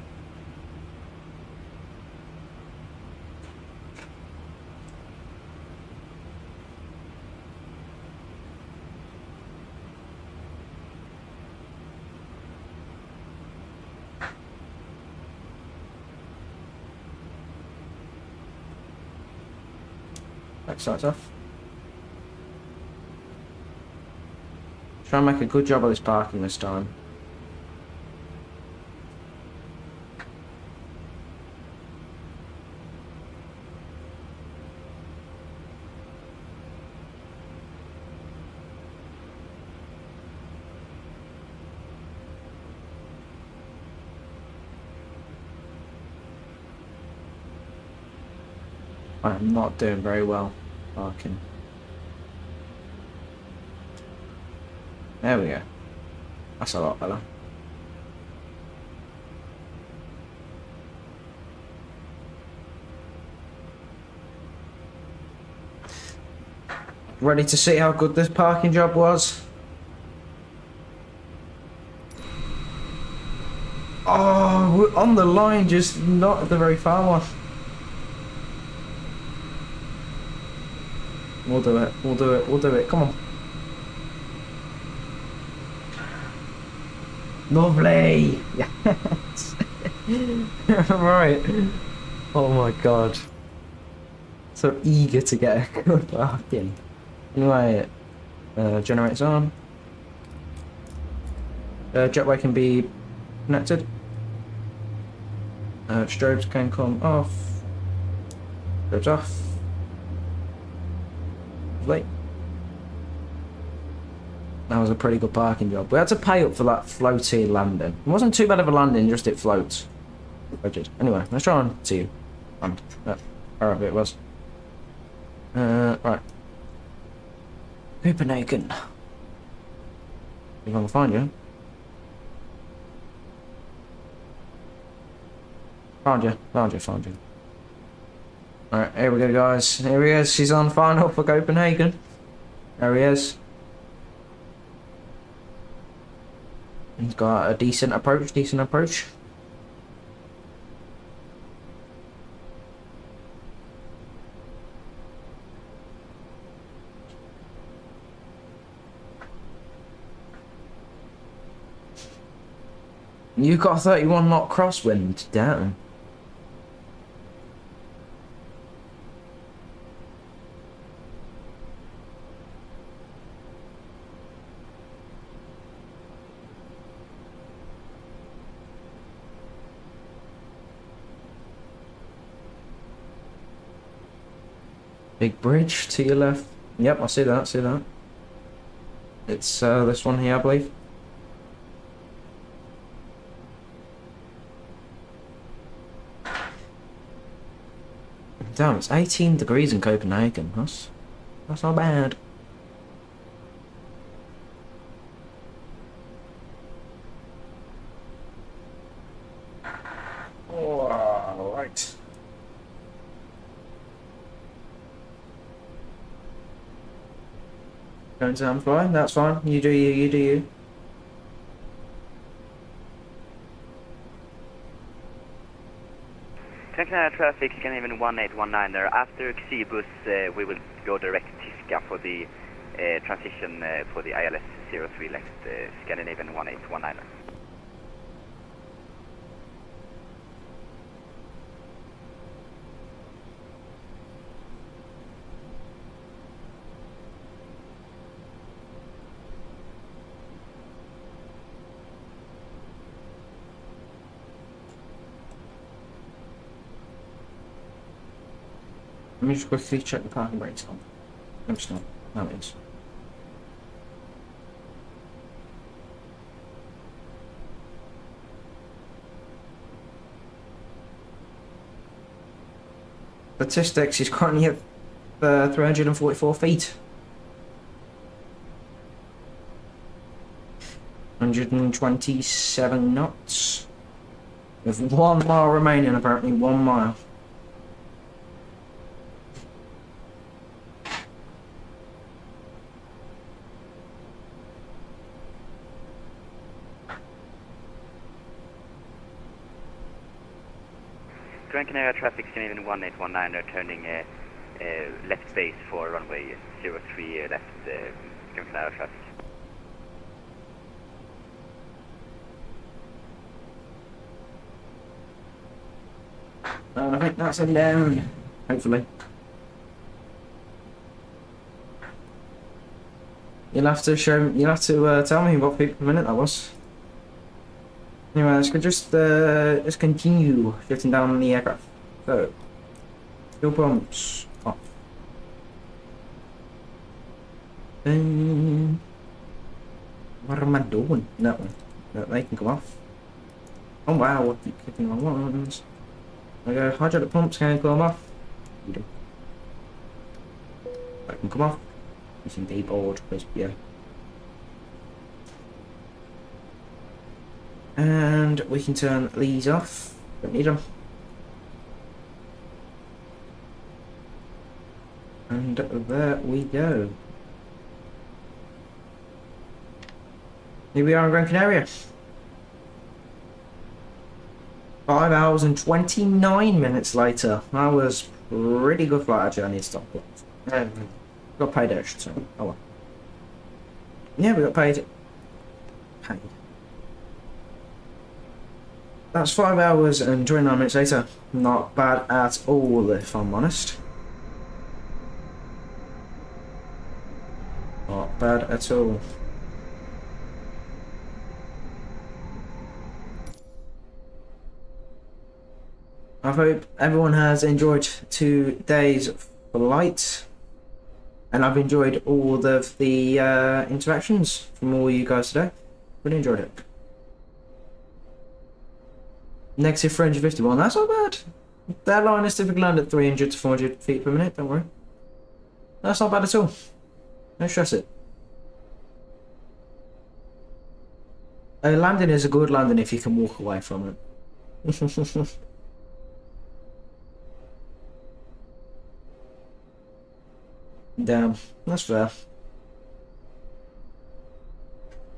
Back sides off. Try and make a good job of this parking this time. I am not doing very well parking. There we go. That's a lot better. Ready to see how good this parking job was? Oh, we're on the line, just not the very far one. We'll do it, we'll do it, we'll do it, come on. Lovely! Yes! Right. Oh my god. So eager to get a good parking. Anyway, generator's on. Jetway can be connected. Strobes can come off. Strobes off. Lovely. That was a pretty good parking job. We had to pay up for that floaty landing. It wasn't too bad of a landing, just it floats. Anyway, let's try and see you. And wherever it was. Right. Copenhagen. If I can find you. Found you. Alright, here we go, guys. Here he is. He's on final for Copenhagen. There he is. He's got a decent approach. You got 31 knot crosswind down. Big bridge to your left. Yep, I see that. It's this one here, I believe. Damn, it's 18 degrees in Copenhagen. That's not bad. Oh, right. Going to Amplify, that's fine. You do you. Canada traffic, Scandinavian 1819 there. After Xebus, we will go direct to Tiska for the transition for the ILS 03 left, Scandinavian 1819 there. Let me just quickly check the parking brakes on. No, it's not. No, it is. Statistics is currently at 344 feet. 127 knots. With 1 mile remaining, apparently 1 mile. Gran Canaria traffic, Scandinavian 1819 they're turning left base for runway 03 left, Gran Canaria traffic. I think that's a down, hopefully. You'll have to tell me what feet per minute that was. Anyway, let's continue drifting down on the aircraft. So, fuel pumps off. What am I doing? That one. No, they can come off. Oh wow, what the kicking on ones. I go hydraulic pumps can come off. You do. That can come off. Using D-board, yeah. And we can turn these off. Don't need them. And there we go. Here we are in Gran Canaria. 5 hours and 29 minutes later. That was pretty good flight actually. I need to stop it. Got paid extra, so oh well. Yeah, we got paid. That's 5 hours and 29 minutes later. Not bad at all, if I'm honest. Not bad at all. I hope everyone has enjoyed today's flight. And I've enjoyed all of the interactions from all you guys today. Really enjoyed it. Negative 351, that's not bad. That line is typically land at 300 to 400 feet per minute, don't worry. That's not bad at all. Don't stress it. A landing is a good landing if you can walk away from it. Damn, that's fair.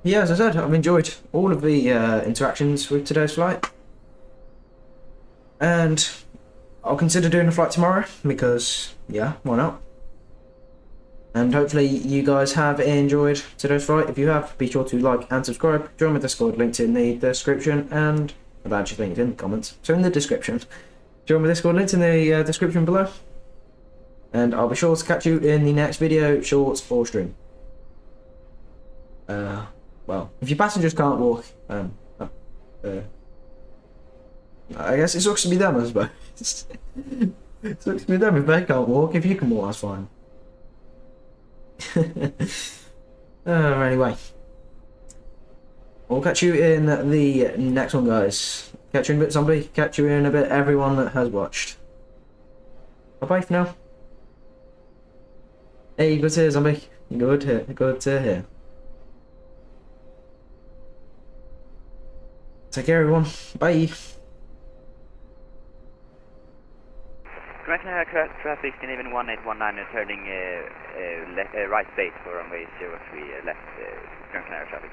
Yeah, as I said, I've enjoyed all of the interactions with today's flight. And I'll consider doing a flight tomorrow because, yeah, why not? And hopefully you guys have enjoyed today's flight. If you have, be sure to like and subscribe. Join my Discord, linked in the description, and I've actually linked in the comments, so in the description. Join my Discord, linked in the description below. And I'll be sure to catch you in the next video, short or stream. Well, if your passengers can't walk, I guess it sucks to be them, I suppose. It sucks to be them if they can't walk. If you can walk, that's fine. Anyway, we'll catch you in the next one, guys. Catch you in a bit, zombie. Catch you in a bit, everyone that has watched. Bye bye for now. Hey, good to hear, zombie. Good to hear. Take care, everyone. Bye. Correct now, traffic in even 1819 turning right base for runway 03 left, Gran Canaria traffic.